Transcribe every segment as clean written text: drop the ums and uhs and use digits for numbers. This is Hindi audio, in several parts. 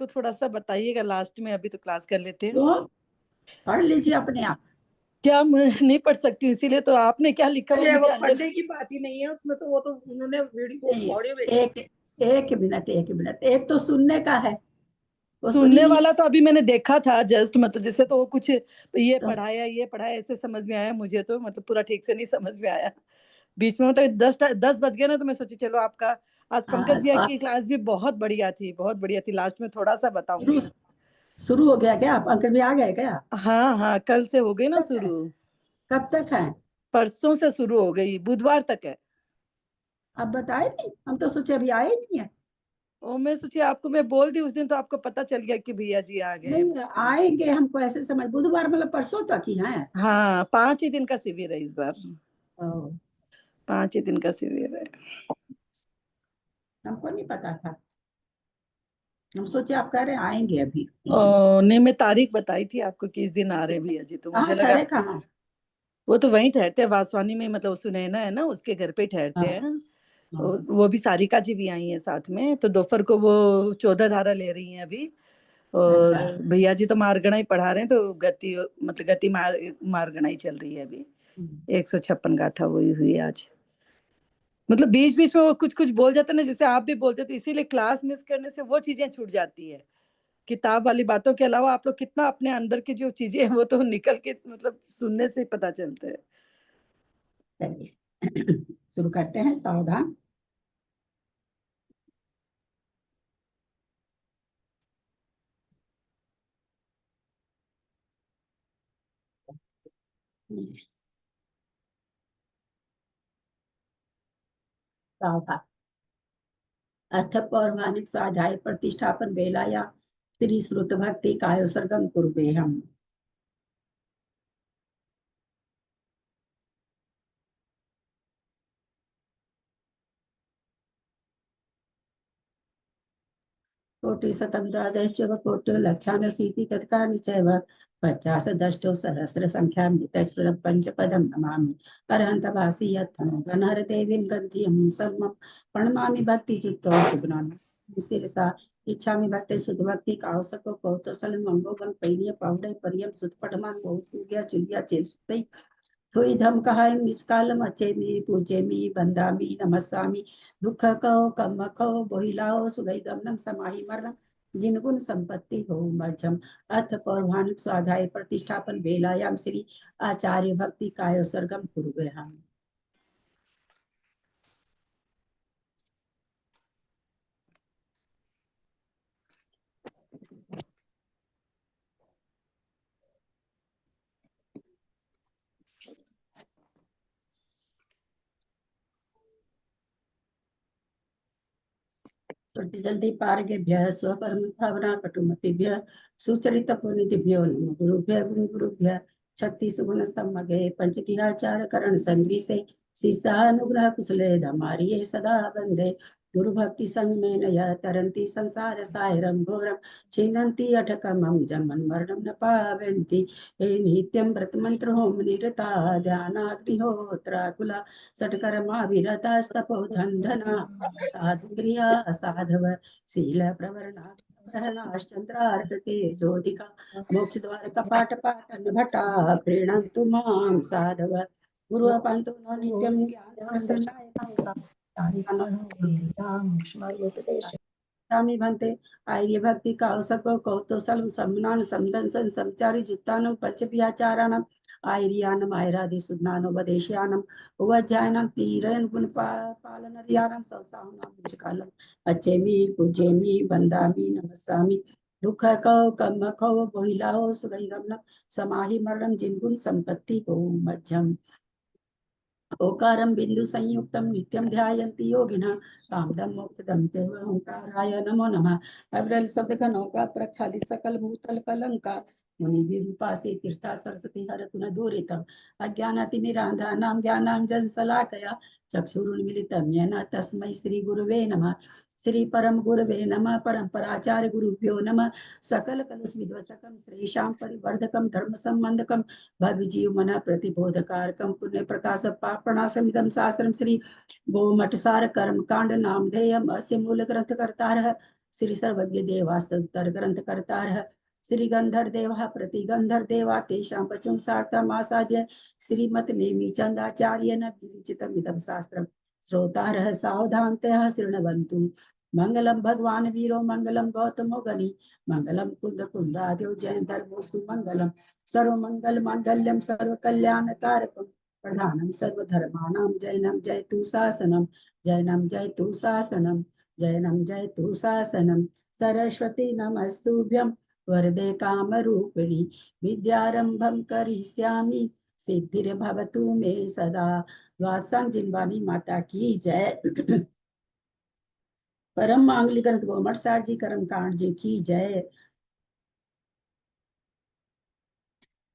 उसको थोड़ा सा बताइएगा लास्ट में, अभी तो क्लास कर लेते हैं। तो पढ़ लीजिए अपने आप। क्या मैं नहीं पढ़ सकती, इसीलिए तो आपने क्या लिखा हुआ वो मुझे पढ़ने की बात ही नहीं है उसमें, तो वो तो उन्होंने वीडियो नहीं, ऑडियो एक एक मिनट, एक तो सुनने का है, वो सुनने सुनिए। वाला तो अभी मैंने देखा था जस्ट, मतलब जैसे तो वो कुछ ये तो पढ़ाया ऐसे समझ में आया मुझे, तो मतलब पूरा ठीक से नहीं समझ में आया। बीच में तो 10 बज गए ना, तो मैं सोची चलो आपका आज पंकज भैया आप की क्लास भी बहुत बढ़िया थी, बहुत बढ़िया थी। लास्ट में थोड़ा सा शुरू बताऊंगी। शुरू हो गया क्या? आप अंकल भी आ गए क्या? हाँ हाँ, कल से हो गई ना तक है? शुरू। कब तक है? परसों से शुरू हो गई, बुधवार तक है। आप बताए नहीं, हम तो सोचे अभी आए नहीं है। ओ, मैं सोची आपको मैं बोल दी उस दिन, तो आपको पता चल गया कि भैया जी आ गए। नहीं आएंगे, हमको ऐसे समझ बुधवार मतलब परसों तक ही है। हाँ, 5 ही दिन का शिविर है इस बार। ओ, 5 ही दिन का शिविर है। हमको नहीं पता था, हम सोचे आप कह रहे आएंगे अभी। नहीं, मैं तारीख बताई थी आपको कि इस दिन आ रहे हैं भैया जी, तो मुझे कहाँ लगा। ठहरे, कहाँ? वो तो वहीं ठहरते हैं वासवानी में, मतलब सुनैना है ना, उसके घर पे ही ठहरते हाँ हैं। हाँ। वो भी सारिका जी भी आई हैं साथ में, तो दोपहर को वो 14 धारा ले रही हैं अभी। अच्छा। और भैया जी तो मारगणा ही पढ़ा रहे हैं, तो गति मतलब गति मारगणा ही चल रही है अभी। 156 गाथा वही हुई आज। मतलब बीच बीच में वो कुछ कुछ बोल जाते हैं ना, जैसे आप भी बोलते थे, इसीलिए क्लास मिस करने से वो चीजें छूट जाती है। किताब वाली बातों के अलावा आप लोग कितना अपने अंदर की जो चीजें हैं वो तो निकल के मतलब सुनने से ही पता चलते हैं। चलिए शुरू करते हैं। सावधान। सावधान। अर्थ पौर्वाणिक स्वाध्याय प्रतिष्ठापन बेला या श्री श्रुत भक्ति कायो सर्गम कुरुबे हम। कोटि शतम द्वादश कोटि लक्षानशीति तत्कानि चैव 50 सहस्र संख्या पंच पदम नमामि अरहंत वासी यत्थं गणहर देवीं गन्धियं सर्वं प्रणमामि भक्ति चित्तो सुगनामि शिरसा इच्छामि भक्ति शुद्ध भक्ति कावसको कौतोसल मंगो गण पैनिय पावड़े परियम सुतपटमान बहुत पूज्य चुलिया चेल थोई धम कहाय निष्कालम अचेमी पूजेमी बंदामी नमस्सामी दुख कहो कम कहो बोहिलाओ सुगई दमनम समाहि मरणम जिनगुण संपत्ति हो मध्यम अथ पौर्वाणिक स्वाध्याय प्रतिष्ठापन बेलायाम श्री आचार्य भक्ति काय सर्गम कुरुवे हम। जल्दी पार्गेभ्य स्वपरम भावना कटुमतिभ्य सुचरित पुनिभ्यो नमो गुरुभ्य गुरुभ्य शक्ति सुगुण सम्मगे पंचविहाचार करण संग्री से शिष्यानुग्रह कुशले धमारिये सदा बंदे गुरु भक्ति संग में नया तरंती संसार सायरम घोरम छिन्नन्ति अठकमं जमन मरणं न पावन्ति हे नित्यं व्रत मंत्र होम निरता ध्यानाग्निहोत्राकुला षट्कर्माभिरतास्तपो धन्धना साधु क्रिया साधव शील प्रवरणा चंद्रार्कते ज्योतिका मोक्ष द्वार कपाट पाटन भटा प्रीणन्तु मां साधव गुरु पंतो नो नित्यं ज्ञान प्रसन्नाय स्वामी भंते आर्य भक्ति का अवसको कौतोसल सम्मान समदन संचारी जुत्तानं पंचव्याचाराणं आयर्यानम आयरादि सुज्ञानो वदेश्यानम उवज्जायनम तीरन गुण पालन रियानम संसाहनाम विचकालम अच्छेमी पूजेमी वंदामी नमस्सामी दुख कौ कम कौ बोहिलाओ सुगैरम समाहि मरणम जिनगुण संपत्ति हो मध्यम ओकारं बिंदु संयुक्तं नित्यं ध्यायन्ति योगिनः कामदं मोक्षदं च ओंकाराय नमो नमः। अब्रल शब्द का नौका प्रक्षालित सकल भूतल कलंका मुनि विरूपासी तीर्था सरस्वती हरतु न दूरितम् अज्ञानातिमिरान्धानां ज्ञानाञ्जन शलाकया चक्षुरुन्मिलितं येन तस्मै श्री गुरुवे नमः। श्री परम गुरुवे नमः। परम्पराचार्य गुरुभ्यो नमः। सकल कलुष विध्वस्तकं श्रेषां परिवर्धकं धर्म संबंधकं भव्य जीव मन प्रतिबोधकारकम पुण्य प्रकाश पापणासमिदं शास्त्रम श्री गोमठ सार कर्म कांड नामधेयम अस्य मूल ग्रंथ कर्तारः श्री सर्वज्ञ देवास्तुतर ग्रंथ कर्तारः श्री गंधर देवा प्रतिगंधर देवा तेषां पचम सार्थमासाद्य श्रीमत नेमिचंदाचार्य न विरचितमिदं शास्त्रम् श्रोतारः सावधानतया शृण्वन्तु। मंगलम भगवान वीरो मंगलम गौतमो गनि मंगलम कुंद कुंदाद्यो जयधर्मोस्तु मंगलम सर्वमंगल मांगल्यम सर्वकल्याणकारकम प्रधानम सर्वधर्माणां जैनम जयतु शासनम जैनम जयतु शासनम जैनम जयतु शासनम। सरस्वती नमस्तुभ्यं वरदे कामरूपिणी विद्यारंभं करिष्यामि सिद्धिर्भवतु मे सदा। द्वादशांग जिनवानी माता की जय। परम मांगलिक ग्रंथ गोमट सार जी कर्म कांड जी की जय।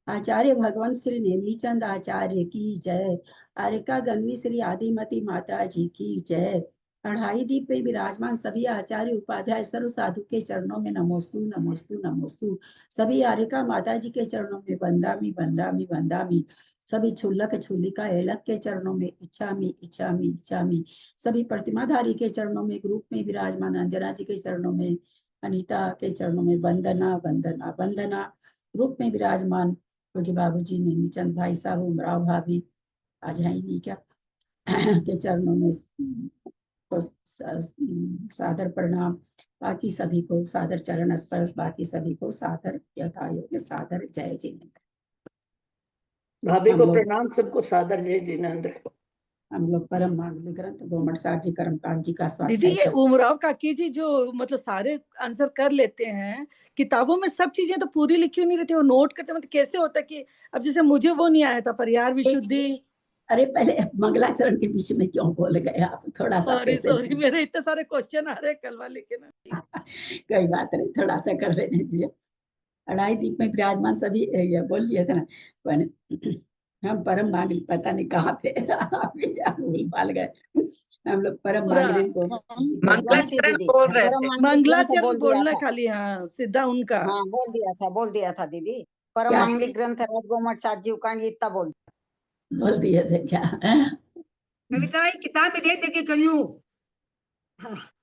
आचार्य भगवान श्री नेमीचंद आचार्य की जय। आरिका गन्नी श्री आदिमती माता जी की जय। अढ़ाई दीप में विराजमान सभी आचार्य उपाध्याय सर्व साधु के चरणों में नमोस्तु नमोस्तु नमोस्तु। सभी आरिका माता जी के चरणों में बंदामी बंदामी बंदामी। सभी छुल्लक छुल्लिका एलक के चरणों में इच्छामी इच्छामी इच्छामी। सभी प्रतिमाधारी के चरणों में ग्रुप में विराजमान अंजना जी के चरणों में, अनीता के चरणों में वंदना वंदना वंदना। ग्रुप में विराजमान पूज्य बाबू जी नेमीचंद भाई साहब उमराव भाभी आज है नहीं क्या के चरणों में तो सादर प्रणाम। बाकी सभी को सादर चरण स्पर्श, बाकी सभी को सादर यथायोग्य सादर जय जिनेंद्र। भाभी को प्रणाम, सबको सादर जय जिनेंद्र। हम लोग परम मांगलिक ग्रंथ गोमट सार जी कर्मकांड जी का स्वाध्याय दीदी ये उमराव काकी जी जो मतलब सारे आंसर कर लेते हैं, किताबों में सब चीजें तो पूरी लिखी नहीं रहती, वो नोट करते, मतलब कैसे होता है कि अब जैसे मुझे वो नहीं आया था परिहार विशुद्धि। अरे पहले मंगलाचरण के बीच में क्यों बोल गए आप? थोड़ा सा सॉरी मेरे इतने सारे क्वेश्चन आ रहे हैं कल वाले के ना। कोई बात नहीं, थोड़ा सा कर लेने दीजिए। अढ़ाई दीप में विराजमान सभी ये बोल लिया था ना, हम परम मांगलिक पता नहीं कहाँ थे भूल भाल गए हम लोग। परम मांगलिक को मंगलाचरण बोल रहे थे, मंगलाचरण बोलना खाली, हाँ सीधा उनका हाँ बोल दिया था दीदी। परम मांगलिक ग्रंथ राजगोमठ सार जीव कांड इतना बोल दिए थे क्या? कविता किताब में दे के करियो।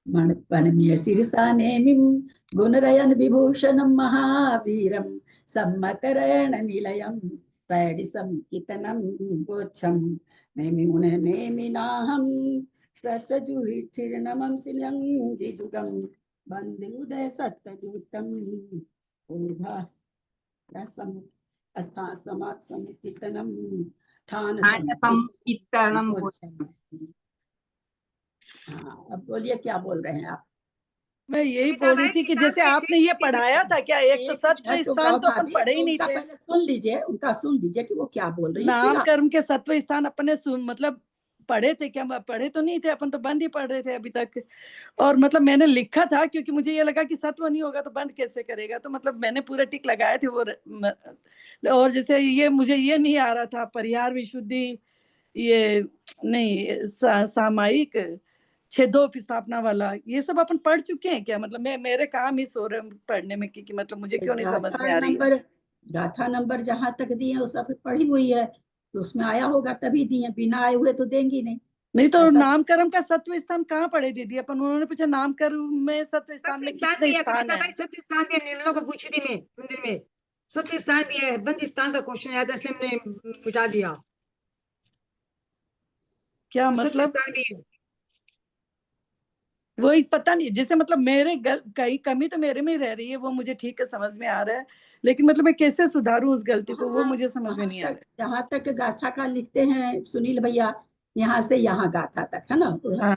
मणिपणमीय शीर्षा नेमिं गुणरयन विभूषणं महावीरं सम्मतरेण निलयं पैडिसं कितनं गोच्छं नेमिमुने नेमिनाहं सचजुहिर्नमं सिलं गिजुगं वन्दे उदय सत्तजूतं ऊर्ध्वा रसं अस्था समात् समितितनं ठान समितितनं गोच्छं। हाँ, अब बोलिए क्या बोल रहे हैं आप? मैं यही बोल रही थी कि जैसे आपने ये पढ़ाया था क्या, एक तो सत्व स्थान तो अपन पढ़े ही नहीं थे। पहले सुन लीजिए, उनका सुन लीजिए कि वो क्या बोल रही है। नाम कर्म के सत्व स्थान अपने मतलब पढ़े थे क्या? पढ़े तो नहीं थे अपन, तो बंद ही पढ़ रहे थे अभी तक। और मतलब मैंने लिखा था क्योंकि मुझे ये लगा कि सत्व नहीं होगा तो बंद कैसे करेगा, तो मतलब मैंने पूरा टिक लगाए थे वो। और जैसे ये मुझे ये नहीं आ रहा था परिहार विशुद्धि, ये नहीं सामायिक छेदोप स्थापना वाला, ये सब अपन पढ़ चुके हैं क्या? मतलब मेरे काम ही सो रहे पढ़ने में कि मतलब मुझे क्यों नहीं समझ में आ रही है। गाथा नंबर जहां तक दिए वो सब पढ़ी हुई है, तो उसमें आया होगा तभी दिए, बिना आए हुए तो देंगी नहीं तो नाम कर्म का सत्व स्थान कहाँ पढ़े दीदी अपन? उन्होंने पूछा नाम कर्म में सत्व स्थान में कितने स्थान है? सत्य स्थान भी निर्णयों को पूछी थी मैं मंदिर में, सत्य स्थान भी है, बंद स्थान का क्वेश्चन आया था इसलिए हमने पूछा दिया। क्या मतलब वही पता नहीं, जैसे मतलब मेरे कहीं कमी तो मेरे में ही रह रही है, वो मुझे ठीक है समझ में आ रहा है, लेकिन मतलब मैं कैसे सुधारूं उस गलती को, वो मुझे समझ में नहीं आ रहा है। जहाँ तक गाथा का लिखते हैं सुनील भैया, यहाँ से यहाँ गाथा तक है ना,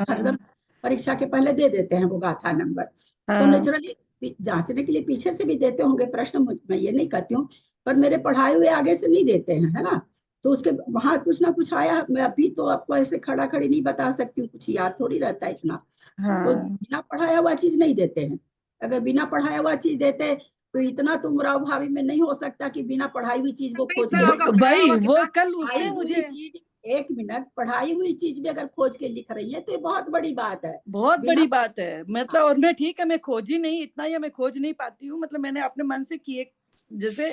हरदम परीक्षा के पहले दे देते हैं वो गाथा नंबर। तो नेचुरली जांचने के लिए पीछे से भी देते होंगे प्रश्न, मैं ये नहीं कहती हूँ, पर मेरे पढ़ाए हुए आगे से नहीं देते हैं, है ना। तो उसके वहां कुछ ना कुछ आया, मैं अभी तो आपको ऐसे खड़ा खड़ी नहीं बता सकती हूँ, कुछ याद थोड़ी रहता है इतना। तो बिना पढ़ाया हुआ चीज नहीं देते हैं। अगर बिना पढ़ाया हुआ चीज देते तो इतना तो उमराव भाभी में नहीं हो सकता कि बिना पढ़ाई हुई चीज वो खोज भाई वो कल उसने मुझे चीज, एक मिनट, पढ़ाई हुई चीज भी अगर खोज के लिख रही है तो ये बहुत बड़ी बात है, बहुत बड़ी बात है। मतलब और मैं ठीक है, मैं खोजी नहीं इतना, या मैं खोज नहीं पाती हूँ, मतलब मैंने अपने मन से किए जैसे,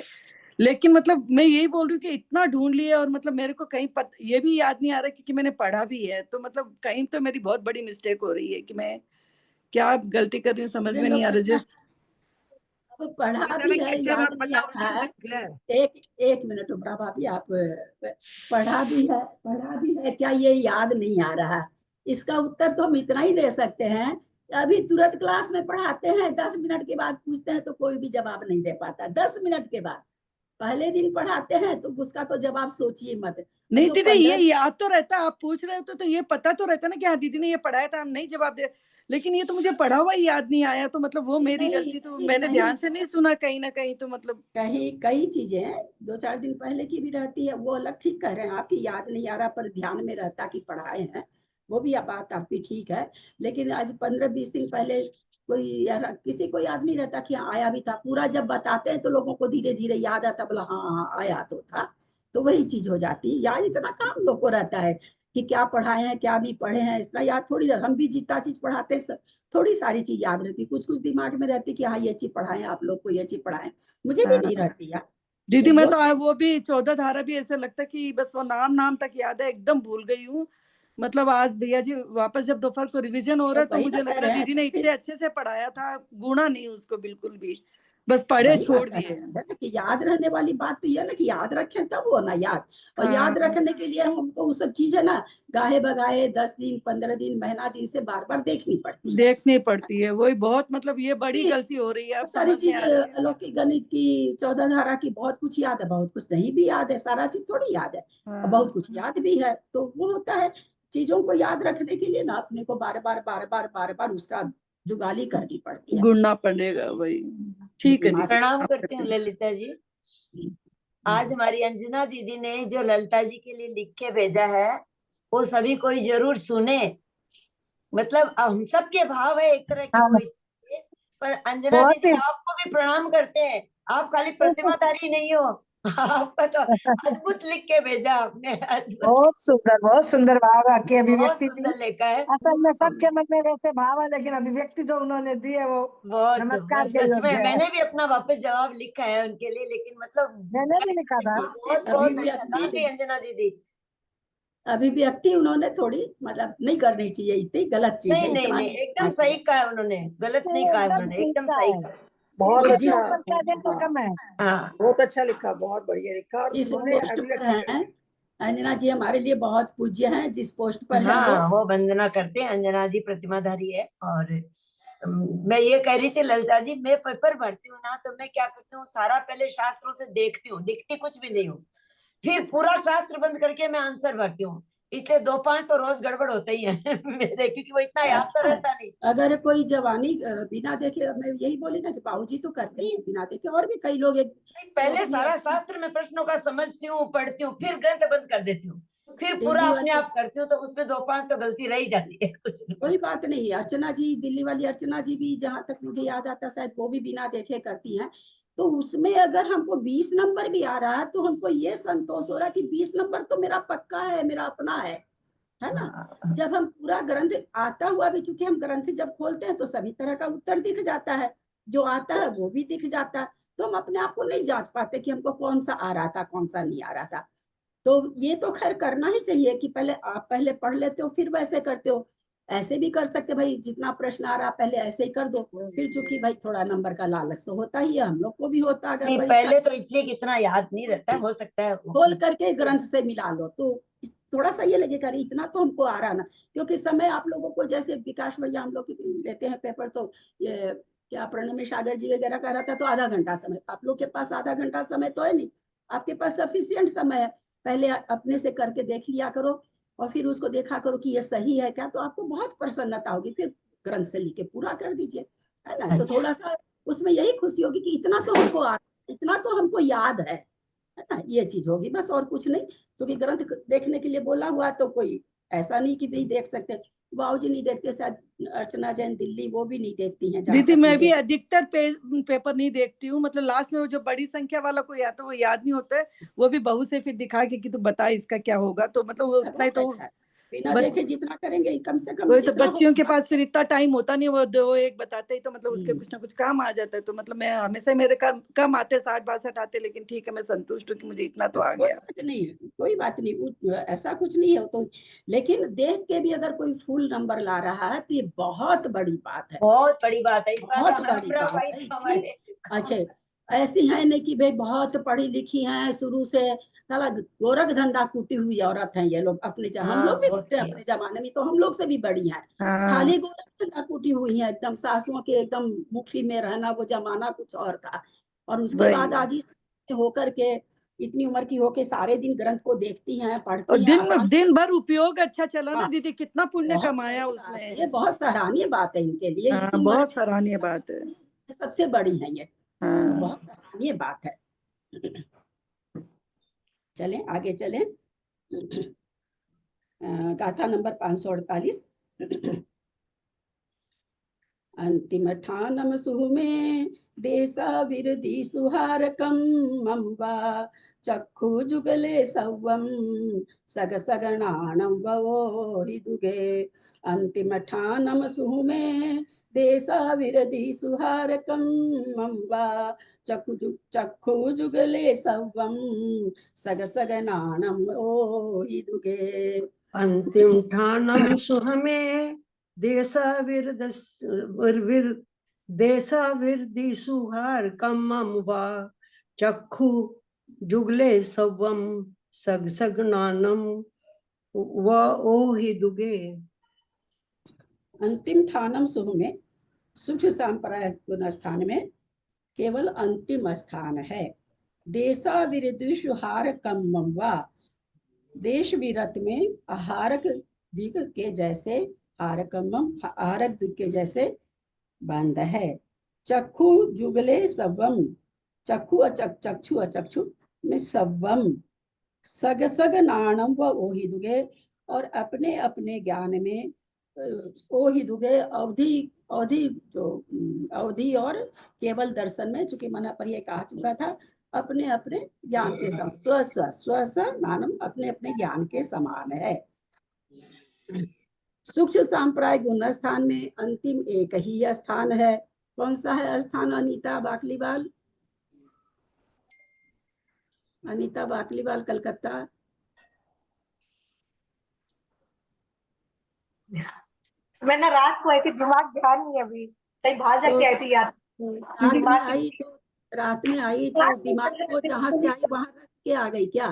लेकिन मतलब मैं यही बोल रही हूँ कि इतना ढूंढ लिया और मतलब मेरे को कहीं ये भी याद नहीं आ रहा कि मैंने पढ़ा भी है, तो मतलब कहीं तो मेरी बहुत बड़ी मिस्टेक हो रही है कि मैं क्या गलती कर रही हूँ समझ मुझे में नहीं आ रहा। जो अब पढ़ा गीता भी में है, छठे याद बार नहीं पढ़ा आ रहा है। उनकी है। एक मिनट उमरा भाभी, आप पढ़ा भी है क्या ये याद नहीं आ रहा? इसका उत्तर तो हम इतना ही दे सकते हैं, अभी तुरंत क्लास में पढ़ाते हैं, 10 मिनट के बाद पूछते हैं तो कोई भी जवाब नहीं दे पाता। 10 मिनट के बाद पहले दिन पढ़ाते हैं तो उसका तो जवाब सोचिए मत। नहीं जो दीदी, ये 15 याद तो रहता है, आप पूछ रहे हो तो ये पता तो रहता ना कि हाँ दीदी ने ये पढ़ाया था, हम नहीं जवाब दे, लेकिन ये तो मुझे पढ़ा हुआ ही याद नहीं आया, तो मतलब वो मेरी नहीं, गलती, तो मैंने ध्यान से नहीं सुना कहीं ना कहीं, तो मतलब कहीं कई चीजें हैं 2-4 दिन पहले की भी रहती है, वो अलग ठीक कह रहे हैं, आपकी याद नहीं आ रहा पर ध्यान में रहता कि पढ़ाए हैं, वो भी बात आपकी ठीक है। लेकिन आज 15-20 दिन पहले कोई किसी को याद नहीं रहता कि आया भी था। पूरा जब बताते हैं तो लोगों को धीरे धीरे याद आता, बोला हाँ हाँ आया तो था, तो वही चीज हो जाती है। याद इतना काम लोग को रहता है कि क्या पढ़ाए हैं क्या नहीं पढ़े हैं, इतना याद थोड़ी। हम भी जितना चीज पढ़ाते हैं थोड़ी सारी चीज याद रहती, कुछ कुछ दिमाग में रहती कि हाँ ये चीज पढ़ाए, आप लोग को ये चीज पढ़ाए, मुझे भी नहीं रहती यार। दीदी मैं वो तो वो भी 14 धारा भी ऐसा लगता कि बस वो नाम तक याद है, एकदम भूल गई हूँ। मतलब आज भैया जी वापस जब दोपहर को रिवीजन हो रहा है तो वही ना मुझे लग कह रहा रहे हैं, दीदी ने तो इतने फिर अच्छे से पढ़ाया था, गुणा नहीं उसको बिल्कुल भी, बस पढ़े वही बात छोड़ कह रहे दिए। हैं ना कि याद रहने वाली बात तो ये ना कि याद रखें तब वो ना याद। और याद हाँ, रखने के लिए हमको वो सब चीज है ना, गाहे बगाए 10 दिन 15 दिन महीना दिन से बार बार देखनी पड़ती है। देखनी पड़ती है, वही बहुत मतलब ये बड़ी कि गलती हो रही है, अब बहुत सारी समझ में चीज आ रही है। अलौकिक गणित की 14 धारा की बहुत कुछ याद है, बहुत कुछ नहीं भी याद है, सारा चीज थोड़ी याद है, और हाँ, बहुत कुछ याद भी है। तो वो होता है, चीजों को याद रखने के लिए ना अपने को बार बार उसका जुगाली करनी पड़ती है। गुणना पड़ेगा वही। ठीक है दिमाग दीदी। प्रणाम करती हूँ ललिता जी। आज हमारी अंजना दीदी ने जो ललिता जी के लिए लिख के भेजा है वो सभी कोई जरूर सुने। मतलब हम सबके भाव है एक तरह की हाँ, वो इसलिए, पर अंजना बहुत दीदी ही आपको भी प्रणाम करते हैं। आप खाली प्रतिमाधारी नहीं हो, आपका तो अद्भुत लिख के भेजा आपने, अद्भुत, बहुत सुंदर भाव की बहुत अभिव्यक्ति थी। सुंदर लिखा है। असल में सबके मन में वैसे भाव है, लेकिन अभिव्यक्ति जो उन्होंने दी है वो नमस्कार के सच में योग्य है। मैंने भी अपना वापस जवाब लिखा है उनके लिए, लेकिन मतलब मैंने भी लिखा था। बहुत बहुत अच्छा। कहाँ अभिव्यक्ति गई अंजना दीदी? अभिव्यक्ति उन्होंने थोड़ी मतलब नहीं करनी चाहिए, इतनी गलत चीज नहीं है, नहीं इतना नहीं, नहीं एकदम करना सही चाहिए। कहा है उन्होंने, गलत नहीं ये कहा है एकदम उन्होंने, ठीक एकदम का सही है। कहा। बहुत इससे भी अच्छा। ऊपर क्या दें तो हाँ, कम है। हाँ बहुत अच्छा लिखा, बहुत बढ़िया लिखा, और जिस उन्होंने पोस्ट पर अभिव्यक्ति हैं अंजना जी हमारे लिए बहुत पूज्य हैं, जिस पोस्ट पर हैं हाँ, वो वंदना करते हैं, अंजना जी प्रतिमाधारी है। और मैं ये कह रही थी ललिता जी, मैं पेपर भरती हूँ ना तो मैं क्या करती हूँ, सारा पहले शास्त्रों से देखती हूँ, लिखती कुछ भी नहीं हूँ, फिर पूरा शास्त्र बंद करके मैं आंसर भरती हूँ। इसलिए 2-5 तो रोज गड़बड़ होते ही हैं मेरे, क्योंकि वो इतना याद तो अच्छा है। रहता नहीं। अगर कोई जवानी बिना देखे, मैं यही बोली ना कि बाबूजी तो करते ही हैं बिना देखे, और भी कई लोग नहीं, पहले अपनी सारा शास्त्र में प्रश्नों का समझती हूँ, पढ़ती हूँ, फिर ग्रंथ बंद कर देती हूँ, फिर पूरा दिल्ली अपने वाली, आप करती हूँ, तो उसमें 2-5 तो गलती रह ही जाती है कुछ न कोई कुछ। बात नहीं। अर्चना जी, दिल्ली वाली अर्चना जी भी जहां तक मुझे याद आता शायद वो भी बिना देखे करती हैं। तो उसमें अगर हमको 20 नंबर भी आ रहा है तो हमको ये संतोष हो रहा है कि 20 नंबर तो मेरा पक्का है, मेरा अपना है ना। हाँ, जब हम पूरा ग्रंथ आता हुआ भी, चूंकि हम ग्रंथ जब खोलते हैं तो सभी तरह का उत्तर दिख जाता है, जो आता है वो भी दिख जाता है, तो हम अपने आप को नहीं जांच पाते कि हमको कौन सा आ रहा था कौन सा नहीं आ रहा था। तो ये तो खैर करना ही चाहिए कि पहले आप पहले पढ़ लेते हो फिर वैसे करते हो। ऐसे भी कर सकते भाई, जितना प्रश्न आ रहा पहले ऐसे ही कर दो, फिर चूंकि भाई थोड़ा नंबर का लालच तो होता ही है, हम लोग को भी होता, अगर नहीं परीक्षा पहले तो इसलिए कि इतना याद नहीं रहता, हो सकता है खोल करके ग्रंथ से मिला लो तो थोड़ा सा ये लगेगा अरे इतना तो हमको आ रहा ना। क्योंकि समय आप लोगों को, जैसे विकास भैया हम लोग लेते हैं पेपर, तो ये क्या प्रणमी सागर जी वगैरह का रहता तो आधा घंटा समय, आप लोग के पास आधा घंटा समय तो है नहीं, आपके पास सफिशियंट समय है। पहले अपने से करके देख लिया करो और फिर उसको देखा करो कि ये सही है क्या, तो आपको बहुत प्रसन्नता होगी, फिर ग्रंथ से लिख के पूरा कर दीजिए, है ना। तो अच्छा। थोड़ा सा उसमें यही खुशी होगी कि इतना तो हमको आ, इतना तो हमको याद है ना, ये चीज होगी बस, और कुछ नहीं। क्योंकि ग्रंथ देखने के लिए बोला हुआ तो कोई ऐसा नहीं कि नहीं देख सकते। बाबूजी नहीं देखते शायद, अर्चना जैन दिल्ली वो भी नहीं देखती हैं जहां दीदी तक मैं भी मुझे। अधिकतर पेपर नहीं देखती हूँ, मतलब लास्ट में वो जो बड़ी संख्या वाला कोई आता है वो याद नहीं होता है, वो भी बहू से फिर दिखा के कि तू बता इसका क्या होगा, तो मतलब वो उतना ही बहुत तो अच्छा है। बिना बच- देखे जितना करेंगे कम से कम वही तो, जितना बच्चियों के होगा। पास फिर इतना टाइम होता नहीं, वो दो एक बताते ही तो मतलब उसके कुछ ना कुछ काम आ जाता है। तो मतलब मैं हमेशा मेरे कम आते, 60-62 आते, लेकिन ठीक है, मैं संतुष्ट हूँ कि मुझे इतना तो आ कोई गया। बात नहीं है, कोई बात नहीं, ऐसा कुछ नहीं है तो। लेकिन देख के भी अगर कोई फुल नंबर ला रहा है तो ये बहुत बड़ी बात है, बहुत बड़ी बात है। इस बार बहुत तो बड़ी हमरा बात भाई है। तो हमारे अच्छा, ऐसी है नहीं कि भाई बहुत पढ़ी लिखी हैं शुरू से, साला गोरख धंधा कूटी हुई औरत हैं ये लोग। अपने हम हाँ, लोग भी बहुत कूटे किया। अपने जमाने में, तो हम लोग से भी बड़ी हैं। हाँ, खाली गोरख धंधा कूटी हुई हैं एकदम, सासुओं के एकदम मुट्ठी में रहना, वो जमाना कुछ और था। और उसके वही। बाद आज इस होकर के इतनी उम्र की होके सारे दिन ग्रंथ को देखती हैं, और पढ़ती हैं। आसान दिन भर उपयोग अच्छा चला ना हाँ, दीदी, कितना पुण्य बहुत कमाया बड़ी बात है, उसमें। ये बहुत सराहनीय बात है इनके लिए। हाँ, इसी उम्र बहुत सराहनीय बात है। में सबसे बड़ी है ये, हाँ, बहुत सराहनीय बात है। चलें आगे चलें। गाथा नंबर 548। अंतिम ठानम सुमे देसा विरधि सुहारकम अम्बा चक्षु जुगले सवम सग सगणाणम ववो हिदुगे। अंतिम ठानम सुमे देसा विरधि सुहारकम अम्बा चक्षु जुगले सवम सग सगणाणम ओ हिदुगे। अंतिम ठानम सुहमे देशाविर्दि सुहार कम्मम वा चक्षु जुगले सवम सग सगनानम व ओहि दुगे। अंतिम ठानम सुह में सूक्ष्म सांप्रायिक गुण स्थान में केवल अंतिम स्थान है। देशा विरदुषहार कम्मम वा, देश विरत में आहारक दिग के जैसे, हारकम्मम आहारक दिग के जैसे बंद है। चक्षु जुगले सवम, चक्षु चक्षु अचक्षु में सवम सग सग नाणम व ओहि दुगे, और अपने अपने ज्ञान में ओहि दुगे अवधि अवधि जो अवधि और केवल दर्शन में, चूंकि मना पर ये कहा चुका था, अपने अपने ज्ञान के समान, स्व स्व स्व स्व नानम, अपने अपने ज्ञान के समान है। सूक्ष्म सांप्रायिक गुण स्थान में अंतिम एक ही स्थान है। कौन सा है स्थान अनीता बाकलीवाल? अनीता बाकलीवाल कलकत्ता। मैं ना रात को आई थी, दिमाग ध्यान नहीं अभी, कहीं बाहर जाके आई थी यार। रात में आई तो रात में आई तो दिमाग को जहाँ से आई वहां रख के आ गई क्या?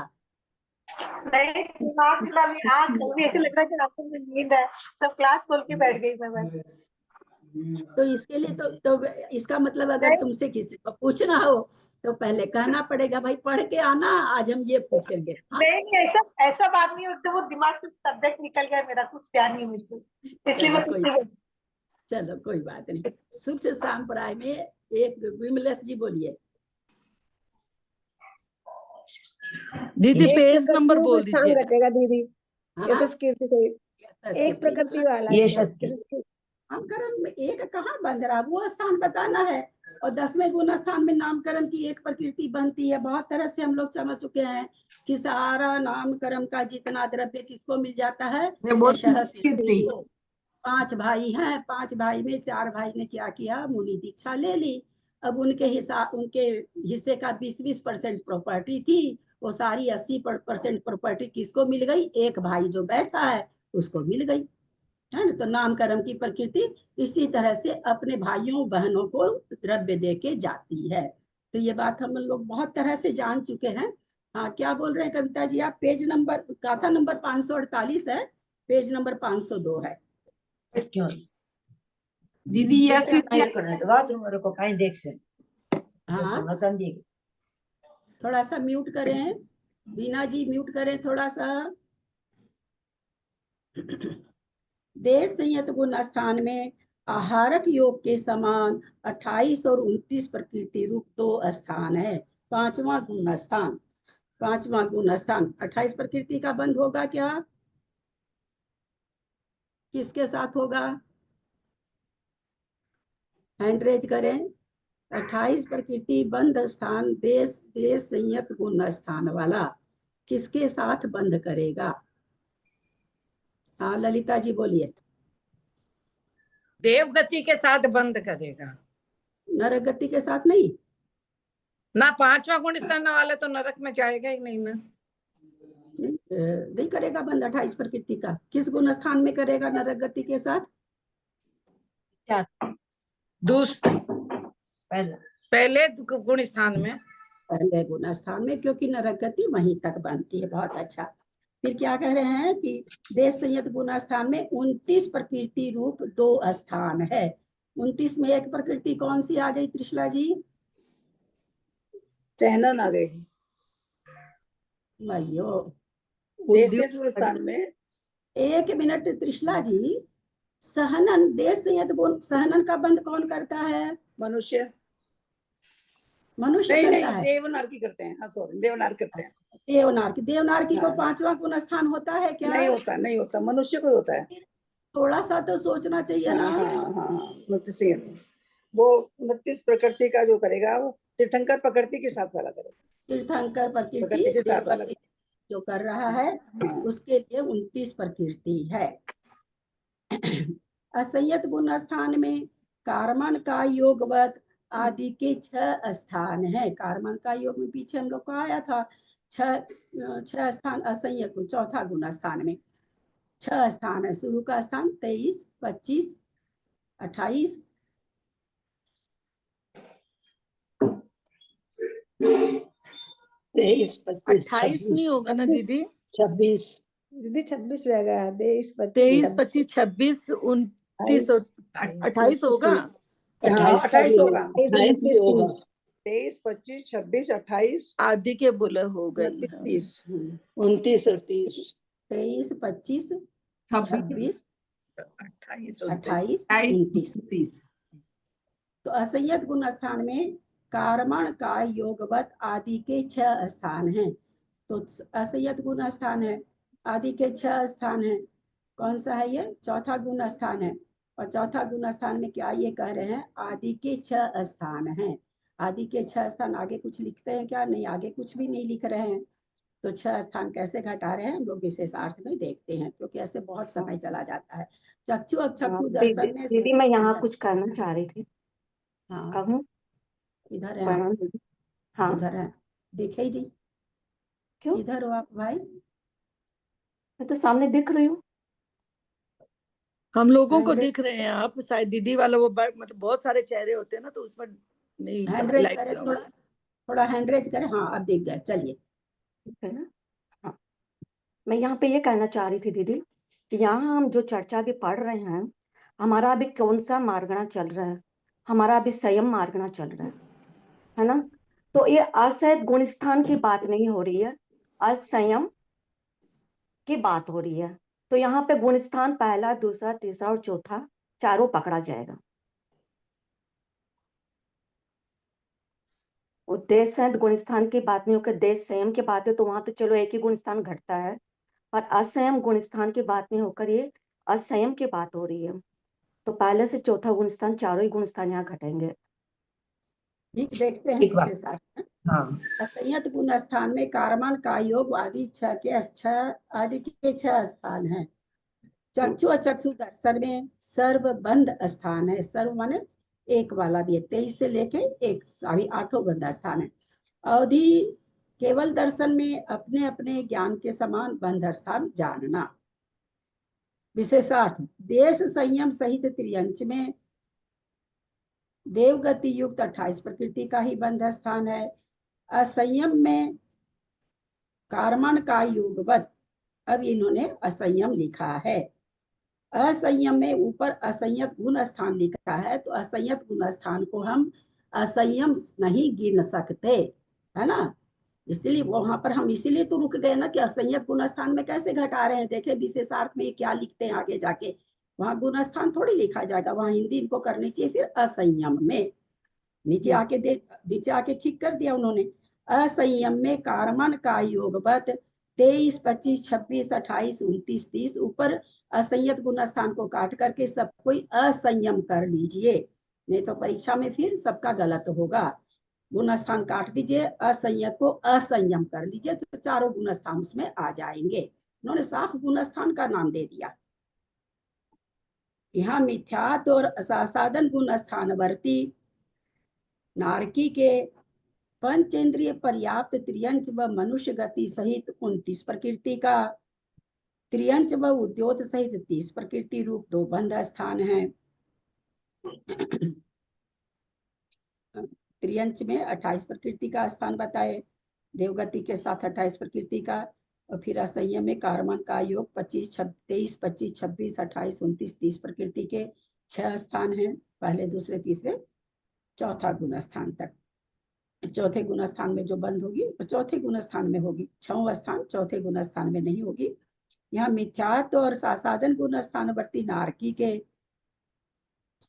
नहीं, दिमाग में अभी आँख अभी ऐसे लग रहा है कि आंखों में नींद है, सब क्लास खोल के बैठ गई मैं बस। तो इसके लिए तो इसका मतलब अगर तुमसे किसी को पूछना हो तो पहले कहना पड़ेगा भाई पढ़ के आना, आज हम ये पूछेंगे। हाँ? नहीं, ऐसा ऐसा बात नहीं, एकदम वो दिमाग से सब्जेक्ट निकल गया मेरा, कुछ ध्यान नहीं मुझको, इसलिए मैं चलो कोई बात नहीं। सूक्ष्म सांप्राय में एक विमलेश जी बोलिए। दीदी पेज नंबर प्रकृति बोल स्थान दीजिए। रखेगा दीदी, हाँ? यशस कीर्ति से एक प्रकृति वाला ये है। शस्त्र नामकरण में एक कहाँ बंध रहा, वो स्थान बताना है। और 10वें गुण स्थान में नामकरण की एक प्रकृति बनती है। बहुत तरह से हम लोग समझ चुके हैं कि सारा नामकरण का जितना द्रव्य किसको मिल जाता है, कीर्ति। 5 भाई हैं, 5 भाई में 4 भाई ने क्या किया, मुनि दीक्षा ले ली। अब उनके हिस्से का 20-20% प्रॉपर्टी थी, वो सारी 80% प्रॉपर्टी किसको मिल गई, एक भाई जो बैठा है उसको मिल गई, है ना। तो नामकरण की प्रकृति इसी तरह से अपने भाइयों बहनों को द्रव्य दे के जाती है। तो ये बात हम लोग बहुत तरह से जान चुके हैं। हाँ, क्या बोल रहे हैं कविता जी आप? पेज नंबर, गाथा नंबर 548 है, पेज नंबर 502 है। क्यों दीदी ये को कहीं देख से हाँ, सोना चांदी थोड़ा सा म्यूट करें, बीना जी म्यूट करें थोड़ा सा। देश संयत गुण स्थान में आहारक योग के समान 28 और 29 प्रकृति रूप 2 स्थान है। 5वां गुण स्थान, 5वां गुण स्थान 28 प्रकृति का बंध होगा क्या? किसके साथ होगा? हैंड रेज करें। 28 प्रकृति बंध स्थान देश संयत गुण स्थान वाला किसके साथ बंध करेगा? हाँ ललिता जी बोलिए। देवगति के साथ बंद करेगा, नरक गति के साथ नहीं। ना 5वां गुण स्थान वाला तो नरक में जाएगा ही नहीं ना। नहीं करेगा बंद 28 प्रकृति का। किस गुण स्थान में करेगा नरक गति के साथ? पहले गुण स्थान में, पहले गुण स्थान में, क्योंकि नरक गति वहीं तक बनती है। बहुत अच्छा। फिर क्या कह रहे हैं कि देश संयत गुण स्थान में 29 प्रकृति रूप 2 स्थान है। 29 में एक प्रकृति कौन सी आ गई त्रिशला जी? सहनन आ गई। भाइयों स्थान में 1 मिनट त्रिशला जी, सहनन देश संयत गुण, सहनन का बंद कौन करता है? मनुष्य। मनुष्य नहीं करता नहीं, है। देवनार करते हैं। हाँ सॉरी, देवनार करते हैं। देवनार की को 5वां गुण स्थान होता है क्या? नहीं होता, नहीं होता, मनुष्य को होता है। थोड़ा सा तो सोचना चाहिए ना। हाँ, 29 वो 29 प्रकृति का जो करेगा वो तीर्थंकर प्रकृति के साथ वाला करेगा। तीर्थंकर प्रकृति के साथ वाला जो कर रहा है उसके लिए 29 प्रकृति है। असंयत गुण स्थान में कारमन का योगवत आदि के 6 स्थान है। कारमन का योग में पीछे हम लोग को आया था। 6 स्थान असंयत गुण, चौथा गुण स्थान में 6 स्थान है। शुरू का स्थान 23, 25, 28, 23, 25, 28 नहीं होगा ना दीदी? 26 दीदी 26 रहेगा। 23, 23, 25, 26, 29 और 28 होगा। 28 होगा। 28 भी होगा। 23, 25, 26, 28 आदि के बोले हो गए। 29, 29 और 30। 23, 25, 26, 28, 28, 29। तो असंयत गुण स्थान में कारमण का योगवत आदि के 6 स्थान हैं। तो असंयत गुण स्थान है, आदि के 6 स्थान हैं। कौन सा है ये? चौथा गुण स्थान है। और चौथा गुण स्थान में क्या ये कह रहे हैं? आदि के 6 स्थान हैं। आदि के 6 स्थान, आगे कुछ लिखते हैं क्या? नहीं, आगे कुछ भी नहीं लिख रहे हैं। तो 6 स्थान कैसे घटा रहे हैं हम लोग विशेषार्थ में देखते हैं, क्योंकि ऐसे बहुत समय चला जाता है। चक्षु अक्षु दर्शन में दीदी मैं यहाँ कुछ करना चाह रही थी। हाँ कहूँ? इधर है। प्रणाम दीदी। हाँ इधर है, दिखे ही नहीं। क्यों? इधर हो आप भाई? मैं तो सामने दिख रही हूँ। हम लोगों को दिख रहे हैं आप। शायद दीदी वाला वो मतलब बहुत सारे चेहरे होते हैं ना, तो उसमें नहीं हैंड रेज लाइट करें, थोड़ा हैंड रेज करें। हाँ अब दिख गए, चलिए। ठीक है ना? हाँ, मैं यहाँ पे ये कहना चाह रही थी दीदी कि यहाँ हम जो चर्चा अभी पढ़ रहे हैं, हमारा अभी कौन सा मार्गणा चल रहा है? हमारा अभी संयम मार्गणा चल रहा है ना? तो ये असंयत गुण स्थान की बात नहीं हो रही है, असंयम की बात हो रही है। तो यहाँ पे गुण स्थान पहला, दूसरा, तीसरा और चौथा चारों पकड़ा जाएगा। देश संयत गुण स्थान की बात नहीं होकर देश संयम की बात है, तो वहां तो चलो एक ही गुण स्थान घटता है। और असंयम गुण स्थान की बात नहीं होकर ये असंयम की बात हो रही है। तो पहले से चौथा गुण स्थान, चारों ही गुण स्थान यहाँ घटेंगे। ठीक, देखते हैं विशेषार्थ। हाँ, असंयत गुण स्थान में कारमान का योग आदि 6 स्थान है। चक्षु अचक्षु दर्शन में सर्व बंद स्थान है। सर्व माने एक वाला भी है। 23 से लेके 1 सभी 8 बंद स्थान है। अवधि केवल दर्शन में अपने अपने ज्ञान के समान बंद स्थान जानना। विशेषार्थ देश संयम सहित त्रियंच में देवगति युक्त 28 प्रकृति का ही बंध स्थान है। असंयम में कारमन का योगवत, अब इन्होंने असंयम लिखा है। असंयम में ऊपर असंयत गुण स्थान लिखा है, तो असंयत गुण स्थान को हम असंयम नहीं गिन सकते, है ना? इसलिए वहां पर हम इसीलिए तो रुक गए ना कि असंयत गुण स्थान में कैसे घटा रहे हैं। देखे विशेषार्थ में क्या लिखते हैं आगे जाके, वहां गुण स्थान थोड़ी लिखा जाएगा, वहां हिंदी इनको करनी चाहिए। फिर असंयम में नीचे आके ठीक कर दिया उन्होंने। असंयम में कारमन का योगवत 23, 25, 26, 28, 29, 30 ऊपर असंयत गुण स्थान को काट करके सब कोई असंयम कर लीजिए, नहीं तो परीक्षा में फिर सबका गलत होगा। गुण स्थान काट दीजिए, असंयत को असंयम कर लीजिए, तो चारों गुण स्थान उसमें आ जाएंगे। उन्होंने साफ गुण स्थान का नाम दे दिया। यहाँ मिथ्यात्व और असाधारण गुण स्थानवर्ती नारकी के पंचेंद्रिय पर्याप्त त्रियंच व मनुष्य गति सहित 29 प्रकृति का, त्रियंच व उद्योत सहित 30 प्रकृति रूप 2 बंध स्थान है। त्रियंच में 28 प्रकृति का स्थान बताए, देवगति के साथ 28 प्रकृति का, और फिर असंयम में कारमन का योग 25, 23, 25, 26, 28, 29, 30 प्रकृति के 6 स्थान हैं, पहले दूसरे तीसरे चौथा गुण स्थान तक। चौथे गुण स्थान में जो बंद होगी वो चौथे गुण स्थान में होगी, 6वां स्थान चौथे गुण स्थान में नहीं होगी। यहाँ मिथ्यात्व और सासाधन गुण स्थानवर्ती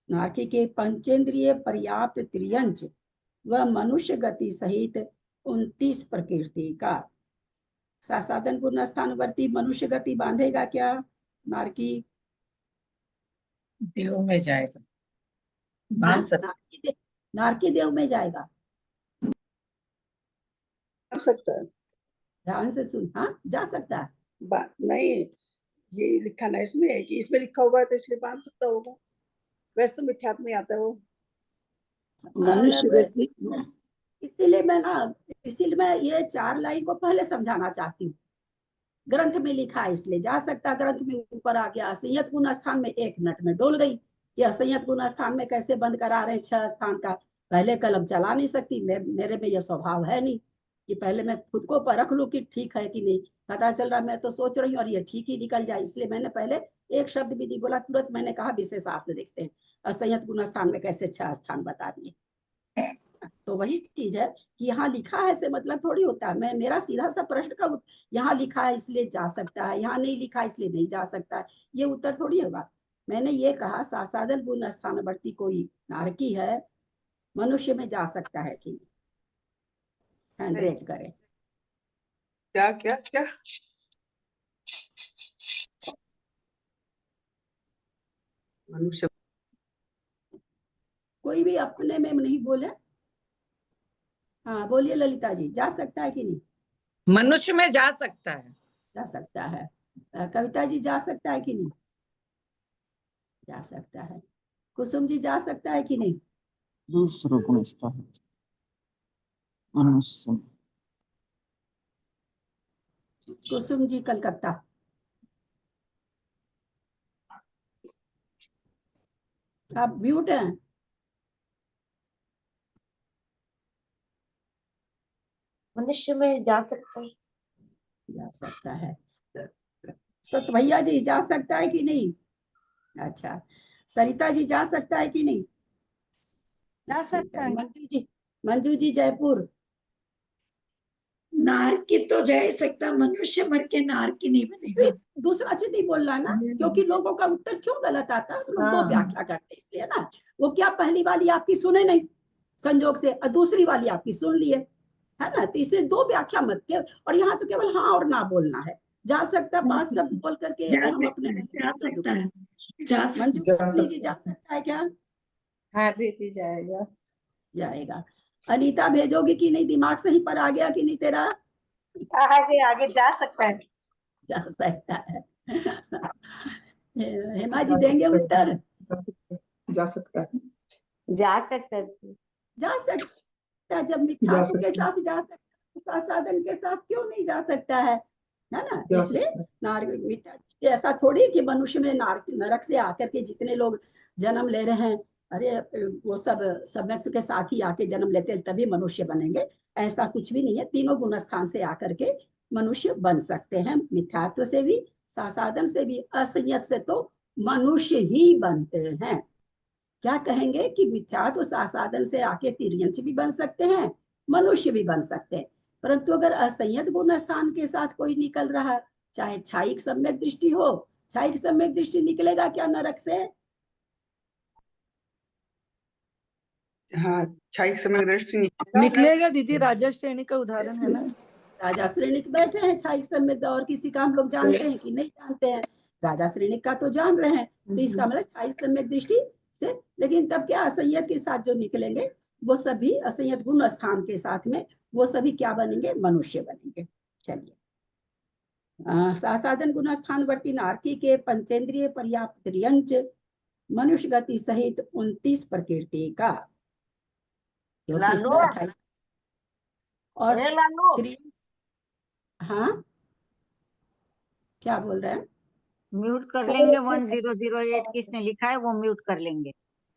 नारकी के पंचेंद्रिय पर्याप्त त्रियंच व मनुष्य गति सहित 29 प्रकृति का। सासाधन गुण स्थानवर्ती मनुष्य गति बांधेगा क्या नारकी? देव में जाएगा, बांध सकता, नारकी देव में जाएगा, जा सकता है। ध्यान से सुन। हाँ, जा सकता है। नहीं, ये लिखा ना इसमें है कि इसमें लिखा हुआ है तो इसलिए बांध सकता होगा। वैसे तो मिथ्यात्व में आता है वो मनुष्य व्यक्ति। इसीलिए मैं ये 4 लाइन को पहले समझाना चाहती हूँ। ग्रंथ में लिखा है इसलिए जा सकता, ग्रंथ में ऊपर आ गया असंयत गुण स्थान में 1 मिनट में डोल गई कि असंयत गुण स्थान में कैसे बंद करा रहे हैं 6 स्थान का। पहले कलम चला नहीं सकती, मेरे में यह स्वभाव है नहीं कि पहले मैं खुद को परख लूं कि ठीक है कि नहीं। पता चल रहा मैं तो सोच रही हूँ और ये ठीक ही निकल जाए, इसलिए मैंने पहले एक शब्द भी नहीं बोला, तुरंत मैंने कहा विशेषार्थ देखते हैं असंयत गुण स्थान में कैसे 6 स्थान बता दिए। तो वही चीज है कि यहाँ लिखा है से मतलब थोड़ी होता है। मेरा सीधा सा प्रश्न का यहाँ लिखा है इसलिए जा सकता है, यहाँ नहीं लिखा इसलिए नहीं जा सकता है, ये उत्तर थोड़ी होगा। मैंने ये कहा सासाधन गुण स्थानवर्ती कोई नारकी है, मनुष्य में जा सकता है कि नहीं? हैंड रेज करें। क्या क्या क्या? मनुष्य कोई भी अपने में नहीं बोले। हाँ बोलिए ललिता जी, जा सकता है कि नहीं? मनुष्य में जा सकता है, जा सकता है। कविता जी जा सकता है कि नहीं? जा सकता है। कुसुम जी जा सकता है कि नहीं? दूसरा गुण स्थान मनुष्य। कुसुम जी कलकत्ता। आप म्यूट हैं। मनुष्य में जा सकता है, जा सकता है। सतभैया जी जा सकता है कि नहीं? अच्छा, सरिता जी जा सकता है कि नहीं? जा सकता है। मंजू जी जयपुर। नारकी तो जा ही सकता, मनुष्य मर के नारकी नहीं बनेगा। दूसरा चीज नहीं बोल रहा ना, क्योंकि लोगों का उत्तर क्यों गलत आता है, लोग 2 व्याख्या करते इसलिए ना। वो क्या पहली वाली आपकी सुने नहीं संजोग से और दूसरी वाली आपकी सुन लिए, है ना, तो इसलिए 2 व्याख्या मत के। और यहाँ तो केवल हाँ और ना बोलना है। जा सकता 5 शब्द बोल करके हम अपने जा सकता है, मंजू जी जा सकता है क्या? हाँ दीदी जाएगा, जाएगा। अनीता भेजोगी कि नहीं? दिमाग सही पर आ गया कि नहीं तेरा? आगे आगे जा सकता है। जा सकता है। हेमा जी देंगे उत्तर? जा सकता है। जा सकता है। जा सकता है। जब मिथ्यात्व के साथ जा सकता है, साधन के साथ क्यों नहीं जा सकता है ना? इसलिए ऐसा थोड़ी कि मनुष्य में नरक से आकर के जितने लोग जन्म ले रहे हैं, अरे वो सब सम्यक्त के साथ ही आके जन्म लेते हैं तभी मनुष्य बनेंगे, ऐसा कुछ भी नहीं है। तीनों गुण स्थान से आकर के मनुष्य बन सकते हैं, मिथ्यात्व से भी, सासाधन से भी, असंयत से तो मनुष्य ही बनते हैं। क्या कहेंगे कि मिथ्यात्व सासाधन से आके तिर्यंच भी बन सकते हैं, मनुष्य भी बन सकते हैं। परंतु अगर असंयत गुण स्थान के साथ कोई निकल रहा है, चाहे छायिक सम्यक दृष्टि हो, छायिक सम्यक दृष्टि निकलेगा क्या नरक से? हाँ, छायिक सम्यक दृष्टि निकलेगा दीदी। राजा श्रेणी का उदाहरण है ना, राजा श्रेणी बैठे हैं छायिक सम्यक, और किसी का हम लोग जानते हैं कि नहीं जानते हैं? राजा श्रेणी का तो जान रहे हैं, तो इसका मतलब छायिक सम्यक दृष्टि से। लेकिन तब क्या असंयत के साथ जो निकलेंगे वो सभी असंयत गुण स्थान के साथ में वो सभी क्या बनेंगे? मनुष्य बनेंगे। चलिए, सासाधन गुण स्थान वर्ती नारकी के पंचेंद्रिय पर्याप्त त्रियंच मनुष्य गति सहित 29 प्रकृति का, क्योंकि लालू इसमें 28 और ए लालू हाँ क्या बोल रहे हैं? म्यूट कर लेंगे 1008 किसने लिखा है वो म्यूट कर लेंगे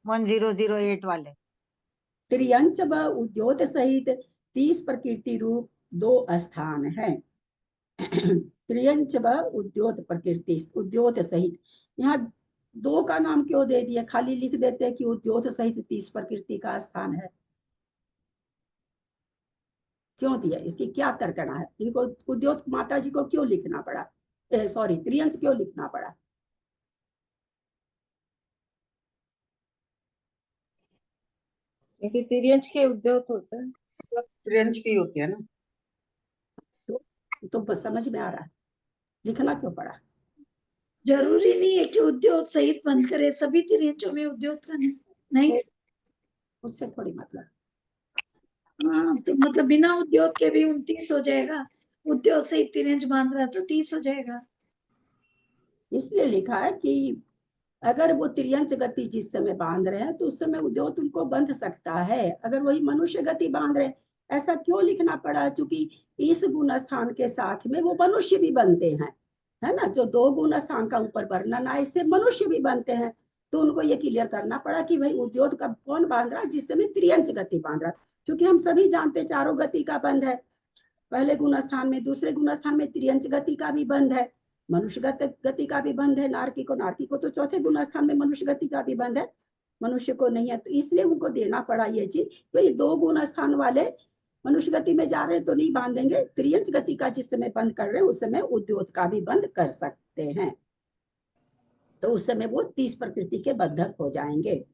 1008 वाले। त्रियंच व उद्योत सहित 30 प्रकृति रूप 2 स्थान है। त्रियंच व उद्योत प्रकृति, उद्योत सहित, यहाँ 2 का नाम क्यों दे दिया? खाली लिख देते हैं कि उद्योत सहित 30 प्रकृति का स्थान है, क्यों दिया? इसकी क्या तर्कना है? इनको उद्योत माता जी को क्यों लिखना पड़ा? सॉरी, त्रियंच क्यों लिखना पड़ा? क्योंकि तिर्यंच के उद्योत होता है, त्रियंच की होती है ना। तो बस समझ में आ रहा है, लिखना क्यों पड़ा? जरूरी नहीं है कि उद्योग सहित बंद करे, सभी तिरंजों में उद्योग का नहीं, उससे थोड़ी मतलब। हाँ तो मतलब बिना उद्योग के भी 29 हो जाएगा, उद्योग सहित तिरंज बांध रहा तो 30 हो जाएगा। इसलिए लिखा है कि अगर वो त्रियंच गति जिस समय बांध रहे हैं तो उस समय उद्योग उनको बंध सकता है। अगर वही मनुष्य गति बांध रहे हैं, ऐसा क्यों लिखना पड़ा? क्योंकि इस गुण स्थान के साथ में वो मनुष्य भी बनते हैं, है ना। जो 2 गुण स्थान का ऊपर वर्णन है, इससे मनुष्य भी बनते हैं। तो उनको ये क्लियर करना पड़ा कि भाई उद्योग का कौन बांध रहा है? जिस समय त्रियंच गति बांध रहा है। क्योंकि हम सभी जानते हैं चारों गति का बंध है, पहले गुण स्थान में, दूसरे गुण स्थान में त्रियंच गति का भी बंध है, मनुष्य गति का भी बंध है। नारकी को तो चौथे गुण स्थान में मनुष्य गति का भी बंध है, मनुष्य को नहीं है। तो इसलिए उनको देना पड़ा ये चीज, भाई 2 गुण स्थान वाले मनुष्य गति में जा रहे हैं तो नहीं बांधेंगे, त्रियंच गति का जिस समय बंद कर रहे हैं उस समय उद्योग का भी बंद कर सकते हैं, तो उस समय वो 30 प्रकृति के बंधक हो जाएंगे।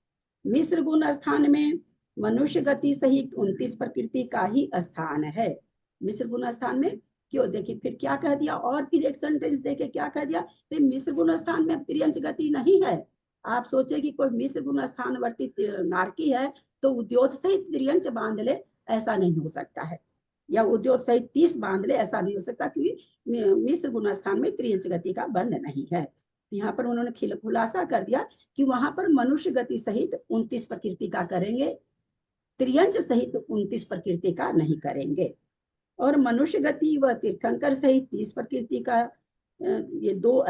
मिश्र गुण स्थान में मनुष्य गति सहित 29 प्रकृति का ही स्थान है। मिश्र गुण स्थान में क्यों? देखिए फिर क्या कह दिया, और फिर एक सेंटेंस देके क्या कह दिया, फिर मिश्र गुण स्थान में त्रियंच गति नहीं है। आप सोचे कि कोई मिश्र गुण स्थान वर्ती नारकी है तो उद्योग सहित त्रियंच बांध ले, ऐसा नहीं हो सकता है, या उद्योग सहित 30 बांध ले, ऐसा नहीं हो सकता, क्योंकि मिश्र गुण स्थान में त्रियंच गति का बंध नहीं है। यहाँ पर उन्होंने खुलासा कर दिया कि वहां पर मनुष्य गति सहित 29 प्रकृति का करेंगे, त्रियंच सहित 29 प्रकृति का नहीं करेंगे। और मनुष्य गति व तीर्थंकर सहित 30 प्रकृति का ये 2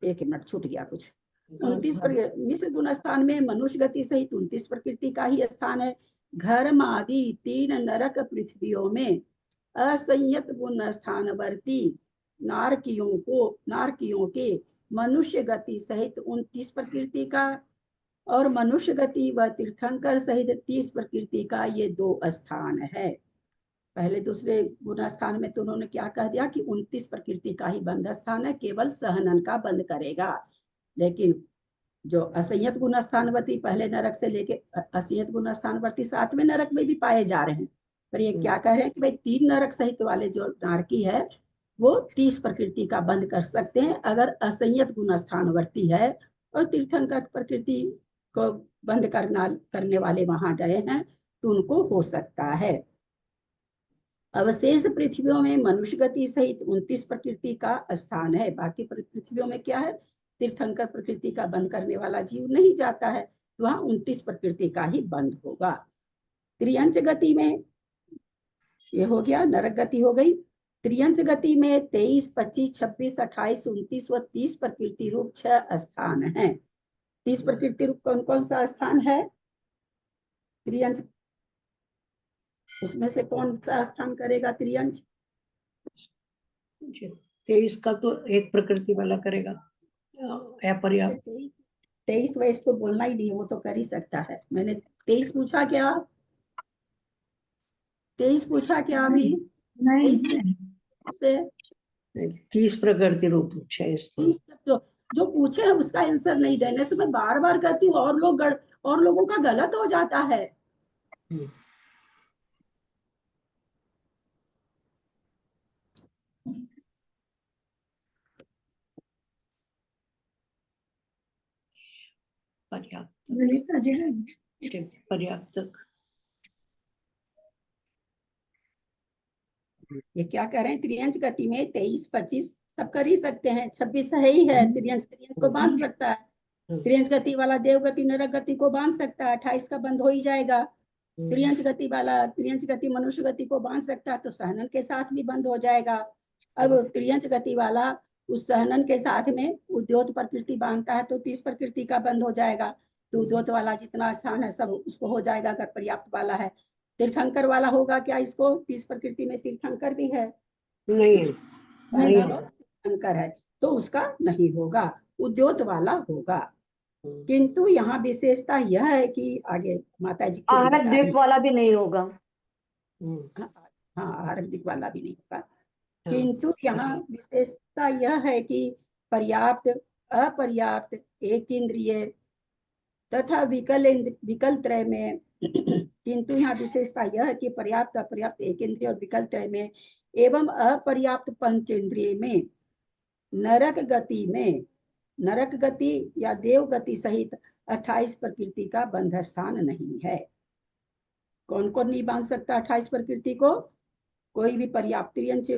एक मिनट छूट गया कुछ, 29 मिश्र गुण स्थान में मनुष्य गति सहित 29 प्रकृति का ही स्थान है। घर्म आदि 3 नरक पृथ्वियों में असंयत गुण स्थानवर्ती नारकियों के मनुष्य गति सहित 29 प्रकृति का और मनुष्य गति व तीर्थंकर सहित 30 प्रकृति का ये 2 स्थान है। पहले दूसरे गुण स्थान में तो उन्होंने क्या कह दिया कि 29 प्रकृति का ही बंध स्थान है, केवल सहनन का बंद करेगा। लेकिन जो असंयत गुण स्थानवर्ती पहले नरक से लेके असंयत गुण स्थानवर्ती 7वें नरक में भी पाए जा रहे हैं, पर ये क्या कह रहे हैं कि भाई 3 नरक सहित वाले जो नारकी है वो 30 प्रकृति का बंद कर सकते हैं अगर असंयत गुण स्थानवर्ती है, और तीर्थंकर प्रकृति को बंद करने वाले वहां गए हैं तो उनको हो सकता है। अवशेष पृथ्वियों में मनुष्य गति सहित 29 प्रकृति का स्थान है। बाकी पृथ्वियों में क्या है, तीर्थंकर प्रकृति का बंद करने वाला जीव नहीं जाता है, तो वहां 29 प्रकृति का ही बंद होगा। त्रियंच गति में ये हो गया, नरक गति हो गई। त्रियंच गति में 23, 25, 26, 28, 29 व 30 प्रकृति रूप 6 स्थान है। 30 प्रकृति रूप कौन कौन सा स्थान है त्रियंच? उसमें से कौन सा स्थान करेगा त्रियंच? 23 का तो एक प्रकृति वाला करेगा, अपर्याप्त। 23 वैसे तो बोलना ही नहीं, वो तो कर ही सकता है। मैंने 23 पूछा क्या? 23 पूछा क्या अभी? नहीं से 30 प्रकृति रूप है। जो पूछे है उसका आंसर नहीं देने से मैं बार बार कहती हूँ, और लोगों का गलत हो जाता है। पर्याप्त। ये क्या कह रहे हैं, त्रियंच गति में 23, 25 सब कर ही सकते हैं, 26 है ही है, त्रियंच को बांध सकता है, त्रियंच गति वाला देव गति नरक गति को बांध सकता है, 28 का बंध हो ही जाएगा। त्रियंच गति वाला त्रियंच गति मनुष्य गति को बांध सकता है तो सहनन के साथ भी बंद हो जाएगा। अब त्रियंच गति वाला उस सहनन के साथ में उद्योत प्रकृति बांधता है तो 30 प्रकृति का बंद हो जाएगा। तो उद्योत वाला जितना स्थान है सब उसको हो जाएगा अगर पर्याप्त वाला है। तीर्थंकर वाला होगा क्या इसको? 30 प्रकृति में तीर्थंकर भी है? नहीं है, नहीं है। तीर्थंकर है तो उसका नहीं होगा, उद्योत वाला होगा। किंतु यहाँ विशेषता यह है कि आगे माता जी खुद आरक बता द्वीप रही वाला भी नहीं होगा। हाँ, आरक द्वीप वाला भी नहीं होगा। किंतु यहाँ विशेषता यह है कि पर्याप्त, अपर्याप्त, एक इंद्रिय तथा विकल त्रय में किंतु यहाँ विशेषता यह है कि पर्याप्त, अपर्याप्त, एक इंद्रिय और विकल त्रय में एवं अपर्याप्त पंचेंद्रिय में नरक गति या देव गति सहित 28 प्रकृति का बंध स्थान नहीं है। कौन कौन नहीं बांध सकता 28 प्रकृति को? कोई भी पर्याप्त, त्रियंच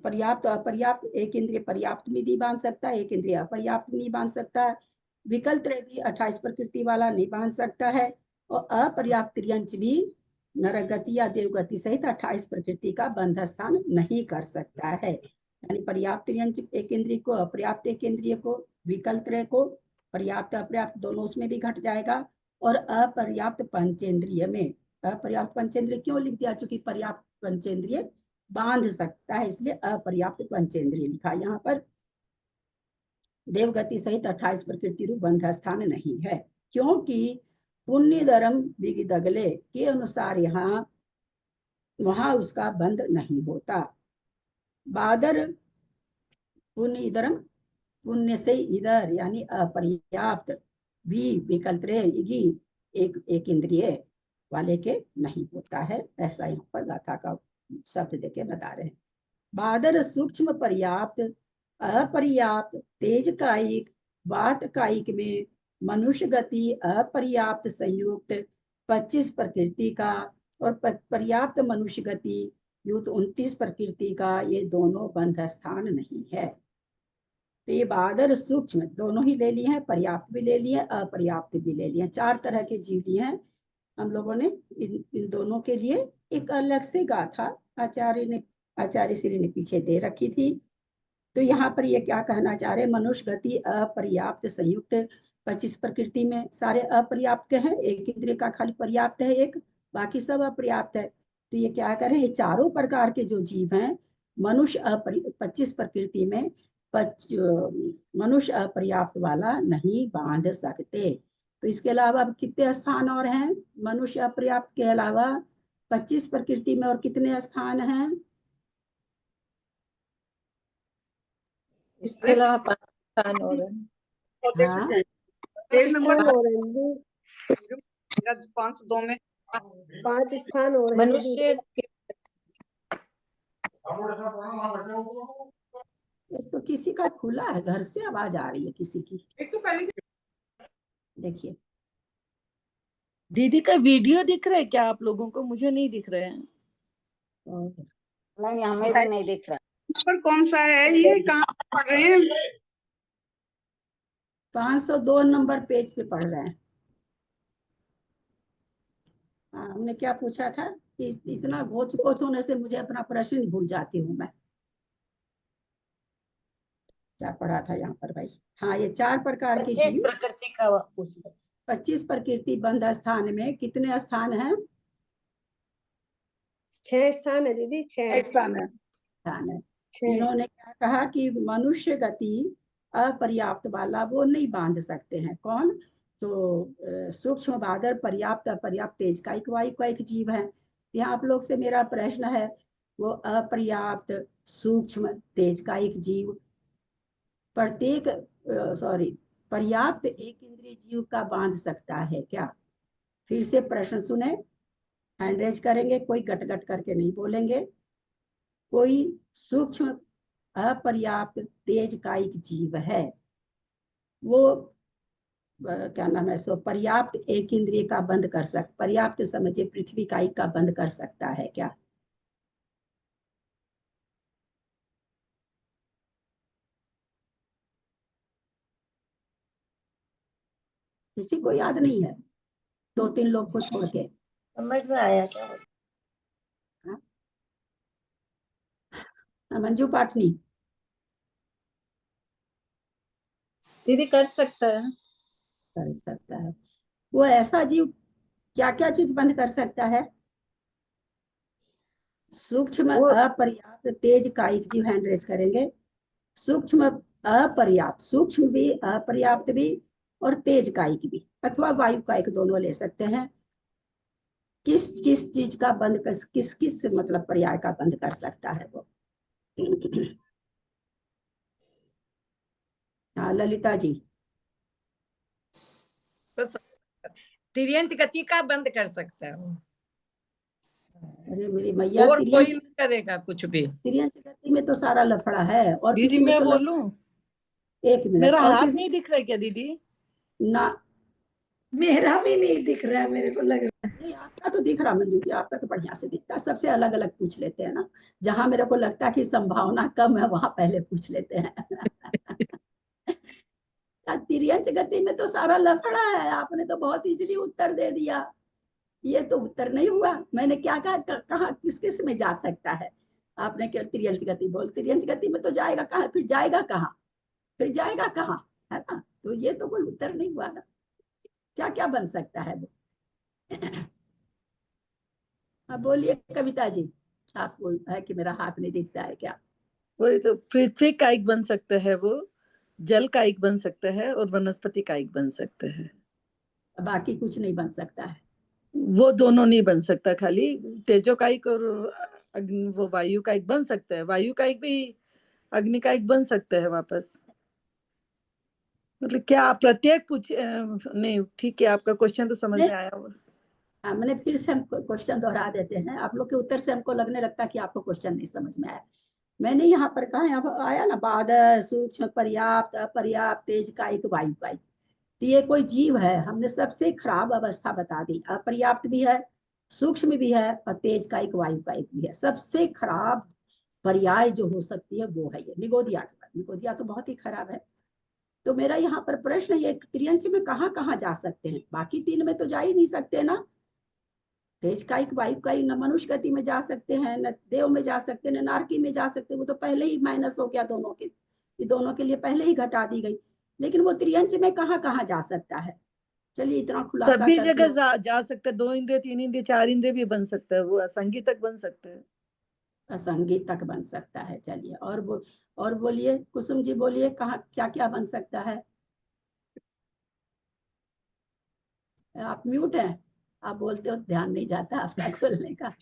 पर्याप्त, अपर्याप्त, एक इंद्रिय पर्याप्त भी नहीं बांध सकता, एक इंद्रिय अपर्याप्त नहीं बांध सकता, विकल त्रय भी 28 प्रकृति वाला नहीं बांध सकता है, और अपर्याप्त त्रियंच भी नरक गति या देव गति सहित 28 प्रकृति का बंध स्थान नहीं कर सकता है। यानी पर्याप्त त्रियंच एक इंद्रिय को, अपर्याप्त एक इंद्रिय को, विकल त्रय को, पर्याप्त अपर्याप्त दोनों उसमें भी घट जाएगा। और अपर्याप्त पंचेंद्रिय में, अपर्याप्त पंचेंद्रिय क्यों लिख दिया? क्योंकि पर्याप्त पंचेंद्रिय बांध सकता है इसलिए अपर्याप्त पंचेंद्रिय लिखा। यहाँ पर देवगति सहित 28 प्रकृति रूप बंध स्थान नहीं है, क्योंकि पुण्य धर्म विगिदगले के अनुसार यहाँ वहां उसका बंध नहीं होता। बादर पुण्य इधरम, पुण्य से इधर यानी अपर्याप्त, विकल्प एक इंद्रिय वाले के नहीं होता है, ऐसा यहाँ पर गाथा का शब्द देके बता रहे हैं। बादर सूक्ष्म पर्याप्त, अपर्याप्त, तेज कायिक, वात कायिक में मनुष्य गति अपर्याप्त संयुक्त 25 प्रकृति का और पर्याप्त मनुष्य गति युक्त 29 प्रकृति का ये दोनों बंध स्थान नहीं है। तो ये बादर सूक्ष्म दोनों ही ले लिए हैं, पर्याप्त भी ले लिए, अपर्याप्त भी ले लिए। 4 तरह के जीव लिए हैं हम लोगों ने। इन दोनों के लिए एक अलग से गाथा आचार्य श्री ने पीछे दे रखी थी। तो यहाँ पर ये क्या कहना चाह रहे? मनुष्य गति अपर्याप्त संयुक्त 25 प्रकृति में सारे अपर्याप्त हैं, एक इंद्रिय का खाली पर्याप्त है एक, बाकी सब अपर्याप्त है। तो ये क्या करें, ये चारों प्रकार के जो जीव हैं मनुष्य 25 प्रकृति में मनुष्य अपर्याप्त वाला नहीं बांध सकते। तो इसके अलावा अब कितने स्थान और हैं मनुष्य अपर्याप्त के अलावा? 25 प्रकृति में और कितने स्थान हैं? इसके अलावा 5 स्थान और हैं। 502 में 5 स्थान और हैं मनुष्य के तो किसी का खुला है, घर से आवाज आ रही है किसी की। देखिए दीदी का वीडियो दिख रहा है क्या आप लोगों को? मुझे नहीं दिख रहे हैं। नहीं, हमें भी नहीं दिख रहा। पर कौन सा है ये, कहाँ पढ़ रहे हैं? 502 नंबर पेज पे पढ़ रहे हैं। हाँ, हमने क्या पूछा था कि इतना घोच पोच होने से मुझे अपना प्रश्न भूल जाती हूँ मैं। क्या पढ़ा था यहाँ पर भाई? हाँ, ये 4 प्रकार के 25 जीव, प्रकृति का पूछ रहे। 25 प्रकृति बंध स्थान में कितने स्थान हैं? 6 स्थान है दीदी, 6 स्थान है। स्थान है। इन्होंने क्या कहा कि मनुष्य गति अपर्याप्त वाला वो नहीं बांध सकते हैं। कौन? तो सूक्ष्म बादर, पर्याप्त, अपर्याप्त, तेज कायिक, वायु कायिक जीव हैं। यहाँ आप लोग से मेरा प्रश्न है, वो अपर्याप्त, सूक्ष्म, तेज कायिक जीव प्रत्येक पर्याप्त एक इंद्रिय जीव का बांध सकता है क्या? फिर से प्रश्न सुने, हैंड रेज करेंगे, कोई गट गट करके नहीं बोलेंगे। कोई सूक्ष्म अपर्याप्त तेज कायिक जीव है, वो क्या नाम है, सो पर्याप्त एक इंद्रिय का बंद कर सकता, पर्याप्त समझे पृथ्वी कायिक का बंद कर सकता है क्या? किसी को याद नहीं है? 2-3 लोग को छोड़ के। समझ में आया क्या? मंजू पाटनी। दीदी कर सकता है। कर सकता है। वो ऐसा जीव क्या क्या चीज बंद कर सकता है? सूक्ष्म अपर्याप्त तेज कायिक जीव हैंड रेज करेंगे। सूक्ष्म अपर्याप्त, सूक्ष्म भी, अपर्याप्त भी और तेज कायिक भी, अथवा वायु कायिक दोनों ले सकते हैं। किस किस चीज का बंद कर, किस किस मतलब पर्याय का बंद कर सकता है वो? हाँ ललिता जी। तो तिर्यंच गति का बंद कर सकता है वो। अरे मेरी मैया, और कोई नहीं करेगा कुछ भी। तिर्यंच गति में तो सारा लफड़ा है। और दीदी किसी में मैं तो बोलूं? 1 मिनट। मेरा और हाथ किसी नहीं दिख रहा है क्या दीदी? ना, मेरा भी नहीं दिख रहा है, मेरे को लग रहा है। नहीं आपका तो दिख रहा मंजू जी, आपका तो बढ़िया से दिखता है। सबसे अलग अलग पूछ लेते हैं ना, जहां मेरे को लगता है कि संभावना कम है वहां पहले पूछ लेते हैं। तिर्यंच गति में तो सारा लफड़ा है। आपने तो बहुत इजीली उत्तर दे दिया। ये तो उत्तर नहीं हुआ। मैंने क्या कहा, कहा किस किस में जा सकता है? आपने क्या तिर्यंच गति बोल, तिर्यंच गति में तो जाएगा कहाँ, फिर जाएगा कहाँ, फिर जाएगा कहाँ, है ना? तो ये तो कोई उत्तर नहीं हुआ ना। क्या क्या बन सकता है वो? अब बोलिए कविता जी, आप बोल है कि मेरा हाथ नहीं दिखता है क्या? वही तो, पृथ्वी कायिक बन सकता है वो, जल कायिक बन सकता है और वनस्पति कायिक बन सकता है। बाकी कुछ नहीं बन सकता है। वो दोनों नहीं बन सकता, खाली तेजो कायिक और अग्नि, वो वायु कायिक बन सकता है। वायु कायिक भी अग्नि कायिक बन सकता है वापस। मतलब क्या आप प्रत्येक पूछ नहीं, ठीक है, आपका क्वेश्चन तो समझ में आया होगा। हाँ, मैंने फिर से हम क्वेश्चन दोहरा देते हैं। आप लोग के उत्तर से हमको लगने लगता है कि आपको क्वेश्चन नहीं समझ में आया। मैंने यहाँ पर कहा, यहाँ पर आया ना, बादल, सूक्ष्म, पर्याप्त, अपर्याप्त, तेज कायिक, वायु कायिक। तो ये कोई जीव है, हमने सबसे खराब अवस्था बता दी। अपर्याप्त भी है, सूक्ष्म भी है और तेज कायिक, वायु कायिक भी है। सबसे खराब पर्याय जो हो सकती है वो है ये निगोदिया। निगोदिया तो बहुत ही खराब है। तो मेरा यहाँ पर प्रश्न, ये त्रियंच में कहाँ कहाँ जा सकते हैं? बाकी 3 में तो जा ही नहीं सकते ना। तेज कायिक, वायु कायिक न मनुष्य गति में जा सकते हैं, न देव में जा सकते हैं, न नारकी में जा सकते हैं। वो तो पहले ही माइनस हो गया दोनों के, दोनों के लिए पहले ही घटा दी गई। लेकिन वो त्रियंच में कहाँ कहाँ जा सकता है? चलिए इतना खुलासा सभी करके जगह जा सकता है। 2 इंद्रिय, 3 इंद्रिय, 4 इंद्रिय भी बन सकता है वो, असंगी तक बन सकता है। असंगी तक बन सकता है। चलिए और बोलिए कुसुम जी, बोलिए कहाँ क्या क्या बन सकता है? आप म्यूट हैं, आप बोलते हो ध्यान नहीं जाता आपका खोलने का।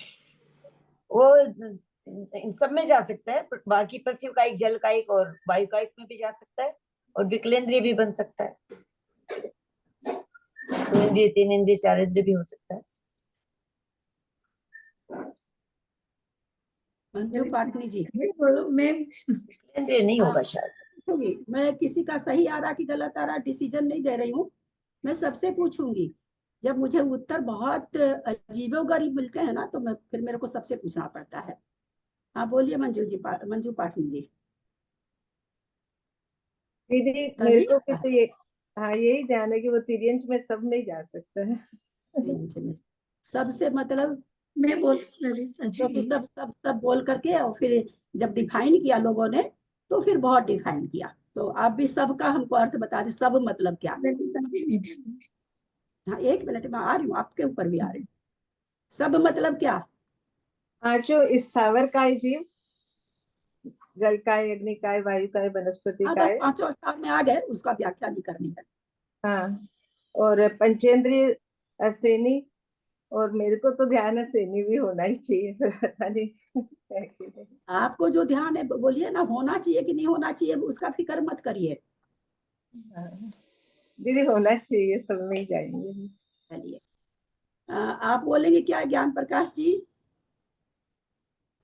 वो इन सब में जा सकता है, बाकी पृथ्वी कायिक, जल कायिक और वायु कायिक में भी जा सकता है, और विकलेंद्रिय भी बन सकता है। 2 इंद्रिय, 3 इंद्रिय, 4 इंद्रिय भी हो सकता है। मंजू पाटनी जी, मैं इंद्रिय नहीं होगा शायद। मैं किसी का सही आ रहा कि गलत आ रहा डिसीजन नहीं दे रही हूँ। मैं सबसे पूछूंगी। जब मुझे उत्तर बहुत अजीबोगरीब मिलते हैं ना, तो मैं फिर मेरे को सबसे पूछना पड़ता है। हाँ बोलिए मंजू पाटनी जी। दीदी मेरे को भी तो ये, हाँ यही ध्यान है कि वो तिर्यंच में सब में जा सकता है। तिर्यंच में सबसे मतलब मैं बोल ललिता जी, क्योंकि सब सब सब बोल करके और फिर जब डिफाइन किया लोगों ने, तो फिर बहुत डिफाइन किया। तो आप भी सब का हमको अर्थ बता दें, सब मतलब क्या? हाँ 1 मिनट में आ रही हूँ, आपके ऊपर भी आ रही हूँ। सब मतलब क्या? पांचों स्थावर काय जीव, जल काय, अग्नि काय, वायु काय, वनस्पति हाँ बस काय। 5 स्थान में आ गए, उसका व्याख्या नहीं करनी है। हाँ, और पंचेंद्रिय असेनी, और मेरे को तो ध्यान है सेनी भी होना ही चाहिए, पता नहीं। आपको जो ध्यान है बोलिए ना, होना चाहिए कि नहीं होना चाहिए उसका फिक्र मत करिए। दीदी होना चाहिए, सब में ही जाएंगे। चलिए आप बोलेंगे क्या ज्ञान प्रकाश जी?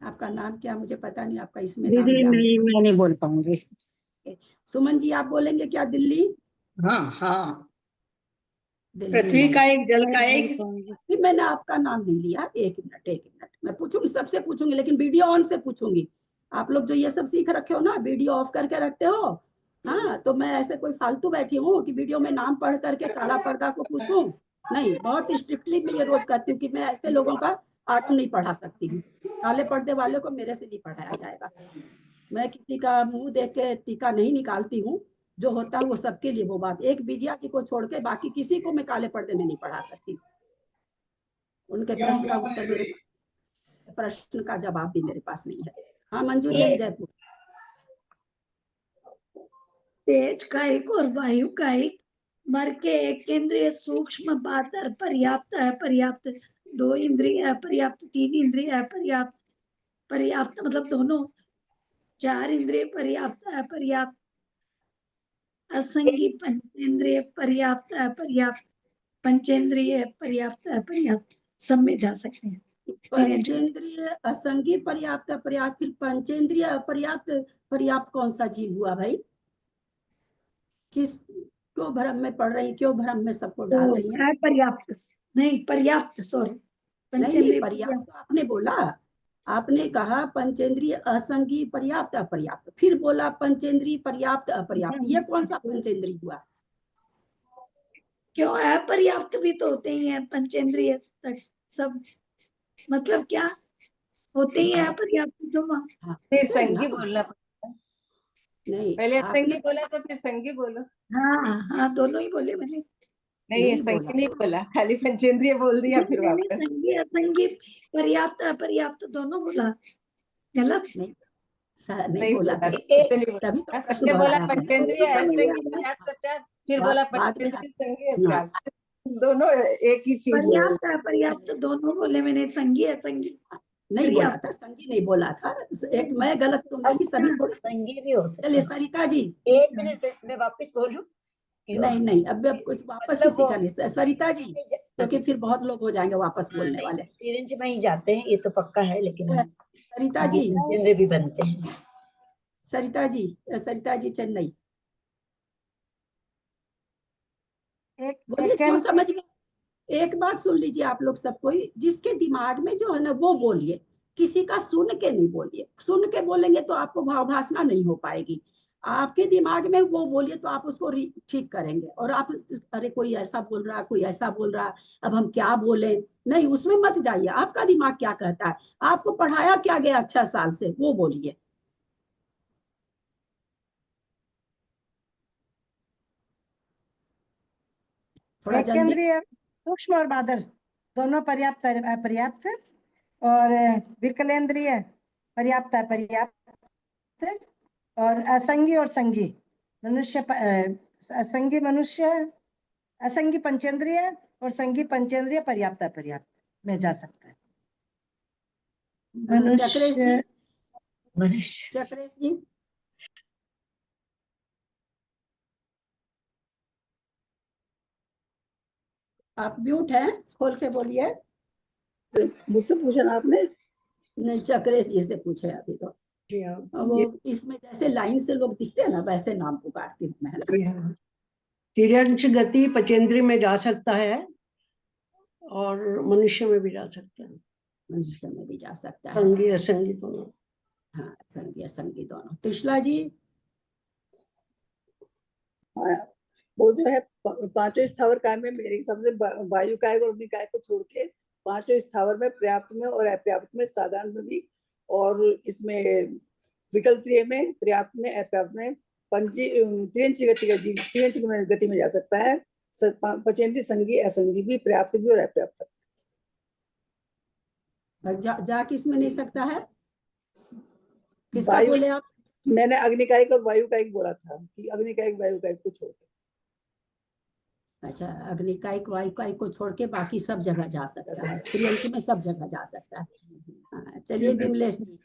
आपका नाम क्या, मुझे पता नहीं आपका इसमें नाम दीदी क्या? मैं नहीं बोल पाऊंगी। सुमन जी आप बोलेंगे क्या? दिल्ली? हाँ हाँ, दिल्ली पृथ्वी नहीं। का एक, जल का एक। फिर मैंने आपका नाम नहीं लिया। 1 मिनट मैं पूछूंगी, सबसे पूछूंगी, लेकिन वीडियो ऑन से पूछूंगी। आप लोग जो ये सब सीख रखे हो ना, वीडियो ऑफ करके रखते हो, हाँ, तो मैं ऐसे कोई फालतू बैठी हूँ कि वीडियो में नाम पढ़ करके काला पर्दा को पूछूं? नहीं, बहुत स्ट्रिक्टली मैं ये रोज कहती हूँ कि मैं ऐसे लोगों का आत्म नहीं पढ़ा सकती हूँ। काले पर्दे वाले को मेरे से नहीं पढ़ाया जाएगा। मैं किसी का मुंह देख के टीका नहीं निकालती हूँ। जो होता है वो सबके लिए वो बात। एक विजया जी को छोड़ के बाकी किसी को मैं काले पर्दे में नहीं पढ़ा सकती। उनके प्रश्न का उत्तर मेरे पास, प्रश्न का जवाब भी मेरे पास नहीं है। हाँ, मंजूरी है जयपुर। तेज कायिक और वायु कायिक मर के एक केंद्रीय सूक्ष्म बातर पर्याप्त है, पर्याप्त 2 इंद्रिय अपर्याप्त, 3 इंद्रिय अपर्याप्त, पर्याप्त मतलब दोनों, 4 इंद्रिय पर्याप्त अपर्याप्त, असंगी पंचेंद्रिय पर्याप्त अपर्याप्त, पंचेंद्रिय पर्याप्त अपर्याप्त, सब में जा सकते हैं। पंचेंद्रिय असंगी पर्याप्त अपर्याप्त, फिर पंचेंद्रिय अपर्याप्त पर्याप्त कौन सा जीव हुआ भाई? किस क्यों भ्रम में पड़ रही, क्यों भ्रम में सबको डाल रही है? पर्याप्त नहीं, पर्याप्त, सॉरी, नहीं, पर्याप्त तो आपने बोला। आपने कहा पंचेंद्रिय असंगी पर्याप्त अपर्याप्त, फिर बोला पंचेंद्रिय पर्याप्त अपर्याप्त। ये कौन सा पंचेंद्रिय हुआ? क्यों अपर्याप्त भी तो होते ही हैं पंचेंद्रिय तक सब, मतलब क्या होते ही है अपर्याप्त तो फिर संगी बोलना पड़ता है। नहीं, पहले असंगी बोला तो फिर संगी बोलो। हाँ हाँ, दोनों ही बोले मैंने। नहीं, संगी नहीं बोला, खाली पंचेंद्रिय बोल दिया फिर वापस। संगी असंगी पर्याप्त अपर्याप्त दोनों बोला, गलत नहीं बोला। तभी तो प्रश्न बोला दोहराया। पंचेंद्रिय असंगी पर्याप्त अपर्याप्त, फिर बोला पंचेंद्रिय संगी अपर्याप्त, दोनों एक ही चीज। पर्याप्त अपर्याप्त दोनों बोले मैंने, संगी असंगी नहीं बोला था, संगी नहीं बोला था। एक मैं गलत सुन रही, सभी थोड़ी संगी भी हो सकता चलिए है। सरिता जी, 1 मिनट मैं वापस बोलूं? नहीं, अब कुछ वापस मतलब किसी का नहीं। सरिता जी, क्योंकि फिर बहुत लोग हो जाएंगे वापस बोलने वाले। 3 इंच में ही जाते हैं, ये तो पक्का है, लेकिन सरिता जी, पंचेंद्रिय भी बनते हैं। सरिता जी चेन्नई, बोलिए एक जो समझ में। एक बात सुन लीजिए आप लोग सब, कोई जिसके दिमाग में जो है ना वो बोलिए, किसी का सुन के नहीं बोलिए। सुन के बोलेंगे तो आपको भावभाषणा नहीं हो पाएगी। आपके दिमाग में वो बोलिए तो आप उसको ठीक करेंगे। और आप अरे कोई ऐसा बोल रहा, कोई ऐसा बोल रहा, अब हम क्या बोले, नहीं उसमें मत जाइए। आपका दिमाग क्या कहता है, आपको पढ़ाया क्या गया 6 साल से, वो बोलिए। थोड़ा एक जल्दी। केंद्रीय सूक्ष्म और बादल दोनों पर्याप्त अपर्याप्त, और विकलेंद्रिय पर्याप्त अपर्याप्त, और असंगी और संगी मनुष्य, असंगी मनुष्य, असंगी पंचेंद्रिय और संगी पंचेंद्रिय पर्याप्त अपर्याप्त में जा सकता है। चक्रेश जी, मनुष्य, चक्रेश जी, आप म्यूट हैं, खोल के बोलिए। मुझसे पूछा ना आपने? नहीं, चक्रेश जी से पूछे अभी तो। वो इसमें जैसे लाइन से लोग दिखते हैं ना, वैसे नाम पुकारती हूँ मैं। तिर्यंश गति पचेंद्री में जा सकता है और मनुष्य में भी जा सकता है। मनुष्य में भी जा सकता है, संगी असंगी दोनों। हाँ, संगी असंगी दोनों। त्रिशला जी, वो जो है पांचों स्थावर काय में मेरे हिसाब से वायु कायक और अग्नि कायक को छोड़ के पांचों स्थावर में पर्याप्त में और अपर्याप्त में, साधारण में भी, और इसमें विकल्पीय में, पर्याप्त में, अपर्याप्त में, त्रियंच गति का जीव त्रियंच गति में जा सकता है। पचेंद्रीय संगी असंगी भी, पर्याप्त भी और अपर्याप्त। जा किस में नहीं सकता है? किसका बोले आप? मैंने अग्निकायिक और वायु कायिक बोला था कि अग्निकायिक वायु कायिक को छोड़ के। अच्छा, अग्निकायिक वायु कायिक को छोड़ के बाकी सब जगह जा सकता है, त्रियंच में सब जगह जा सकता है। हाँ, चलिए विमलेश जी।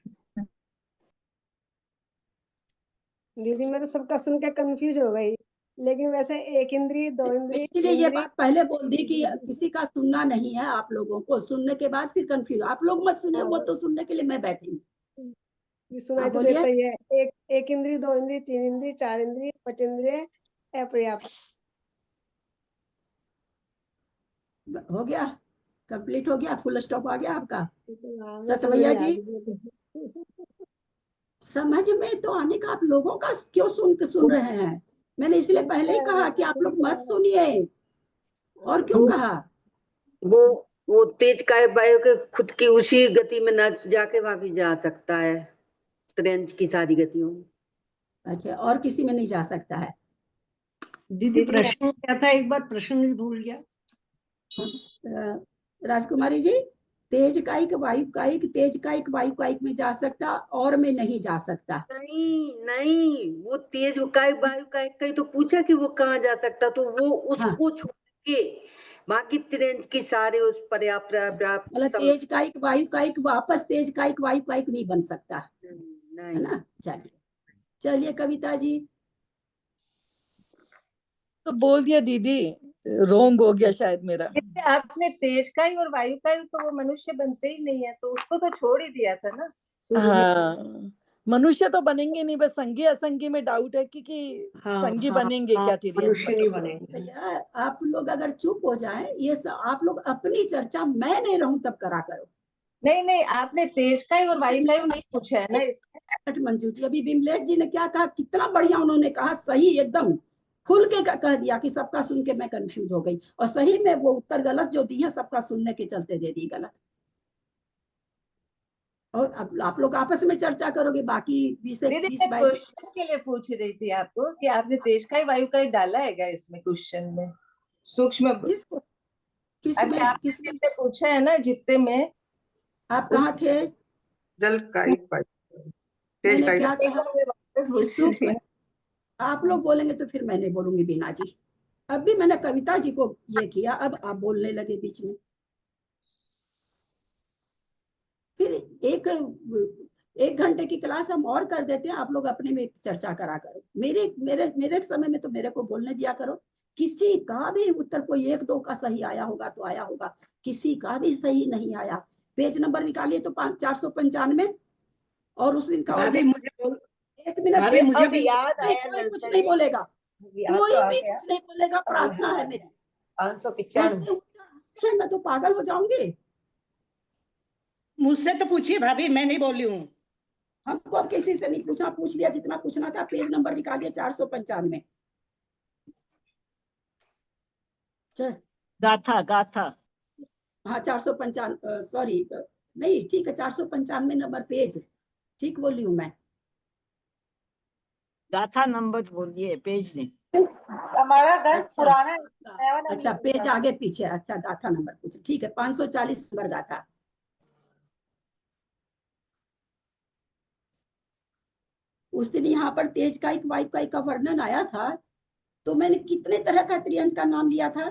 दीदी मैं तो सबका सुन के कंफ्यूज हो गई, लेकिन वैसे एक इंद्री, दो इंद्री, इसलिए ये बात पहले बोल दी कि किसी का सुनना नहीं है। आप लोगों को सुनने के बाद फिर कंफ्यूज, आप लोग मत सुनिए, वो तो सुनने के लिए मैं बैठी हूँ। सुनाई तो देता ही है। एक इंद्री, दो इंद्री, तीन इंद्री, चार इंद्री, पंचेंद्रिय अपर्याप्त। हो गया, कंप्लीट हो गया, फुल स्टॉप आ गया आपका? मैं सतवैया जी, समझ में तो आने का, आप लोगों का क्यों सुन रहे हैं? मैंने इसलिए पहले ही कहा कि आप लोग मत सुनिए। और क्यों कहा? वो तेज काय वायु के खुद की उसी गति में न जाके बाकी जा सकता है, त्रियंच की सारी गतियों में। अच्छा, और किसी में नहीं जा सकता है? दीदी प्रश्न क्या था, एक बार प्रश्न भी भूल गया। राजकुमारी जी, तेज कायिक वायु कायिक, तेज कायिक वायु कायिक में जा सकता और में नहीं जा सकता। नहीं, वो तेज काय वायु कायिक का ही तो पूछा कि वो कहाँ जा सकता, तो वो उसको छोड़ के बाकी त्रियंच की सारे उस पर्याप्त मतलब तेज कायिक वायु कायिक वापस तेज कायिक वायु कायिक नहीं बन सकता, है ना? चलिए कविता जी। तो बोल दिया दीदी, रोंग हो गया शायद मेरा। आपने तेज का ही और वायु का ही, तो वो मनुष्य बनते ही नहीं है, तो उसको तो छोड़ ही दिया था ना। हाँ, मनुष्य तो बनेंगे नहीं, बस संगी असंगी में डाउट है कि संगी बनेंगे क्या मनुष्य नहीं बनेंगे। भैया आप लोग अगर चुप हो जाएं, ये आप लोग अपनी चर्चा, मैं नहीं रहूं तब करा करो। नहीं, आपने तेज का ही और वायु का ही नहीं पूछा है ना इसमें। मंजू जी, अभी विमलेश जी ने क्या कहा, कितना बढ़िया उन्होंने कहा, सही एकदम खुल के कह दिया कि सबका सुन के मैं कंफ्यूज हो गई, और सही में वो उत्तर गलत जो दी है सबका सुनने के चलते दे दी गलत। और अब आप लोग आपस में चर्चा करोगे, बाकी 20 क्वेश्चन के लिए पूछ रही थी आपको कि आपने तेज का ही वायु का ही डाला है क्या इसमें क्वेश्चन में, सूक्ष्म आपने जितने पूछा है ना, जितने में आप कहाँ थे? जल का ही तेज का क्या कहा? आप लोग बोलेंगे तो फिर मैं नहीं बोलूंगी बीना जी। अब भी मैंने कविता जी को ये किया, अब आप बोलने लगे बीच में। फिर एक घंटे की क्लास हम और कर देते हैं, आप लोग अपने में चर्चा करा करो। मेरे समय में तो मेरे को बोलने दिया करो। किसी का भी उत्तर, कोई 1-2 का सही आया होगा तो आया होगा, किसी का भी सही नहीं आया। पेज नंबर निकालिए तो 495, और उस दिन का 1 मिनट मुझे भी याद आया, कोई कुछ नहीं बोलेगा, कोई भी कुछ नहीं बोलेगा। प्रार्थना है मेरी, 595 मैं तो पागल हो जाऊंगी। मुझसे तो पूछिए भाभी, मैं नहीं बोली हूँ। हमको अब किसी से नहीं पूछना, पूछ लिया जितना पूछना था। पेज नंबर निकालिए 495। गाथा। हाँ 495, सॉरी नहीं, ठीक है 495 नंबर पेज, ठीक बोली हूँ मैं। गाथा नंबर बोलिए, पेज नहीं। हमारा घर पुराना है। अच्छा पेज आगे पीछे, अच्छा गाथा नंबर पूछे, ठीक है 540 नंबर गाथा। उस दिन यहाँ पर तेज कायिक वायु कायिक का वर्णन आया था, तो मैंने कितने तरह का त्रियंच का नाम लिया था।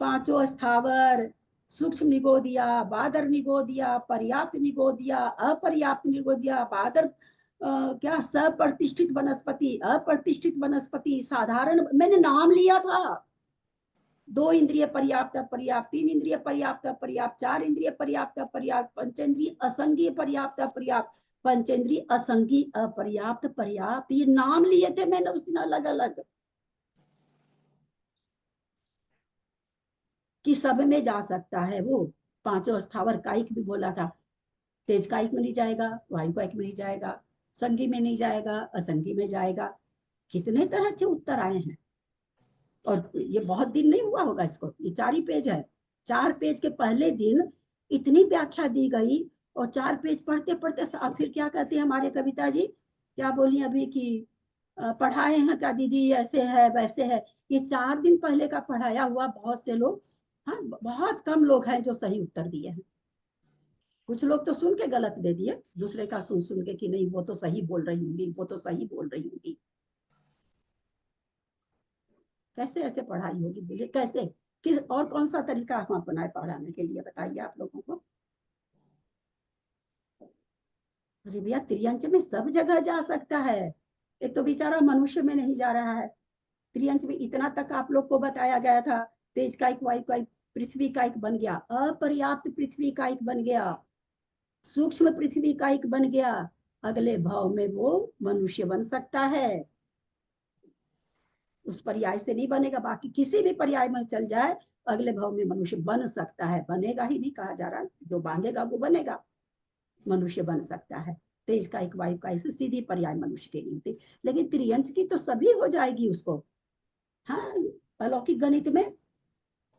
5 स्थावर, सूक्ष्म निगोदिया, बादर निगोदिया, पर्याप्त निगोदिया, अपर्याप्त निगोदिया, बादर क्या सप्रतिष्ठित वनस्पति, अप्रतिष्ठित वनस्पति, साधारण, मैंने नाम लिया था। 2 इंद्रिय पर्याप्त अपर्याप्त, 3 इंद्रिय पर्याप्त अपर्याप्त, 4 इंद्रिय पर्याप्त अपर्याप्त, पंचेंद्रिय असंगीय पर्याप्त अपर्याप्त, पंचेंद्रिय असंगी अपर्याप्त पर्याप्त, ये नाम लिए थे मैंने उस दिन अलग अलग, कि सब में जा सकता है वो। 5 स्थावर कायिक भी बोला था, तेज कायिक में नहीं जाएगा, वायु कायिक में नहीं जाएगा, संगी में नहीं जाएगा, असंगी में जाएगा। कितने तरह के उत्तर आए हैं, और ये बहुत दिन नहीं हुआ होगा इसको, ये 4 ही पेज है। 4 पेज के पहले दिन इतनी व्याख्या दी गई, और 4 पेज पढ़ते पढ़ते फिर क्या कहते हैं हमारे कविता जी, क्या बोली अभी कि पढ़ाए हैं क्या दीदी, ऐसे है वैसे है। ये 4 दिन पहले का पढ़ाया हुआ बहुत से लोग, हाँ बहुत कम लोग हैं जो सही उत्तर दिए हैं। कुछ लोग तो सुन के गलत दे दिए, दूसरे का सुन के कि नहीं वो तो सही बोल रही होंगी, वो तो सही बोल रही होंगी। कैसे ऐसे पढ़ाई होगी, बोलिए कैसे, किस और कौन सा तरीका हम अपनाए पढ़ाने के लिए, बताइए आप लोगों को। अरे भैया त्रियंच में सब जगह जा सकता है, एक तो बेचारा मनुष्य में नहीं जा रहा है। त्रियंच में इतना तक आप लोग को बताया गया था, तेज कायिक वायु कायिक पृथ्वी कायिक बन गया, अपर्याप्त पृथ्वी कायिक बन गया, सूक्ष्म पृथ्वी कायिक बन गया, अगले भाव में वो मनुष्य बन सकता है। उस पर्याय से नहीं बनेगा, बाकी किसी भी पर्याय में चल जाए अगले भाव में मनुष्य बन सकता है। बनेगा ही नहीं कहा जा रहा, जो बांधेगा वो बनेगा, मनुष्य बन सकता है। तेज कायिक वायु कायिक से सीधी पर्याय मनुष्य के गिनती। लेकिन त्रियंच की तो सभी हो जाएगी उसको। हाँ, अलौकिक गणित में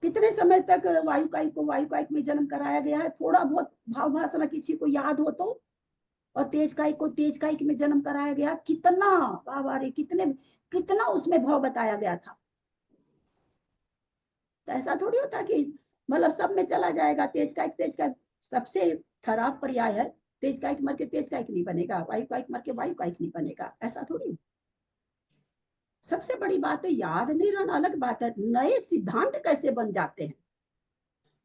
कितने समय तक वायु कायिक में जन्म कराया गया है। थोड़ा बहुत भाव भाषण किसी को याद हो तो, और तेज कायिक को तेज कायिक में जन्म कराया गया। कितना बाबा रे, कितना उसमें भाव बताया गया था। तो ऐसा थोड़ी होता कि मतलब सब में चला जाएगा। तेज कायिक सबसे खराब पर्याय है। तेज कायिक मर के तेज कायिक नहीं बनेगा, वायु कायिक मर के वायु कायिक नहीं बनेगा, ऐसा थोड़ी। सबसे बड़ी बात है याद नहीं रहना अलग बात है, नए सिद्धांत कैसे बन जाते हैं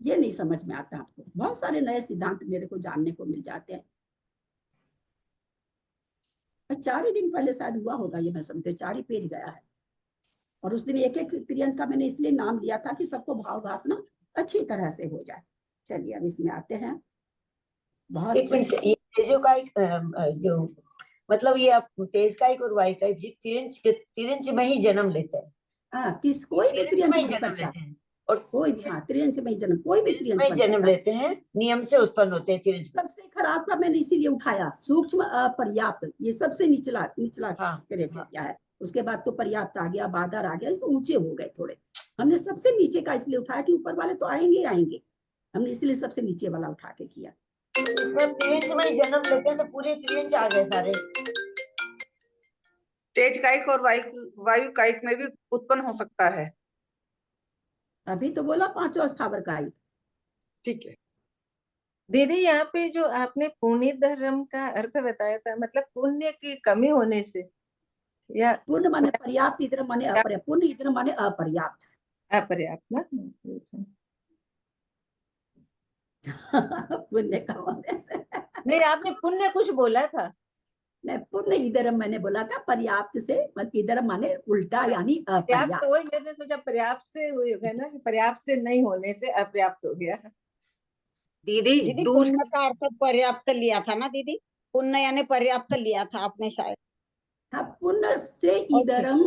ये नहीं समझ में आता आपको। बहुत सारे नए सिद्धांत मेरे को जानने को मिल जाते हैं। 4 ही दिन पहले शायद हुआ होगा ये, मैं समझते 4 ही पेज गया है। और उस दिन एक एक त्रियंश का मैंने इसलिए नाम लिया था कि सबको भाव भाषण अच्छी तरह से हो जाए। चलिए अब इसमें आते हैं। बहुत एक मिनट, ये तेजो कायिक जो मतलब ये आप तेज कायिक और वायु कायिक तिरंच में ही जन्म लेते हैं। हाँ, किस कोई भी त्रियंच हो सकता है, और कोई भी, हाँ, त्रियंच में जन्म, कोई भी त्रियंच में जन्म लेते हैं, नियम से उत्पन्न होते हैं तिरंच। सबसे खराब का मैंने इसीलिए उठाया, सूक्ष्म अपर्याप्त, ये सबसे निचला क्राइटेरिया है। उसके बाद तो पर्याप्त आ गया, बादर आ गया, इससे ऊंचे हो गए थोड़े। हमने सबसे नीचे का इसलिए उठाया कि ऊपर वाले तो आएंगे, हमने इसलिए सबसे नीचे वाला उठा के किया। इसमें त्रियंच में ही जन्म लेते हैं तो पूरे त्रियंच आ गए सारे। तेज कायिक और वायु कायिक में भी उत्पन्न हो सकता है। अभी तो बोला 5 स्थावर कायिक। ठीक है दीदी, यहाँ पे जो आपने पुण्य धर्म का अर्थ बताया था, मतलब पुण्य की कमी होने से, या पूर्ण माने पर्याप्त, इधर माने अपर्याप्त, पुण्य इधर माने अपर्याप्त ना पुण्य का माने से नहीं, आपने पुण्य कुछ बोला था। नहीं, पुण्य इधर मैंने बोला था पर्याप्त से, इधर माने उल्टा यानी अपर्याप्त। वही मैंने सोचा पर्याप्त से है ना, पर्याप्त से नहीं होने से अपर्याप्त हो गया। दीदी पुण्य का अर्थ पर्याप्त लिया था ना दीदी, पुण्य यानी पर्याप्त लिया था आपने शायद। हाँ, पुण्य से इधरम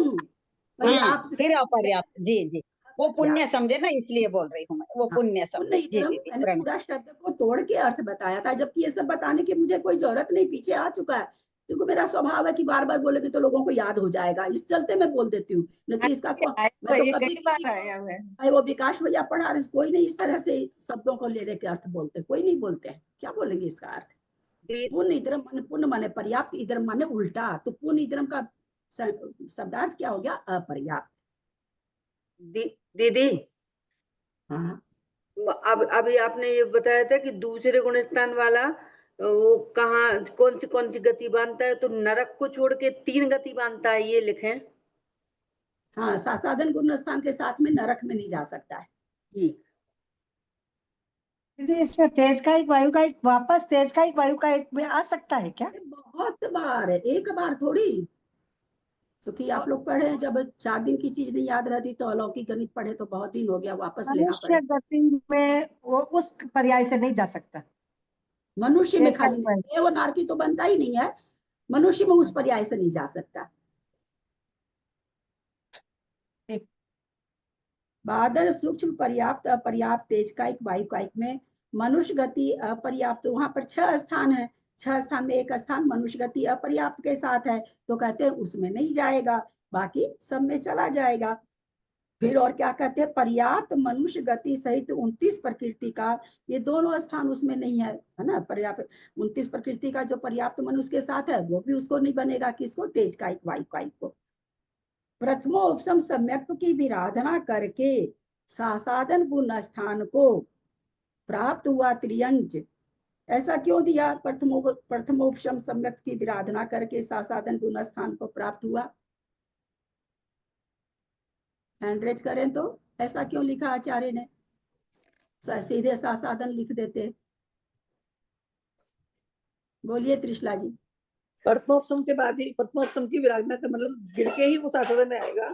पर्याप्त, फिर अपर्याप्त। जी वो पुण्य समझे ना, इसलिए बोल रही हूँ मैं, वो पुण्य समझे। जी दीदी, मैंने पूरा शब्द को तोड़ के अर्थ बताया था, जबकि ये सब बताने की मुझे कोई जरूरत नहीं, पीछे आ चुका है। क्योंकि मेरा स्वभाव है कि बार बार बोलेगी तो लोगों को याद हो जाएगा, इस चलते मैं बोल देती हूँ। नहीं तो इसका मैं तो कभी वो विकास भैया पढ़ा रहे, कोई नहीं इस तरह से शब्दों को ले लेके अर्थ बोलते, कोई नहीं बोलते हैं। क्या बोलेंगे इसका अर्थ? पुण्य इधरम माने, पुण्य माने पर्याप्त, इधर माने उल्टा। तो पुण्य इधरम का शब्दार्थ क्या हो गया? अपर्याप्त। दीदी हाँ, अब अभी आपने ये बताया था कि दूसरे गुण स्थान वाला वो कहाँ कौन सी गति बांधता है, तो नरक को छोड़ के 3 गति बांधता है, ये लिखें। हाँ, सासाधन गुण स्थान के साथ में नरक में नहीं जा सकता है जी। इसमें तेज कायिक वायु कायिक वापस तेज कायिक वायु कायिक में आ सकता है क्या? बहुत बार है, एक बार थोड़ी। क्योंकि आप लोग पढ़े, जब 4 दिन की चीज नहीं याद रहती तो अलौकिक गणित पढ़े तो बहुत दिन हो गया, वापस लेना मनुष्य गति में वो उस पर्याय से नहीं जा सकता। मनुष्य में खाली देव नारकी तो बनता ही नहीं है, मनुष्य में उस पर्याय से नहीं जा सकता। बादल सूक्ष्म पर्याप्त अपर्याप्त तेज कायिक वायु कायिक में मनुष्य गति अपर्याप्त, वहां पर 6 स्थान है, 6 स्थान में एक स्थान मनुष्य गति अपर्याप्त के साथ है, तो कहते हैं उसमें नहीं जाएगा, बाकी सब में चला जाएगा। फिर और क्या कहते हैं? पर्याप्त मनुष्य गति सहित 29 प्रकृति का, ये दोनों स्थान उसमें नहीं है ना। पर्याप्त 29 प्रकृति का जो पर्याप्त मनुष्य के साथ है वो भी उसको नहीं बनेगा। किसको? तेज कायिक वायु कायिक को। प्रथमोपशम सम्यक्त्व की विराधना करके सासाधन गुण स्थान को प्राप्त हुआ त्रियंच। ऐसा क्यों दिया? प्रथमोपशम सम्यक्त्व की विराधना करके सासाधन गुण स्थान को प्राप्त हुआ। हैंडरेज करें तो ऐसा क्यों लिखा आचार्य ने? सीधे सासाधन लिख देते। बोलिए त्रिशला जी। प्रथमोपशम के बाद ही, प्रथमोपशम की विराधना का मतलब गिर के ही वो सासाधन में आएगा,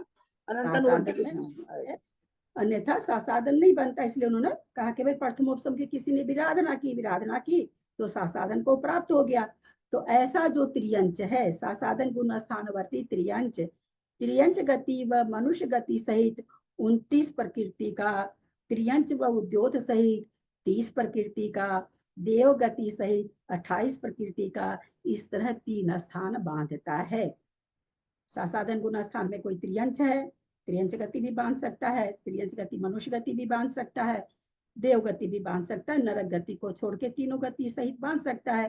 अनंत अनुबंध, अन्यथा सासाधन नहीं बनता। इसलिए उन्होंने कहा कि भाई प्रथमोपशम की किसी ने विराधना की तो सासाधन को प्राप्त हो गया। तो ऐसा जो त्रियंच है, सासाधन गुण स्थानवर्ती त्रियंच गति व मनुष्य गति सहित 29 प्रकृति का, त्रियंच व उद्योत सहित 30 प्रकृति का, देव गति सहित 28 प्रकृति का इस तरह 3 स्थान बांधता है। सासाधन गुण स्थान में कोई त्रियंच है, त्रियंच गति भी बांध सकता है, त्रियंच गति मनुष्य गति भी बांध सकता है, देव गति भी बांध सकता है, नरक गति को छोड़ के तीनों गति सहित बांध सकता है।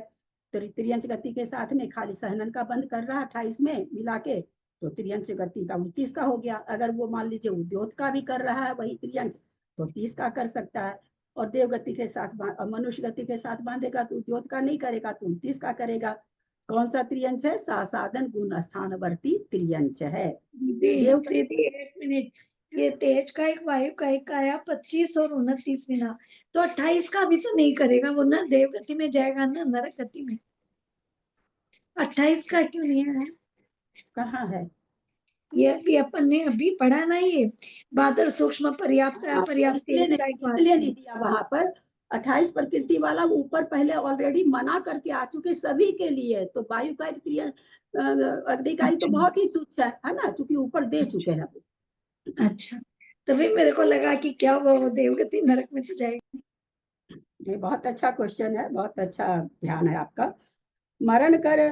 तो त्रियंच गति के साथ में खाली सहनन का बंद कर रहा 28 में मिला के, तो त्रियंच गति का 29 का हो गया। अगर वो मान लीजिए उद्योत का भी कर रहा है वही त्रियंच, तो 30 का कर सकता है। और देव गति के साथ मनुष्य गति के साथ बांधेगा तो उद्योत का नहीं करेगा तो 29 का करेगा। कौन सा त्रियंच है? सासाधन गुण स्थानवर्ती त्रियंच है। दीदी 1 मिनट, ये तेज का एक, वायु का एक आया 25 और 29 मिला, तो 28 का भी तो नहीं करेगा वो, ना देव गति में जाएगा ना नरक गति में। 28 का क्यों नहीं है? कहाँ है? ये भी अपन ने अभी पढ़ा ना, ये बादल सूक्ष्म पर्याप्त अपर्याप्त, इसलिए नहीं दिया वहां पर। 28 प्रकृति वाला ऊपर पहले ऑलरेडी मना करके आ चुके सभी के लिए। तो वायु का एक त्रियंच, अग्नि का तो बहुत ही तुच्छ है ना, चूंकि ऊपर दे चुके हैं। अच्छा, तभी मेरे को लगा कि क्या वो देवगति नरक में तो जाएगा। ये बहुत अच्छा क्वेश्चन है, बहुत अच्छा ध्यान है आपका। मरण कर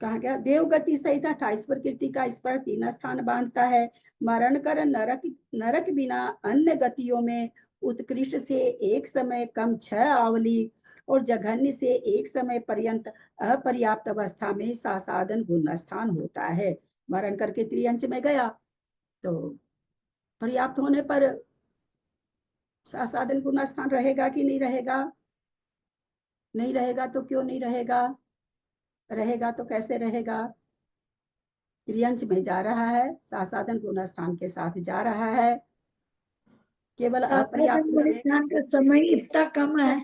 कहा गया? देवगति सहित 28 प्रकृति का इस पर 3 स्थान बांधता है। मरण कर नरक बिना अन्य गतियों में उत्कृष्ट से एक समय कम 6 आवली और जघन्य से एक समय पर्यंत अपर्याप्त अवस्था में सासाधन गुण स्थान होता है। मरण करके त्रियंच में गया तो पर्याप्त होने पर सासाधन गुण स्थान रहेगा कि नहीं रहेगा? नहीं रहेगा तो क्यों नहीं रहेगा? रहेगा तो कैसे रहेगा? त्रियंच में जा रहा है, सासाधन गुण स्थान के साथ जा रहा है, केवल अपर्याप्त का समय इतना कम है।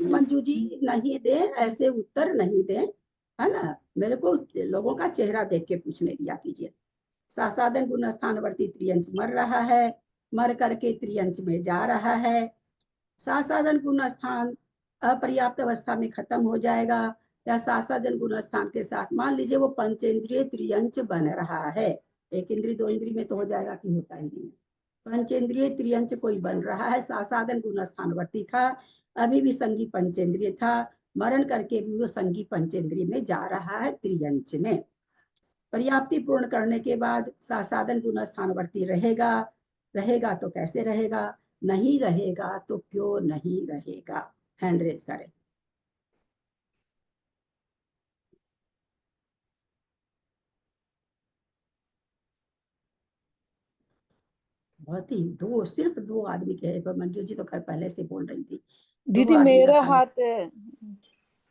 मंजू जी नहीं दे, ऐसे उत्तर नहीं दे, है ना। मेरे को लोगों का चेहरा देख के पूछने दिया कीजिए। सासाधन गुण स्थानवर्ती त्रियंच मर रहा है, मर करके त्रियंच में जा रहा है। सासाधन गुण स्थान अपर्याप्त अवस्था में खत्म हो जाएगा, या सासाधन गुण स्थान के साथ मान लीजिए वो पंचेंद्रिय त्रियंच बन रहा है। एक इंद्रिय 2 इंद्रिय में तो हो जाएगा कि होता ही नहीं। पंचेंद्रिय त्रियंच कोई बन रहा है, सासाधन गुण स्थानवर्ती था, अभी भी संगी पंचेंद्रिय था, मरण करके भी वो संगी पंचेंद्रिय में जा रहा है त्रियंच में। पर्याप्ति पूर्ण करने के बाद सासाधन गुण स्थानवर्ती रहेगा। रहेगा तो कैसे रहेगा? नहीं रहेगा तो क्यों नहीं रहेगा? हैंड रेज करें। बहुत ही सिर्फ दो आदमी के, मंजू जी तो खैर पहले से बोल रही थी। दीदी मेरा हाथ है।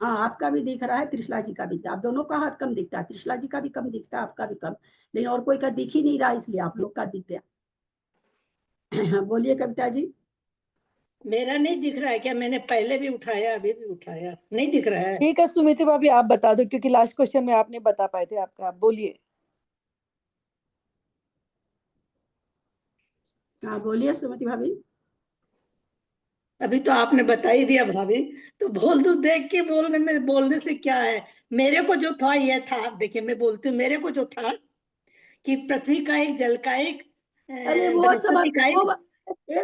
हाँ, आपका भी दिख रहा है, त्रिशला जी का भी। आप दोनों का हाथ कम दिखता है, त्रिशला जी का भी कम दिखता है, आपका भी कम, लेकिन और कोई का दिख ही नहीं रहा, इसलिए आप लोग का दिख गया। बोलिए कविता जी। मेरा नहीं दिख रहा है क्या? मैंने पहले भी उठाया, अभी भी उठाया, नहीं दिख रहा है। ठीक है सुमिति भाभी, आप बता दो, क्योंकि लास्ट क्वेश्चन में आप नहीं बता पाए थे आपका। आप बोलिए। हाँ बोलिए सुमिति भाभी। अभी तो आपने बता ही दिया भाभी, तो बोल दो। देख के बोलने से क्या है? मेरे को जो था ये था, देखिए मैं बोलती हूँ, मेरे को जो था कि पृथ्वी का एक, जल का एक, अरे वो सब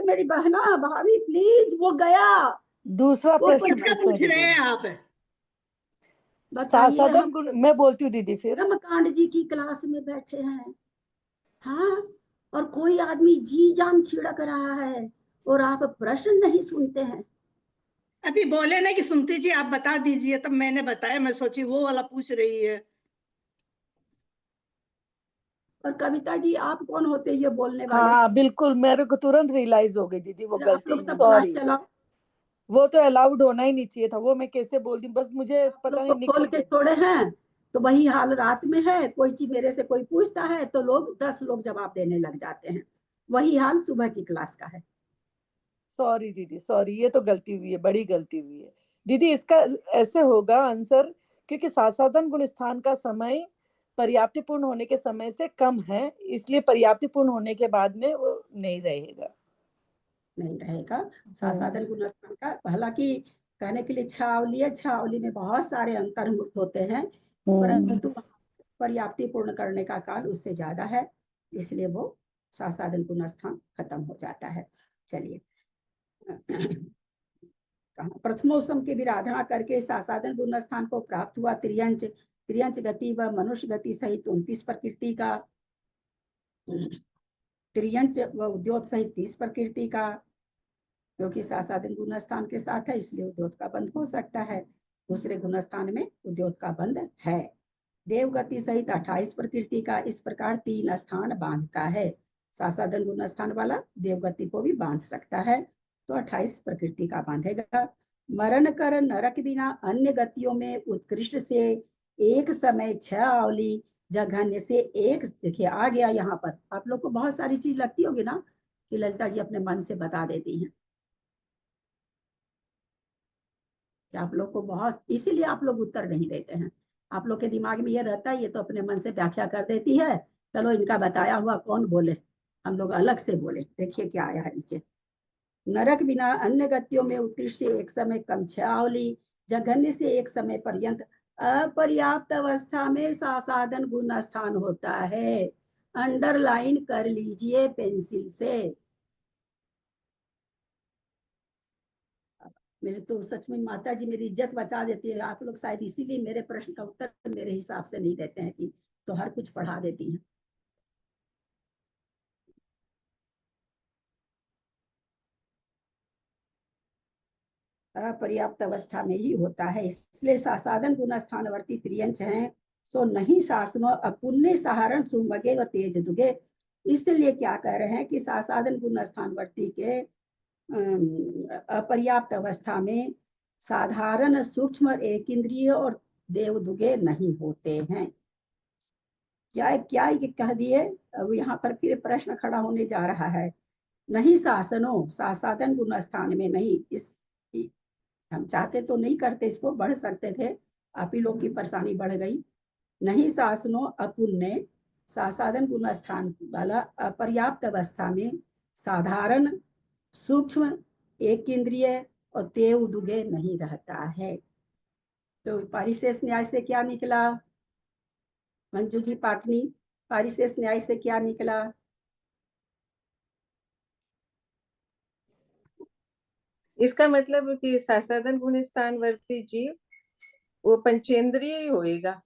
मेरी बहना भाभी प्लीज, वो गया। दूसरा प्रश्न पूछ रहे हैं आप? सासाधन गुण, मैं बोलती हूँ दीदी फिर। कर्मकांड जी की क्लास में बैठे हैं, हाँ, और कोई आदमी जी जान छिड़क रहा है और आप प्रश्न नहीं सुनते हैं। अभी बोले ना कि सुमति जी आप बता दीजिए, तब मैंने बताया। मैं सोची वो वाला पूछ रही है। और कविता जी आप कौन होते ये बोलने वाले? हाँ बिल्कुल, मेरे को तुरंत रियलाइज हो गई दीदी वो गलती, सॉरी। वो तो अलाउड होना ही नहीं चाहिए था, वो मैं कैसे बोल दी, बस मुझे पता नहीं खोल के छोड़े हैं। तो वही हाल रात में है, कोई चीज मेरे से कोई पूछता है तो लोग 10 लोग जवाब देने लग जाते हैं। वही हाल सुबह की क्लास का है। सॉरी दीदी, सॉरी, ये तो गलती हुई है, बड़ी गलती हुई है दीदी। इसका ऐसे होगा आंसर, क्योंकि सासाधन गुण स्थान का समय पर्याप्ति पूर्ण होने के समय से कम है, इसलिए पर्याप्ति पूर्ण होने के बाद में वो नहीं रहेगा। नहीं रहेगा सासाधन गुण स्थान का। हालांकि कहने के लिए छावली है, छावली में बहुत सारे अंतर्मुक्त होते हैं, परंतु पर्याप्ति पूर्ण करने का काल उससे ज्यादा है, इसलिए वो सासाधन गुण स्थान खत्म हो जाता है। चलिए प्रथमोपम की विराधना करके सासादन गुण स्थान को प्राप्त हुआ। त्रियंच त्रियंच गति व मनुष्य गति सहित 29 प्रकृति का, त्रियंच व उद्योत सहित 30 प्रकृति का, क्योंकि सासादन गुण स्थान के साथ है इसलिए उद्योत का बंध हो सकता है। दूसरे गुण स्थान में उद्योत का बंध है। देवगति सहित 28 प्रकृति का, इस प्रकार 3 स्थान बांधता है। सासादन गुण स्थान वाला देवगति को भी बांध सकता है, तो 28 प्रकृति का बांधेगा। मरण कर नरक बिना अन्य गतियों में उत्कृष्ट से एक समय 6 आवली जघन्य से एक, देखिए आ गया यहाँ पर। आप लोग को बहुत सारी चीज लगती होगी ना कि ललिता जी अपने मन से बता देती हैं, कि आप लोग को बहुत, इसीलिए आप लोग उत्तर नहीं देते हैं। आप लोग के दिमाग में ये रहता है ये तो अपने मन से व्याख्या कर देती है, चलो इनका बताया हुआ कौन बोले, हम लोग अलग से बोले। देखिए क्या आया है नीचे। नरक बिना अन्य गतियों में उत्कृष्ट से एक समय कम 6 आवली जघन्य से एक समय पर्यंत अपर्याप्त अवस्था में सासादन गुण स्थान होता है। अंडरलाइन कर लीजिए पेंसिल से। मेरे तो सच में माता जी मेरी इज्जत बचा देती है। आप लोग शायद इसीलिए मेरे प्रश्न का उत्तर मेरे हिसाब से नहीं देते हैं, कि तो हर कुछ पढ़ा देती हैं। अपर्याप्त अवस्था में ही होता है, इसलिए सासादन गुण स्थानवर्ती त्रियंच हैं। सो नहीं शासनो अपुण्य सहारण सुमगे व तेज दुगे। इसलिए क्या कह रहे हैं कि सासादन गुण स्थानवर्ती के अपर्याप्त अवस्था में साधारण सूक्ष्म एक इंद्रिय और देवदुगे नहीं होते हैं। क्या क्या ये कह दिए। अब यहाँ पर फिर प्रश्न खड़ा होने जा रहा है। नहीं शासनो, सासादन गुण स्थान में नहीं। इस हम चाहते तो नहीं करते, इसको बढ़ सकते थे, आप ही लोग की परेशानी बढ़ गई। नहीं शासनो अपुण्य सासादन गुण स्थान वाला अपर्याप्त अवस्था में साधारण सूक्ष्म एक इंद्रिय और तेव दुगे नहीं रहता है। तो पारिशेष न्याय से क्या निकला मंजू जी पाटनी, पारिशेष न्याय से क्या निकला। इसका मतलब कि सासादन गुण स्थानवर्ती जीव वो पंचेंद्रिय ही होएगा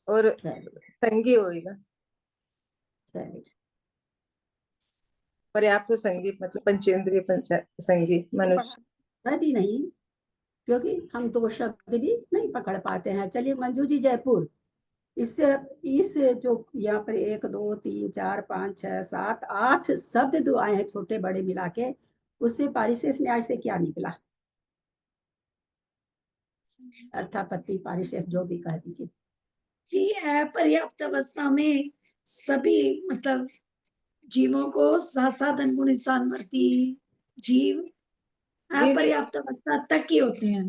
और संगी होएगा। पर्याप्त संगी मतलब पंचेंद्रिय संगी मनुष्य नहीं, क्योंकि हम 2 शब्द भी नहीं पकड़ पाते हैं। चलिए मंजू जी जयपुर, इससे इस जो यहाँ पर 1 2 3 4 5 6 7 8 शब्द जो आए हैं छोटे बड़े मिला के, उससे पारिशेष न्याय से क्या निकला। अर्थापत्ति पारिशेष जो भी कह दीजिए। कि अपर्याप्त अवस्था में सभी मतलब जीवों को सासादन गुण स्थानवर्ती जीव अपर्याप्त अवस्था तक ही होते हैं।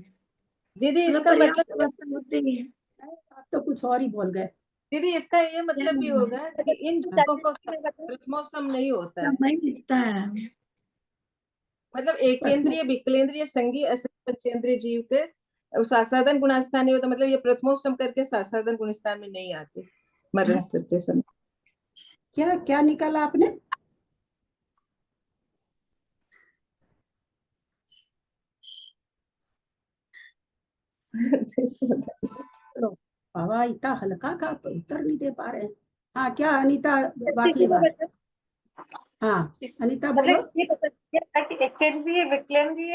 दीदी इसका मतलब होते ही है। आप तो कुछ और ही बोल गए दीदी। इसका ये मतलब भी होगा कि इन जीवों को प्रथमोपम नहीं होता है, नहीं दिखता है। मतलब एकेंद्रिय विकलेंद्रिय संगी पंचेंद्रिय जीव के सासादन गुणस्थान नहीं होता, मतलब ये प्रथमोपम करके सासादन गुणस्थान में नहीं आते मरण करते समय। क्या क्या निकाला आपने। बाबा इतना हल्का का उत्तर नहीं दे पा रहे हैं। हाँ क्या अनीता वाकलीवाल। हाँ अनीता बोलो। केंद्रीय विकलेंद्रिय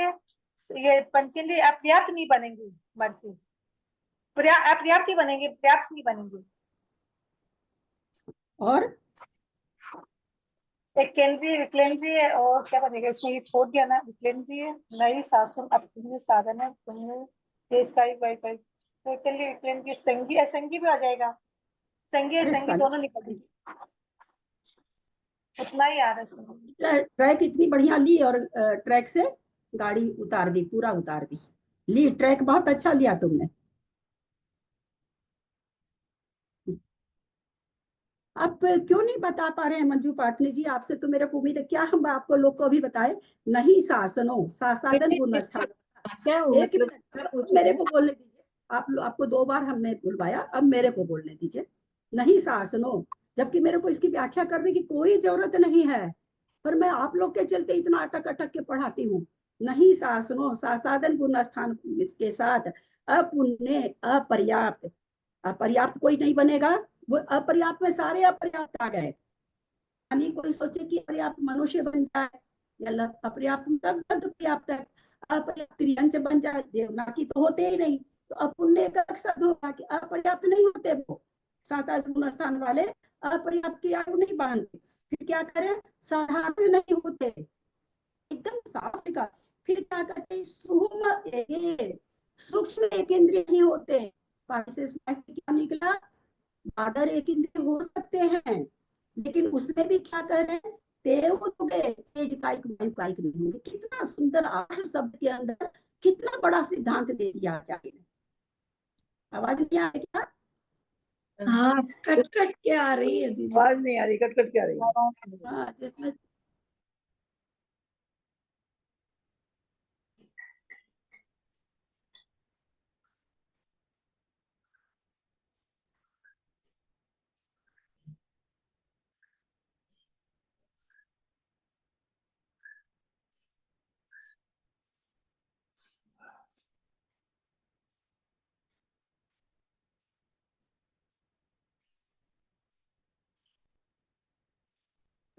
ये पंचेंद्रिय अपर्याप्त नहीं बनेंगे, बल्कि अपर्याप्त ही बनेंगे, पर्याप्त नहीं बनेंगे। और एक केंद्रीय विकलेंद्रिय और क्या बनेगा इसमें, ये छोड़ दिया ना विकलेंद्रिय नई शासन अपने साधन है देश का वाईफाई। तो केंद्रीय विकलेंद्रिय संगी असंगी भी आ जाएगा, संगी असंगी दोनों निकल उतना ही आ रहा है। ट्रैक इतनी बढ़िया ली और ट्रैक से गाड़ी उतार दी, पूरा उतार दी। ली ट्रैक बहुत अच्छा लिया तुमने। आप क्यों नहीं बता पा रहे हैं मंजू पाटनी जी। आपसे तो मेरे को उम्मीद है, क्या हम आपको लोग को भी बताए। नहीं शासनो सासादन गुण स्थान। एक मिनट मेरे को बोलने दीजिए। आपको 2 बार हमने बुलवाया, अब मेरे को बोलने दीजिए। नहीं शासनो, जबकि मेरे को इसकी व्याख्या करने की कोई जरूरत नहीं है, पर मैं आप लोग के चलते इतना अटक अटक के पढ़ाती हूँ। नहीं शासनो सासाधन गुण स्थान के साथ अपुण्य अपर्याप्त, अपर्याप्त कोई नहीं बनेगा, वो अपर्याप्त में सारे अपर्याप्त आ गए। यानी कोई सोचे कि पर्याप्त मनुष्य बन जाए या अपर्याप्त मतलब पर्याप्त है, अपर्याप्त त्रियंच बन जाए, देवनाकी तो होते ही नहीं, तो अपुण्य का शब्द होगा कि अपर्याप्त नहीं होते, वो सासाधन गुण स्थान वाले अपर्याप्त की आयु नहीं बांधते। फिर क्या करें, साधारण नहीं होते, एकदम साफ लिखा। फिर क्या करते हैं, सूक्ष्म एक इंद्रिय नहीं होते। क्या निकला, बादर एक इंद्रिय हो सकते हैं, लेकिन उसमें भी क्या कर रहे हैं, तेज हो गए, तेज कायिक वायु कायिक नहीं होंगे। कितना सुंदर आठ शब्द के अंदर कितना बड़ा सिद्धांत दे दिया आचार्य ने। आवाज नहीं आ रही क्या? हाँ, कट कट के आ रही है दीदी। आवाज नहीं आ रही, कट कट के आ रही है। हाँ, जिसमें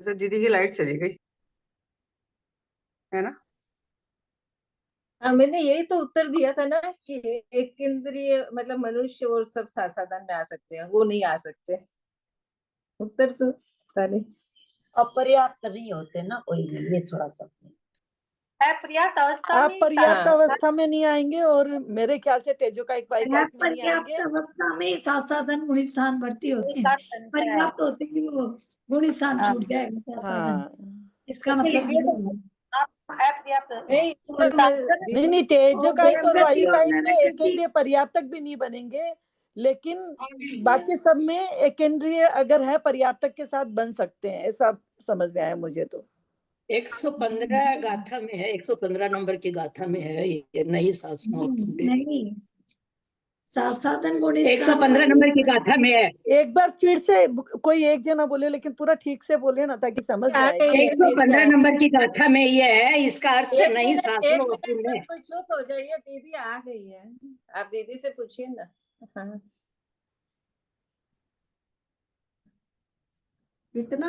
तो दीदी की लाइट चली गई है ना। हाँ, मैंने यही तो उत्तर दिया था ना कि एक इंद्रिय मतलब मनुष्य और सब सासाधन में आ सकते हैं, वो नहीं आ सकते। उत्तर तो पता नहीं, अपर्याप्त नहीं होते ना कोई भी, ये थोड़ा सा अपर्याप्त अवस्था आप में पर्याप्त हाँ। अवस्था में नहीं आएंगे, और मेरे ख्याल से तेजो का एक वाई का एक में नहीं पर्याप्त आएंगे। अवस्था में सासाधन गुण स्थान बढ़ती होते हैं, साथ बनता है। पर्याप्त होते ही वो गुण स्थान हाँ। छूट जाएगा सासाधन। हाँ, इसका मतलब लिखिए तो नहीं आप अपर्याप्त नहीं नहीं नहीं, तेजो का एक और वायु देवगति का और एक में नरक एक की इंद्रिय पर्याप्तक भी नहीं बनेंगे, लेकिन बाकी सब में एक इंद्रिय अगर है पर्याप्तक के साथ बन सकते हैं, ऐसा समझ में आया मुझे। तो 115 गाथा में है, 115 नंबर की गाथा में है ये नई शासनों और पुण्य। नहीं, सासाधन गुण 115 नंबर की गाथा में है। एक बार फिर से कोई एक जना बोले, लेकिन पूरा ठीक से बोले ना, ताकि समझ में आए कि 115 नंबर की गाथा में ये है, इसका अर्थ एक नहीं मिनट शासनों और पुण्य। कोई चुप हो जाइए, दीदी आ गई है, आप दीदी से पूछिए ना। हाँ। इतना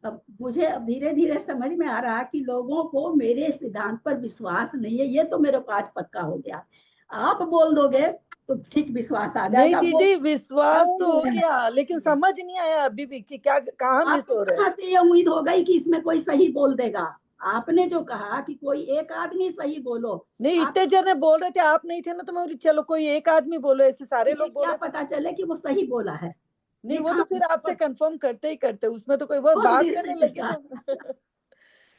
अब मुझे अब धीरे धीरे समझ में आ रहा है कि लोगों को मेरे सिद्धांत पर विश्वास नहीं है। ये तो मेरे को आज पक्का हो गया। आप बोल दोगे तो ठीक विश्वास आ नहीं जाएगा। दीदी, विश्वास तो हो गया, लेकिन समझ नहीं आया अभी भी कि क्या कहाँ मिस आपको हो रहा कहाँ है। से ये उम्मीद हो गई कि इसमें कोई सही बोल देगा? आपने जो कहा कि कोई एक आदमी सही बोलो, नहीं, आप इतने जने बोल रहे थे, आप नहीं थे ना, तो मैं बोली चलो कोई एक आदमी बोलो, ऐसे सारे ये लोग बोल क्या रहे थे। पता चले कि वो सही बोला है? नहीं, वो देखा तो फिर आपसे कंफर्म करते ही करते, उसमें तो कोई वो कौन बात भी करने नहीं लगे था। तो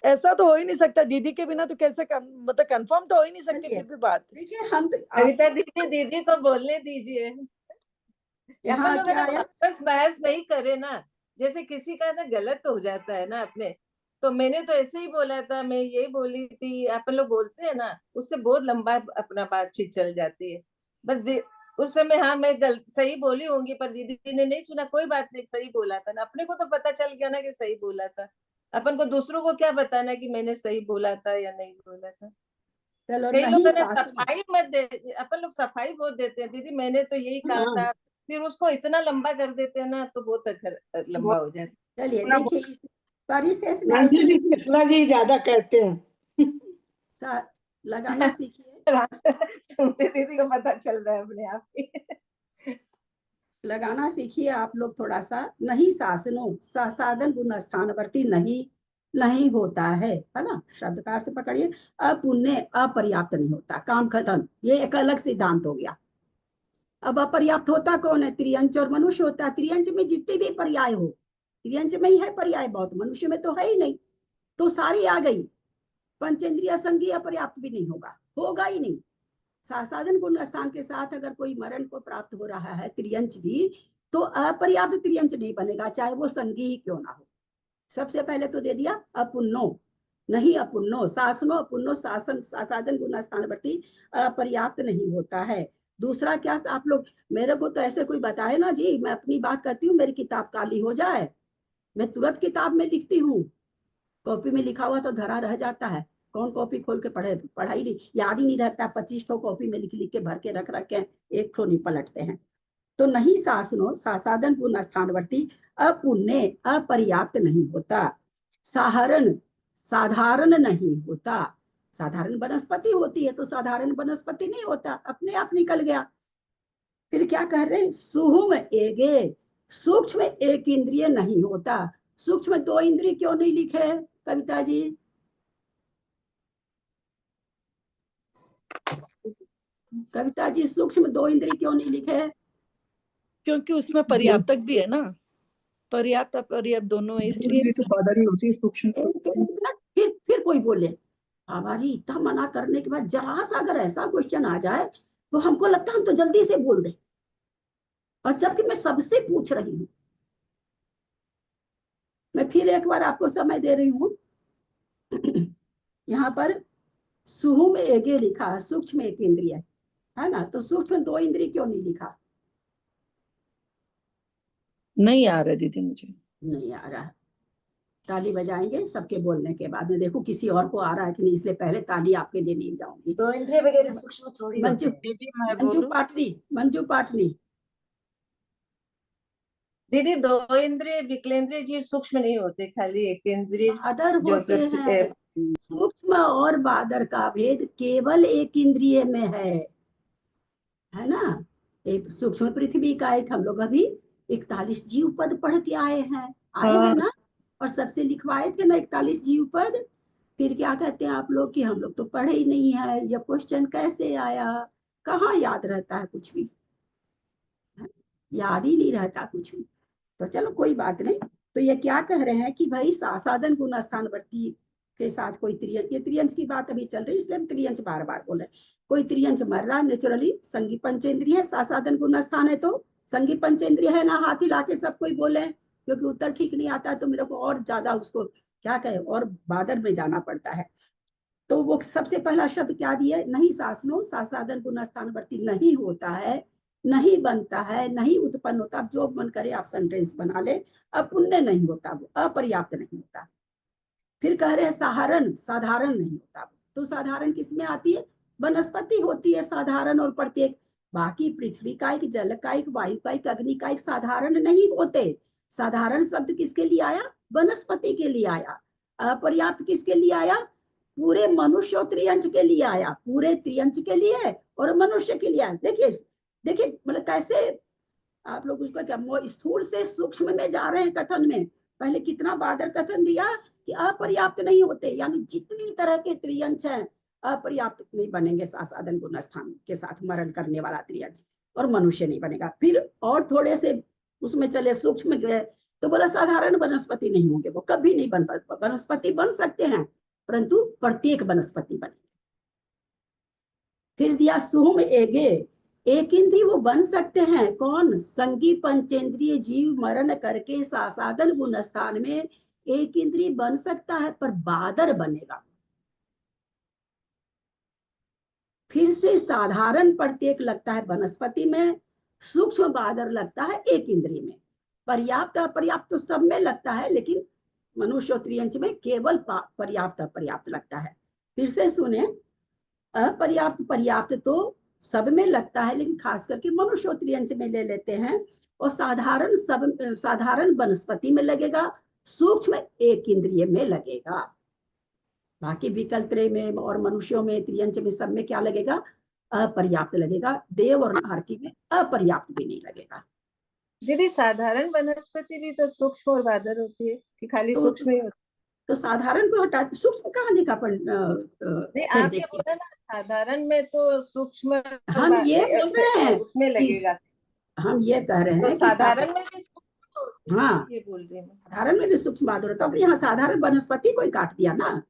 ऐसा तो हो ही नहीं सकता, दीदी के बिना तो कैसे मतलब कंफर्म तो हो ही नहीं सकती चलिए, फिर भी बात। देखिए हम तो कविता दीदी, दीदी को बोलने दीजिए। यहाँ अपन लोग क्या ना आया? आपस बहस नहीं करे ना, जैसे किसी का ना गलत हो जाता है ना अपने, तो मैंने तो ऐसे ही बोला था, मैं यही बोली थी, अपन लोग बोलते हैं ना, उससे बहुत लंबा अपना बातचीत चल जाती है। बस उस समय हाँ मैं सही बोली होंगी, पर दीदी ने नहीं सुना, कोई बात नहीं, सही बोला था ना, अपने को तो पता चल गया ना कि सही बोला था। अपन को दूसरों को क्या बताना कि मैंने सही बोला था या नहीं बोला था। चलो, कई लोग नहीं ना शासन सफाई मत दे, अपन लोग सफाई बहुत देते हैं, दीदी मैंने तो यही कहा था, फिर उसको इतना लंबा कर देते हैं ना, तो बहुत लंबा हो जाता है। चलिए देखिए, इस परिशेष रंजू जी कृष्णा जी ज्यादा कहते हैं। लगाना सीखिए, सुनते दीदी को पता चल रहा है अपने आप ही। लगाना सीखिए आप लोग थोड़ा सा। नहीं शासनो सासाधन गुण स्थानवर्ती नहीं होता है ना? शब्द का अर्थ पकड़िए। अपुण्य अपर्याप्त नहीं होता, काम खत्म। ये एक अलग सिद्धांत हो गया। अब अपर्याप्त होता कौन है? त्रियंच और मनुष्य होता है। त्रियंच में जितने भी पर्याय हो, त्रियंच में ही है पर्याय बहुत, मनुष्य में तो है ही नहीं, तो सारी आ गई। पंचेंद्रिय संगी अपर्याप्त भी नहीं होगा ही नहीं। सासाधन गुण स्थान के साथ अगर कोई मरण को प्राप्त हो रहा है त्रियंच भी, तो अपर्याप्त त्रियंच नहीं बनेगा, चाहे वो संगी ही क्यों ना हो। सबसे पहले तो दे दिया अपुन्नो, नहीं अपुन्नो शासनो, अपुन्नो शासन सासाधन गुण स्थानवर्ती अपर्याप्त नहीं होता है। दूसरा क्या, आप लोग मेरे को तो ऐसे कोई बताए ना जी, मैं अपनी बात करती हूँ, मेरी किताब काली हो जाए, मैं तुरंत किताब में लिखती हूँ, कॉपी में लिखा हुआ तो धरा रह जाता है। कौन कॉपी खोल के पढ़े, पढ़ाई नहीं, याद ही नहीं रहता, 25 ठो कॉपी में लिख लिख के भर के रख के एक ठो नहीं पलटते हैं। तो नहीं शासनो सासाधन पूर्ण स्थानवर्ती अपुण्य अपर्याप्त नहीं होता, साधारण नहीं होता। साधारण वनस्पति होती है तो साधारण वनस्पति नहीं होता, अपने आप निकल गया। फिर क्या कह रहे हैं, सुहुम एगे, सूक्ष्म एक इंद्रिय नहीं होता। सूक्ष्म 2 इंद्रिय क्यों नहीं लिखे कविता जी? कविता जी सूक्ष्म 2 इंद्रिय क्यों नहीं लिखे? क्योंकि उसमें पर्याप्तक भी है ना, पर्याप्त अपर्याप्त दोनों है, इसलिए तो बादल ही होती है सूक्ष्म। फिर कोई बोले, हमारी इतना मना करने के बाद जरा सा अगर ऐसा क्वेश्चन आ जाए तो हमको लगता है हम तो जल्दी से बोल दे, और जबकि मैं सबसे पूछ रही हूँ। मैं फिर एक बार आपको समय दे रही हूँ। यहाँ पर सुहु में एगे लिखा है, सूक्ष्म एक इंद्रिय है ना, तो सूक्ष्म 2 इंद्रिय क्यों नहीं लिखा? नहीं आ रहा दीदी, मुझे नहीं आ रहा। ताली बजाएंगे सबके बोलने के बाद में, देखो किसी और को आ रहा है कि नहीं, इसलिए पहले ताली आपके लिए नहीं जाऊंगी। 2 इंद्रिय वगैरह सूक्ष्म थोड़ी होते हैं। दीदी मैं मंजू बोलूं? पाटनी, मंजू पाटनी। दीदी 2 इंद्रिय विकलेंद्रिय जीव सूक्ष्म नहीं होते, खाली एक इंद्रिय बादर जो होते हैं। सूक्ष्म और बादर का भेद केवल एक इंद्रिय में है ना। एक सूक्ष्म पृथ्वी का एक, हम लोग अभी 41 जीव पद पढ़ के आए हैं ना, और सबसे लिखवाए थे ना 41 जीव पद। फिर क्या कहते हैं आप लोग कि हम लोग तो पढ़े ही नहीं है, ये क्वेश्चन कैसे आया? कहाँ याद रहता है कुछ भी, याद ही नहीं रहता कुछ भी। तो चलो कोई बात नहीं। तो ये क्या कह रहे हैं कि भाई सासाधन गुण स्थानवर्ती के साथ कोई त्रियंच, ये त्रियंच की बात अभी चल रही है इसलिए हम त्रियंच बार बार बोल रहे हैं। कोई त्रियंच मर रहा नेचुरली, संगी पंचेंद्रिय है, सासाधन गुण स्थान है तो संगी पंचेंद्रिय है ना, हाथ हिला के सब कोई बोले, क्योंकि उत्तर ठीक नहीं आता है तो मेरे को और ज्यादा उसको क्या कहे और बादल में जाना पड़ता है। तो वो सबसे पहला शब्द क्या दिया, नहीं शासनो सासाधन गुण स्थानवर्ती नहीं होता है, नहीं बनता है, नहीं उत्पन्न होता। अब जो मन करे आप सेंटेंस बना ले, अपुण्य नहीं होता, वो अपर्याप्त नहीं होता। फिर कह रहे हैं साधारण, साधारण नहीं होता। तो साधारण किसमें आती है? वनस्पति होती है साधारण, और प्रत्येक बाकी पृथ्वी का एक, जल का एक, वायु का एक, अग्नि का एक साधारण नहीं होते। साधारण शब्द किसके लिए आया? वनस्पति के लिए आया। अपर्याप्त किसके लिए आया? पूरे मनुष्य और त्रियंच के लिए आया, पूरे त्रियंच के लिए और मनुष्य के लिए आया। देखिए देखिए मतलब कैसे आप लोग उसको क्या स्थूल से सूक्ष्म में जा रहे हैं कथन में। पहले कितना बादर कथन दिया कि अपर्याप्त नहीं होते, यानी जितनी तरह के त्रियंच हैं अपर्याप्त नहीं बनेंगे सासाधन गुण स्थान के साथ मरण करने वाला त्रियंच, और मनुष्य नहीं बनेगा। फिर और थोड़े से उसमें चले सूक्ष्म गए तो बोला साधारण वनस्पति नहीं होंगे, वो कभी नहीं बन पाते। वनस्पति बन सकते हैं परंतु प्रत्येक वनस्पति बनेंगे। फिर दिया सुहुम एगे, एक इंद्रिय वो बन सकते हैं, कौन? संगी पंचेंद्रिय जीव मरण करके सासाधन गुण स्थान में एक इंद्रिय बन सकता है, पर बादर बनेगा। फिर से साधारण प्रत्येक लगता है वनस्पति में, सूक्ष्म बादर लगता है एक इंद्रिय में, पर्याप्त अपर्याप्त तो सब में लगता है, लेकिन मनुष्य और त्रियंच में केवल पर्याप्त अपर्याप्त लगता है। फिर से सुने, अपर्याप्त पर्याप्त तो सब में लगता है, लेकिन खास करके मनुष्य और त्रियंच में ले लेते हैं। और साधारण सब, साधारण वनस्पति में लगेगा, सूक्ष्म एक इंद्रिय में लगेगा। बाकी विकल्प में और मनुष्यों में, त्रियंच में, सब में क्या लगेगा? अपर्याप्त लगेगा। देव और नारकी में अपर्याप्त भी नहीं लगेगा। दीदी साधारण वनस्पति भी तो सूक्ष्म और बादर होती है कि खाली सूक्ष्म ही होती है? तो साधारण को हटा, सूक्ष्म कहाँ लिखा? नहीं आपने बोला ना साधारण में तो सूक्ष्म हम ये बोल रहे हैं उसमें लगेगा, हम ये कह रहे हैं तो कि साधारण में भी सूक्ष्म, हाँ ये बोल रही हूँ साधारण में भी सूक्ष्म बादर होता है। यहाँ साधारण वनस्पति को ही काट दिया ना,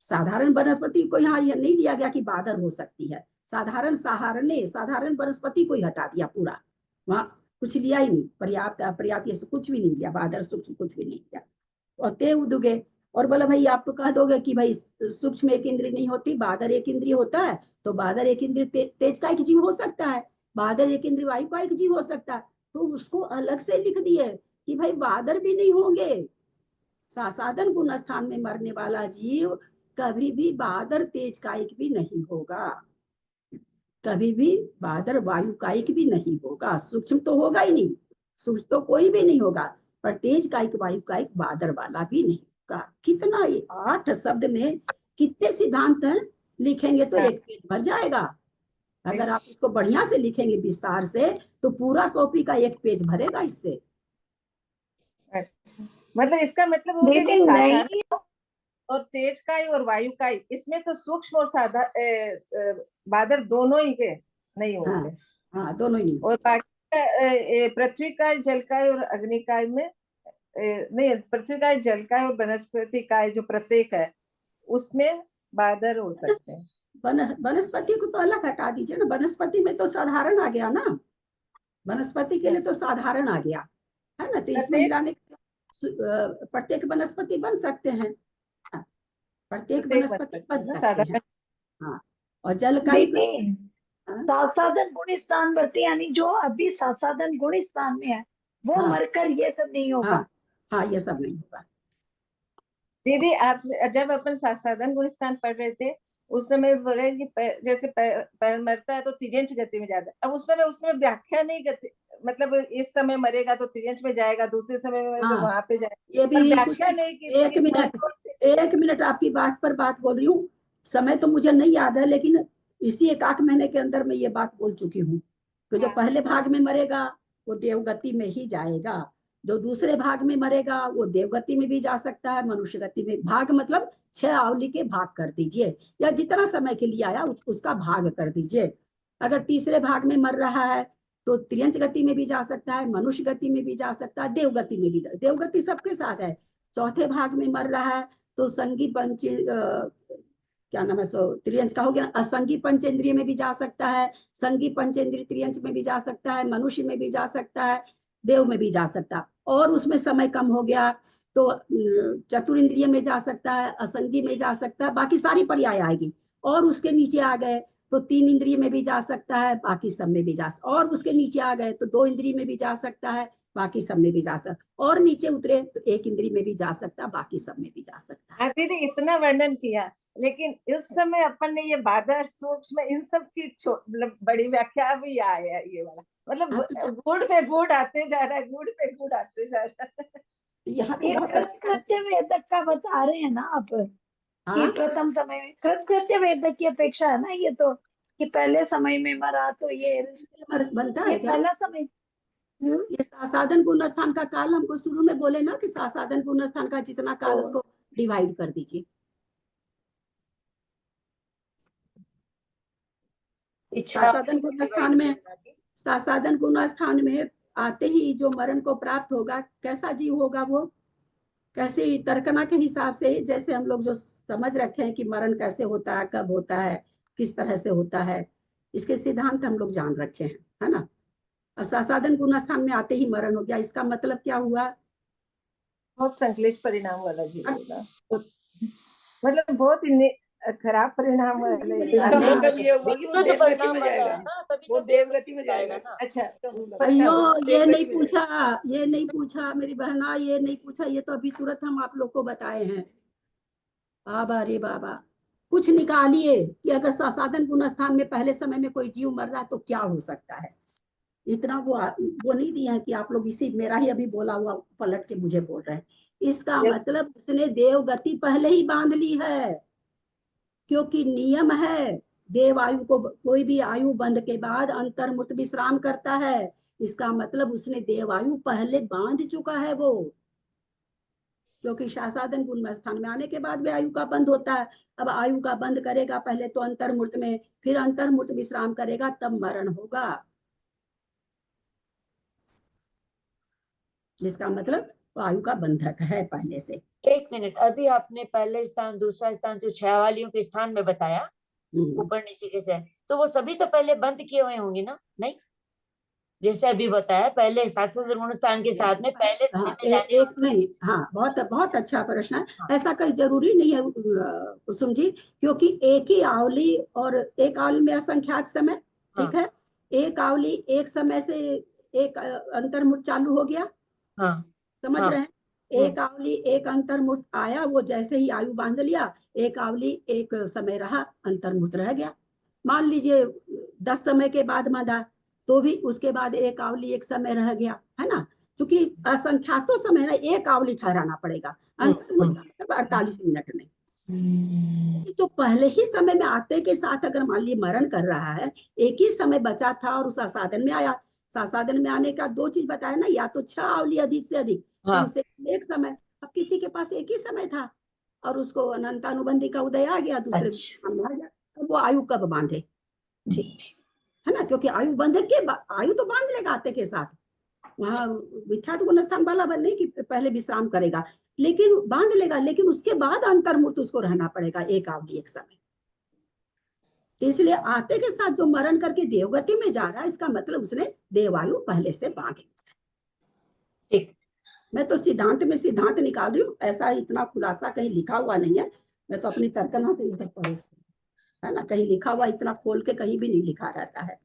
साधारण वनस्पति को यहाँ यह नहीं लिया गया कि बादर हो सकती है। साधारण साधारण वनस्पति को ही हटा दिया पूरा, वहां कुछ लिया ही नहीं। पर्याप्त अपर्याप्त ये कुछ भी नहीं लिया, बादर सूक्ष्म कुछ भी नहीं लिया। और ते उदुगे, और बोला भाई आप तो कह दोगे कि भाई सूक्ष्म एक इंद्रिय नहीं होती, बादर एक इंद्रिय होता है, तो बादर एक इंद्रिय तेज का एक जीव हो सकता है, बादर एक इंद्रिय वायु का एक जीव हो सकता है। तो उसको अलग से लिख दिए कि भाई बादर भी नहीं होंगे। सासाधन गुण स्थान में मरने वाला जीव कभी भी बादर तेज कायिक भी नहीं होगा, कभी भी बादर वायु कायिक भी नहीं होगा। सूक्ष्म तो होगा ही नहीं, सूक्ष्म तो कोई भी नहीं होगा, पर तेज कायिक वायु कायिक बादर वाला भी नहीं होगा। कितना ये 8 शब्द में कितने सिद्धांत हैं, लिखेंगे तो एक पेज भर जाएगा। अगर आप इसको बढ़िया से लिखेंगे विस्तार से तो पूरा कॉपी का एक पेज भरेगा इससे। मतलब इसका मतलब हो गया कि साधारण और तेज काई और वायु काई, इसमें तो सूक्ष्म और बादर दोनों ही के नहीं होते। हाँ, दोनों ही नहीं। और बाकी पृथ्वी काय, जल काय और अग्नि काय में नहीं, पृथ्वी काय, जल काय और वनस्पति काय जो प्रत्येक है उसमें बादर हो सकते हैं। वनस्पति को तो अलग हटा दीजिए ना, वनस्पति में तो साधारण आ गया ना, वनस्पति के लिए तो साधारण आ गया है ना, तो इसमें मिलाने प्रत्येक वनस्पति बन सकते हैं, प्रत्येक वनस्पति बन सकते हैं। हाँ, और जल का सासाधन गुण स्थान बढ़ते, यानी जो अभी सासाधन गुण स्थान में है वो मरकर ये सब नहीं होगा। हाँ, ये सब नहीं होगा। दीदी आप जब अपन सासाधन गुण स्थान पढ़ रहे थे उस समय बोले कि जैसे पैर मरता है तो तिर्यंच गति में जाता है। अब उस समय उसमें व्याख्या नहीं गति, मतलब इस समय मरेगा तो तिर्यंच में जाएगा, दूसरे समय में तो वहां पे जाएगा, ये भी व्याख्या नहीं की। एक मिनट आपकी बात पर बात बोल रही हूँ, समय तो मुझे नहीं याद है, लेकिन इसी 1-8 महीने के अंदर मैं ये बात बोल चुकी हूँ कि जो पहले भाग में मरेगा वो देवगति में ही जाएगा, जो दूसरे भाग में मरेगा वो देवगति में भी जा सकता है, मनुष्य गति में। भाग मतलब 6 आवली के भाग कर दीजिए, या जितना समय के लिए आया उसका भाग कर दीजिए। अगर तीसरे भाग में मर रहा है तो त्रियंच गति में भी जा सकता है, मनुष्य गति में भी जा सकता है, देवगति में भी देवगति सबके साथ है। चौथे भाग में मर रहा है तो संगी पंच क्या नाम है सो त्रियंच का हो गया, असंगी पंचेंद्रिय में भी जा सकता है, संगी पंचेंद्रिय त्रियंच में भी जा सकता है, मनुष्य में भी जा सकता है, देव में भी जा सकता है। और उसमें समय कम हो गया तो चतुरिंद्रिय में जा सकता है, असंगी में जा सकता है, बाकी सारी पर्याय आएगी। और उसके नीचे आ गए तो 3 इंद्रिय में भी जा सकता है, बाकी सब में भी जा सकता है। और उसके नीचे आ गए तो 2 इंद्रिय में भी जा सकता है, बाकी सब में भी जा सकता है। और नीचे उतरे तो 1 इंद्रिय में भी जा सकता है, बाकी सब में भी जा सकता है। दीदी इतना वर्णन किया, लेकिन इस समय अपन ने ये बादर सूक्ष्म इन सब की मतलब बड़ी व्याख्या भी आया है, ये वाला मतलब गुड़ पे गुड़ आते जा रहा है, गुड़ पे गुड़ आते जा रहा है। यहाँ वेदक का बता रहे हैं ना आप कि प्रथम समय में कृत्य वेदक की अपेक्षा है ना ये, तो कि पहले समय में मरा तो ये बनता है पहला समय। ये सासाधन पूर्ण स्थान का काल हमको शुरू में बोले ना कि सासाधन पूर्ण स्थान का जितना काल उसको डिवाइड कर दीजिए। सासाधन पूर्ण स्थान में आते ही जो मरण को प्राप्त होगा, कैसा जीव होगा वो, कैसे तर्कना के हिसाब से, जैसे हम लोग जो समझ रखे हैं कि मरण कैसे होता है, कब होता है, किस तरह से होता है, इसके सिद्धांत हम लोग जान रखे हैं, है ना। और सासाधन पूर्ण स्थान में आते ही मरण हो गया, इसका मतलब क्या हुआ? बहुत संश्लेष परिणाम वाला जीव होगा, मतलब बहुत खराब परिणाम वाले। इसका मतलब ये होगा कि वो देवगति में जाएगा, वो देवगति में जाएगा। अच्छा, अयो ये नहीं पूछा मेरी बहना, ये नहीं पूछा, ये तो अभी तुरंत हम आप लोग को बताए हैं। बाबा रे बाबा, कुछ निकालिए कि अगर सासाधन पूर्ण स्थान में पहले समय में कोई जीव मर रहा है तो क्या हो सकता है। इतना वो नहीं दिया है कि आप लोग इसी मेरा ही अभी बोला हुआ पलट के मुझे बोल रहे हैं। इसका मतलब उसने देवगति पहले ही बांध ली है, क्योंकि नियम है देव आयु को, कोई भी आयु बंध के बाद अंतर्मुक्त विश्राम करता है। इसका मतलब उसने देव आयु पहले बांध चुका है वो, क्योंकि सासाधन गुण स्थान में आने के बाद भी आयु का बंध होता है। अब आयु का बंद करेगा पहले तो अंतर्मुक्त में, फिर अंतर्मुक्त विश्राम करेगा, तब मरण होगा। जिसका मतलब आयु का बंधक है पहले से। 1 मिनट, अभी आपने पहले स्थान दूसरा स्थान जो 6 वालियों के स्थान में बताया ऊपर नीचे कैसे है, तो वो सभी तो पहले बंद किए हुए होंगे ना? नहीं, जैसे अभी बताया पहले सासाधन गुण स्थान के साथ में पहले एक नहीं। हाँ, बहुत अच्छा प्रश्न है। ऐसा कोई जरूरी नहीं है कुसुम जी, क्योंकि एक ही आवली और एक आवली में असंख्यात समय, ठीक है, एक आवली एक समय से एक अंतर्मुक्त चालू हो गया, समझ रहे हैं, एक आवली एक अंतर्मुक्त आया, वो जैसे ही आयु बांध लिया, एक आवली एक समय रहा, अंतर्मुक्त रह गया। मान लीजिए 10 समय के बाद बांधा तो भी उसके बाद एक आवली एक समय रह गया, है ना, क्योंकि असंख्यातों समय ना एक आवली ठहराना पड़ेगा। अंतर्मुक्त 48 मिनट में तो पहले ही समय में आते के साथ अगर मान लीजिए मरण कर रहा है, एक ही समय बचा था और उस साधन में आया, साधन में आने का 2 चीज बताया ना, या तो 6 आवली अधिक से अधिक, कम से कम एक समय। अब किसी के पास एक ही समय था और उसको अनंतानुबंधी का उदय आ गया, दूसरे में आ गया, तो वो आयु कब बांधे? ठीक है ना, क्योंकि आयु बंधे के आयु तो बांध लेगा आते के साथ, वहां विख्यात गुण स्थान वाला बन नहीं कि पहले विश्राम करेगा, लेकिन बांध लेगा, लेकिन उसके बाद अंतर्मुक्त उसको रहना पड़ेगा एक आवली एक समय। तो इसलिए आते के साथ जो मरण करके देवगति में जा रहा है, इसका मतलब उसने देवायु पहले से बांधी। ठीक, मैं तो सिद्धांत में सिद्धांत निकाल रही हूँ, ऐसा इतना खुलासा कहीं लिखा हुआ नहीं है, मैं तो अपनी तर्कना से इधर पढ़ी, है ना, कहीं लिखा हुआ इतना खोल के कहीं भी नहीं लिखा रहता है।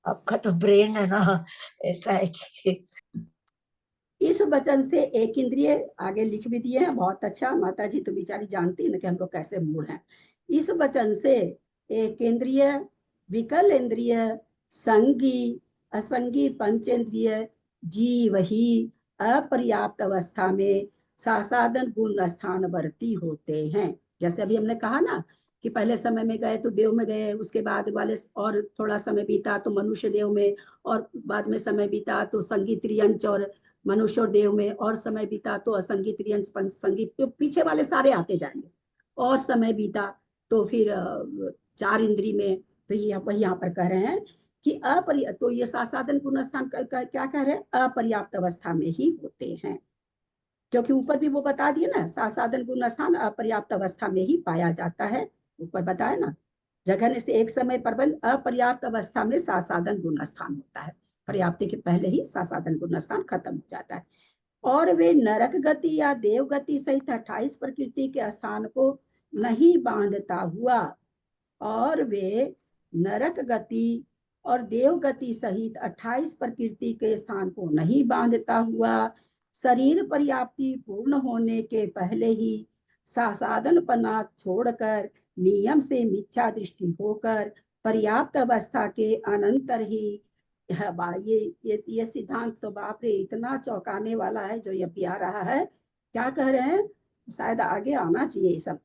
आपका तो ब्रेन है ना, ऐसा है कि इस वचन से एक इंद्रिय आगे लिख भी दिए हैं, बहुत अच्छा। माता जी तो बेचारी जानती है ना कि हम लोग कैसे मूड हैं। इस वचन से एक इंद्रिय, विकल इंद्रिय, संगी, असंगी पंचेंद्रिय जीव ही अपर्याप्त अवस्था में सासादन गुण स्थानवर्ती होते हैं। जैसे अभी हमने कहा ना कि पहले समय में गए तो देव में गए, उसके बाद वाले और थोड़ा समय बीता तो मनुष्य देव में, और बाद में समय बीता तो संगी त्रियंच और मनुष्य और देव में, और समय बीता तो असंगी त्रियंच पंच संगी, तो पीछे वाले सारे आते जाएंगे। और समय बीता तो फिर 4 इंद्री में, तो ये वही यहाँ पर कह रहे हैं कि तो ये सासादन पुनस्थान क्या कह रहे हैं? अपर्याप्त अवस्था में ही होते हैं, क्योंकि ऊपर भी वो बता दिए ना, सासादन पुनस्थान अपर्याप्त अवस्था में ही पाया जाता है। ऊपर बताया ना, जगह से एक समय प्रबंध अपर्याप्त अवस्था में सासादन गुणस्थान होता है, पर्याप्ति के पहले ही सासादन गुणस्थान खत्म हो जाता है। और वे नरक गति या देव गति सहित 28 प्रकृति के स्थान को नहीं बांधता हुआ, और वे नरक गति और देव गति सहित 28 प्रकृति के स्थान को नहीं बांधता हुआ, शरीर पर्याप्ति पूर्ण होने के पहले ही सासादन पना छोड़कर नियम से मिथ्या दृष्टि होकर पर्याप्त अवस्था के अनंतर ही, ये सिद्धांत तो बाप रे इतना चौंकाने वाला है जो ये भी आ रहा है। क्या कह रहे हैं, शायद आगे आना चाहिए ये सब।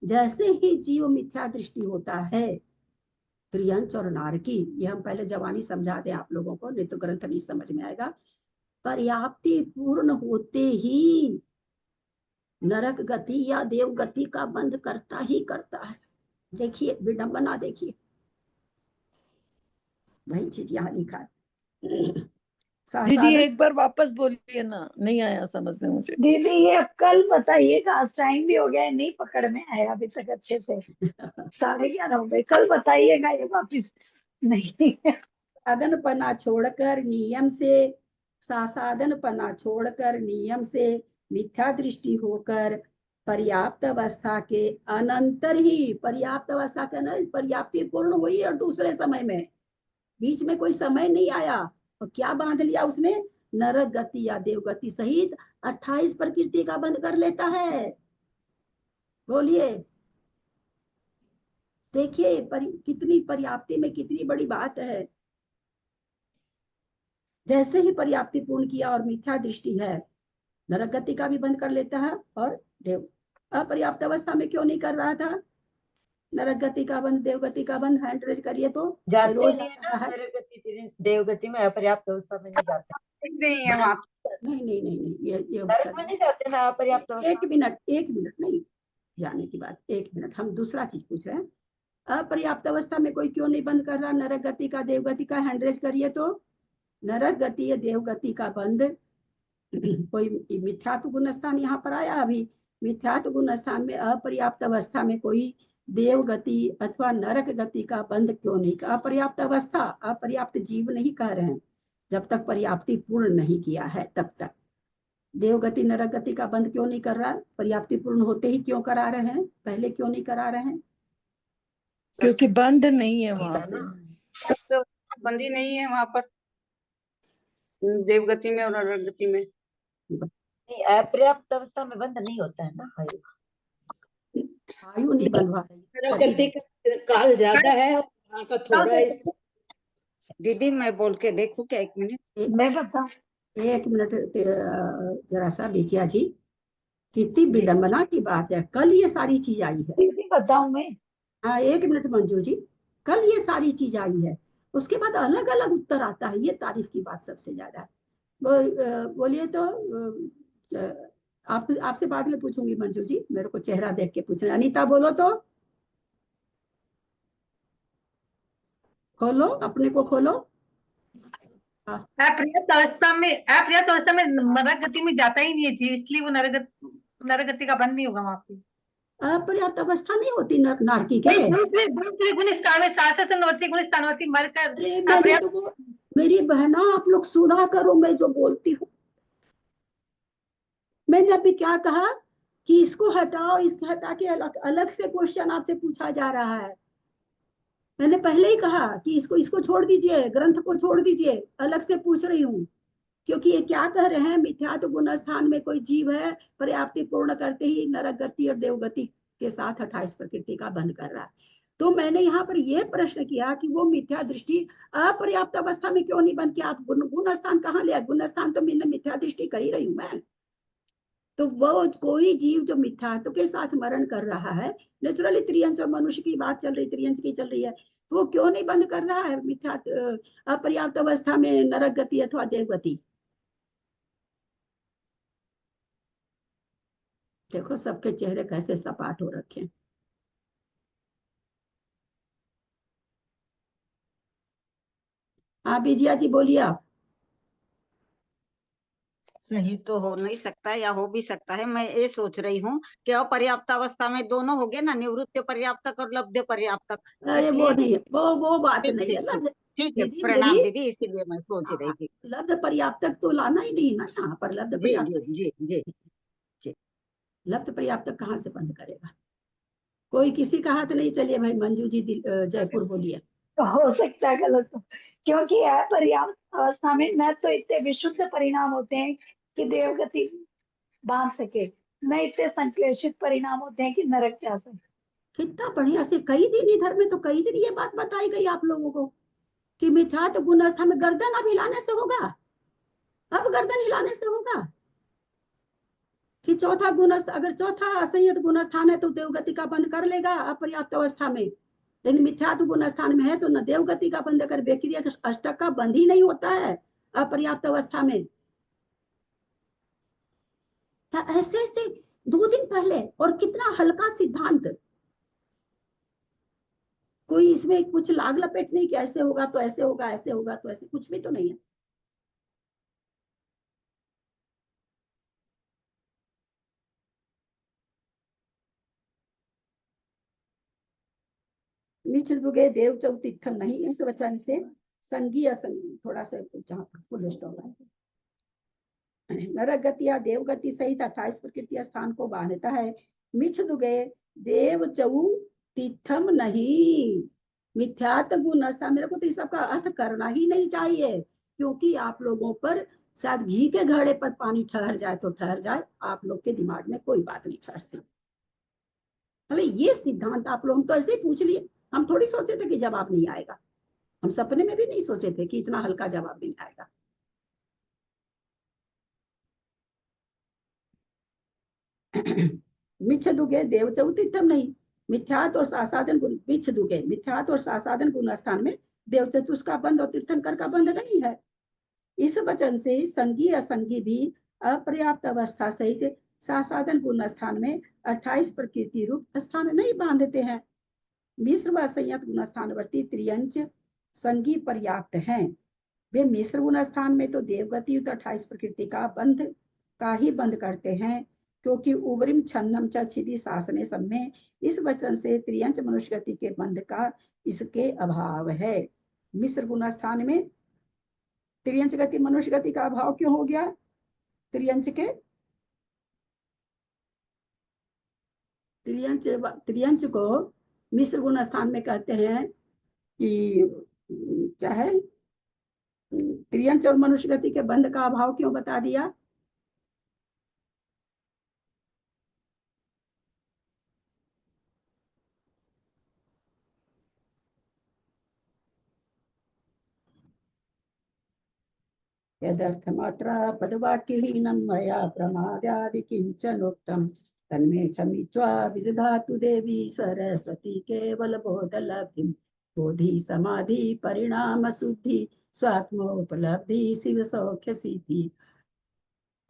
जैसे ही जीव मिथ्या दृष्टि होता है, त्रियंच और नारकी, ये हम पहले जवानी समझा दें आप लोगों को, नहीं तो ग्रंथ नहीं समझ में आएगा। पर्याप्ति पूर्ण होते ही नरक गति या देव गति का बंध करता ही करता है। देखिए विडंबना, देखिए वही चीज यहाँ लिखा है। दीदी एक बार वापस बोलिए ना, नहीं आया समझ में मुझे। दीदी ये अब कल बताइएगा, आज टाइम भी हो गया है, नहीं पकड़ में आया अभी तक अच्छे से। 11:30 हो गए, कल बताइएगा ये वापिस। नहीं साधन पना छोड़कर नियम से, साधन पना छोड़कर नियम से मिथ्या दृष्टि होकर पर्याप्त अवस्था के अनंतर ही, पर्याप्त अवस्था का ना, पर्याप्ति पूर्ण हुई और दूसरे समय में, बीच में कोई समय नहीं आया, और क्या बांध लिया उसने? नरक गति या देव गति सहित 28 प्रकृति का बंध कर लेता है। बोलिए, देखिए कितनी पर्याप्ति में कितनी बड़ी बात है। जैसे ही पर्याप्ति पूर्ण किया और मिथ्या दृष्टि है, नरक गति का भी बंद कर लेता है, और देव अपर्याप्त अवस्था में क्यों नहीं कर रहा था? नरक गति का बंद, देव गति का बंद, हैंड रेज करिए तो जाते रोज नहीं है ना, नरक गति देव गति में अपर्याप्त अवस्था में नहीं जाते। नहीं है वहाँ, नहीं, ये नरक में नहीं जाते ना अपर्याप्त अवस्था। एक मिनट नहीं जाने की बात, 1 मिनट, हम दूसरा चीज पूछ रहे हैं। अपर्याप्त अवस्था में कोई क्यों नहीं बंद कर रहा नरक गति का, देव गति का? हैंड रेज करिए तो। नरक गति या देव गति का बंद, कोई मिथ्यात्व गुण स्थान यहाँ पर आया अभी, मिथ्यात्व गुण स्थान में अपर्याप्त अवस्था में कोई देव गति अथवा नरक गति का बंद क्यों नहीं? अपर्याप्त अवस्था, अपर्याप्त जीव नहीं कह रहे हैं, जब तक पर्याप्ति पूर्ण नहीं किया है तब तक। देव गति नरक गति का बंद क्यों नहीं कर रहा? पर्याप्ति पूर्ण होते ही क्यों करा रहे हैं, पहले क्यों नहीं करा रहे हैं? क्योंकि बंद नहीं है वहां पर, तो बंदी नहीं है वहां पर, देवगति में और नरक गति में। नहीं, अपर्याप्त अवस्था में बंद नहीं होता है ना वायु। वायु नहीं बंद हुआ मेरा गति का काल ज्यादा है और यहाँ का थोड़ा है। दीदी मैं बोल के देखूं क्या, 1 मिनट? मैं बताऊं? 1 मिनट जरा सा बिटिया जी, कितनी विडंबना की बात है, कल ये सारी चीज आई है। दीदी बताऊं मैं? हाँ 1 मिनट मंजू जी, कल ये सारी चीज आई है, उसके बाद अलग अलग उत्तर आता है, ये तारीफ की बात सबसे ज्यादा है। बोलिए तो आपसे बाद में पूछूंगी मंजू जी, मेरे को चेहरा देख के पूछ रहे। अनीता बोलो तो, खोलो अपने को खोलो। अपर्याप्त अवस्था में नरक गति में जाता ही नहीं है जीव, इसलिए वो नरक गति का बंद नहीं होगा वहां पे। अपर्याप्त अवस्था नहीं होती नारकी के। दूसरे गुण स्थान में शासनवती गुण स्थानवती मरकर मेरी बहना आप लोग सुना करो मैं जो बोलती हूँ। मैंने अभी क्या कहा कि इसको हटाओ, इसको हटा के अलग से क्वेश्चन आपसे पूछा जा रहा है। मैंने पहले ही कहा कि इसको छोड़ दीजिए, ग्रंथ को छोड़ दीजिए, अलग से पूछ रही हूँ। क्योंकि ये क्या कह रहे हैं, मिथ्यात्व गुण स्थान में कोई जीव है, पर्याप्ति पूर्ण करते ही नरक गति और देवगति के साथ 28 प्रकृति का बंद कर रहा है। तो मैंने यहाँ पर यह प्रश्न किया कि वो मिथ्या दृष्टि अपर्याप्त अवस्था में क्यों नहीं बंद किया? आप गुण स्थान कहाँ लिया? गुण स्थान तो मैंने मिथ्या दृष्टि कह ही रही हूँ मैं। तो वो कोई जीव जो मिथ्यात्व के साथ मरण कर रहा है, नेचुरली त्रियंच और मनुष्य की बात चल रही, त्रियंच की चल रही है, तो वो क्यों नहीं बंद कर रहा है मिथ्यात्व अपर्याप्त अवस्था में नरक गति अथवा देवगति? देखो सबके चेहरे कैसे सपाट हो रखे हैं। हाँ बिजिया जी बोलिए आप। सही तो हो नहीं सकता या हो भी सकता है। मैं ये सोच रही हूँ कि अपर्याप्त अवस्था में दोनों हो गए ना, निवृत्त पर्याप्तक और लब्ध पर्याप्तक। अरे वो नहीं है, वो बात नहीं है। लब्ध ठीक है, दीदी प्रणाम मेरी, दीदी, इसीलिए मैं सोच रही थी। लब्ध पर्याप्तक तो लाना ही नहीं ना यहाँ पर। लब्ध जी पर्याप्तक, जी जी जी जी। लब्ध पर्याप्तक कहाँ से बंद करेगा? कोई किसी का हाथ नहीं। चलिए भाई मंजू जी जयपुर बोलिए। तो हो सकता है गलत हो, क्योंकि अपर्याप्त अवस्था में न तो इतने विशुद्ध परिणाम होते हैं कि देवगति बांध सके, न इतने संश्लेषित परिणाम होते हैं कि नरक जा सके। कितना बढ़िया से कई दिन इधर में तो कई दिन ये बात बताई गई आप लोगों को कि मिथ्यात्व गुण अवस्था में गर्दन अब हिलाने से होगा, अब गर्दन हिलाने से होगा। कि चौथा गुण, अगर चौथा असंयत गुण स्थान है तो देवगति का बंद कर लेगा अपर्याप्त अवस्था में, लेकिन मिथ्यात्व गुण स्थान में है तो न देवगति का बंद कर, बेक्रिया अष्टक का बंद ही नहीं होता है अपर्याप्त अवस्था में। ऐसे ऐसे 2 दिन पहले, और कितना हल्का सिद्धांत, कोई इसमें कुछ लाग लपेट नहीं कि ऐसे होगा तो ऐसे होगा, ऐसे होगा तो ऐसे, कुछ भी तो नहीं है। मिच दुगे देव चौतीर्थम नहीं, इस वचन से संगी असंगी थोड़ा सा जहाँ फुल स्टॉप है। नरक गति या देवगति सहित 28 प्रकृति स्थान को बांधता है। मिछ दुगे देव चौ तीर्थम नहीं, मिथ्यात्व गुण स्थान। मेरे को तो इस सबका अर्थ करना ही नहीं चाहिए, क्योंकि आप लोगों पर शायद घी के घड़े पर पानी ठहर जाए तो ठहर जाए, आप लोग के दिमाग में कोई बात नहीं ठहरती। अरे ये सिद्धांत आप लोग तो ऐसे ही पूछ लिए, हम थोड़ी सोचे थे कि जवाब नहीं आएगा। हम सपने में भी नहीं सोचे थे कि इतना हल्का जवाब नहीं आएगा। मिच्छ दुगे देव चौतीर्थम नहीं, मिथ्यात्व और सासाधन गुण, मिच्छ दुगे मिथ्यात्व और सासाधन गुण स्थान में देव चतुष का बंद और तीर्थंकर का बंद नहीं है। इस वचन से संगी असंगी भी अपर्याप्त अवस्था सहित सासाधन गुण स्थान में 28 प्रकृति रूप स्थान नहीं बांधते हैं। मिश्र व संयत गुण स्थानवर्ती त्रियंच संगी पर्याप्त हैं। वे मिश्र गुण स्थान में तो देवगति 28 प्रकृति का बंध का ही बंद करते हैं, क्योंकि उबरिम छन्नम च छिदी शासने सब में इस वचन से त्रियंच मनुष्य गति के बंध का इसके अभाव है। मिश्र गुण स्थान में त्रियंच गति मनुष्य गति का अभाव क्यों हो गया? त्रियंच को मिश्र गुण स्थान में कहते हैं कि क्या है, त्रियंच और मनुष्य गति के बंध का अभाव क्यों बता दिया? यदर्थमात्रा पदवाक्यहीनं मया प्रमादादि किञ्चनोक्तं तन्मे क्षमित्वा विदधातु देवी सरस्वती केवलबोधलब्धिं बोधि समाधि परिणाम शुद्धि स्वात्मोपलब्धि शिव सौख्य सिद्धि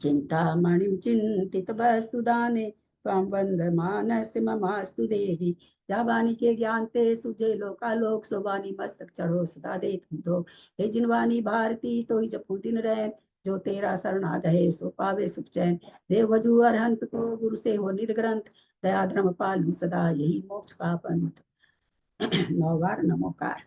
चिंतामणिं चिन्तितवस्तु दाने त्वां वन्दमानस्य ममास्तु देवी जावानी के ज्ञान ते सुझे लोकालोक सोवानी मस्तक चढ़ो सदा दे तुम दो हे जिनवानी भारती तो ही जपू दिन रैन जो तेरा शरण आ गए सो पावे सुख चैन देव वजू अरहंत को गुरु से हो निर्ग्रंथ दया धर्म पालू सदा यही मोक्ष का पंथ 9 बार नमोकार।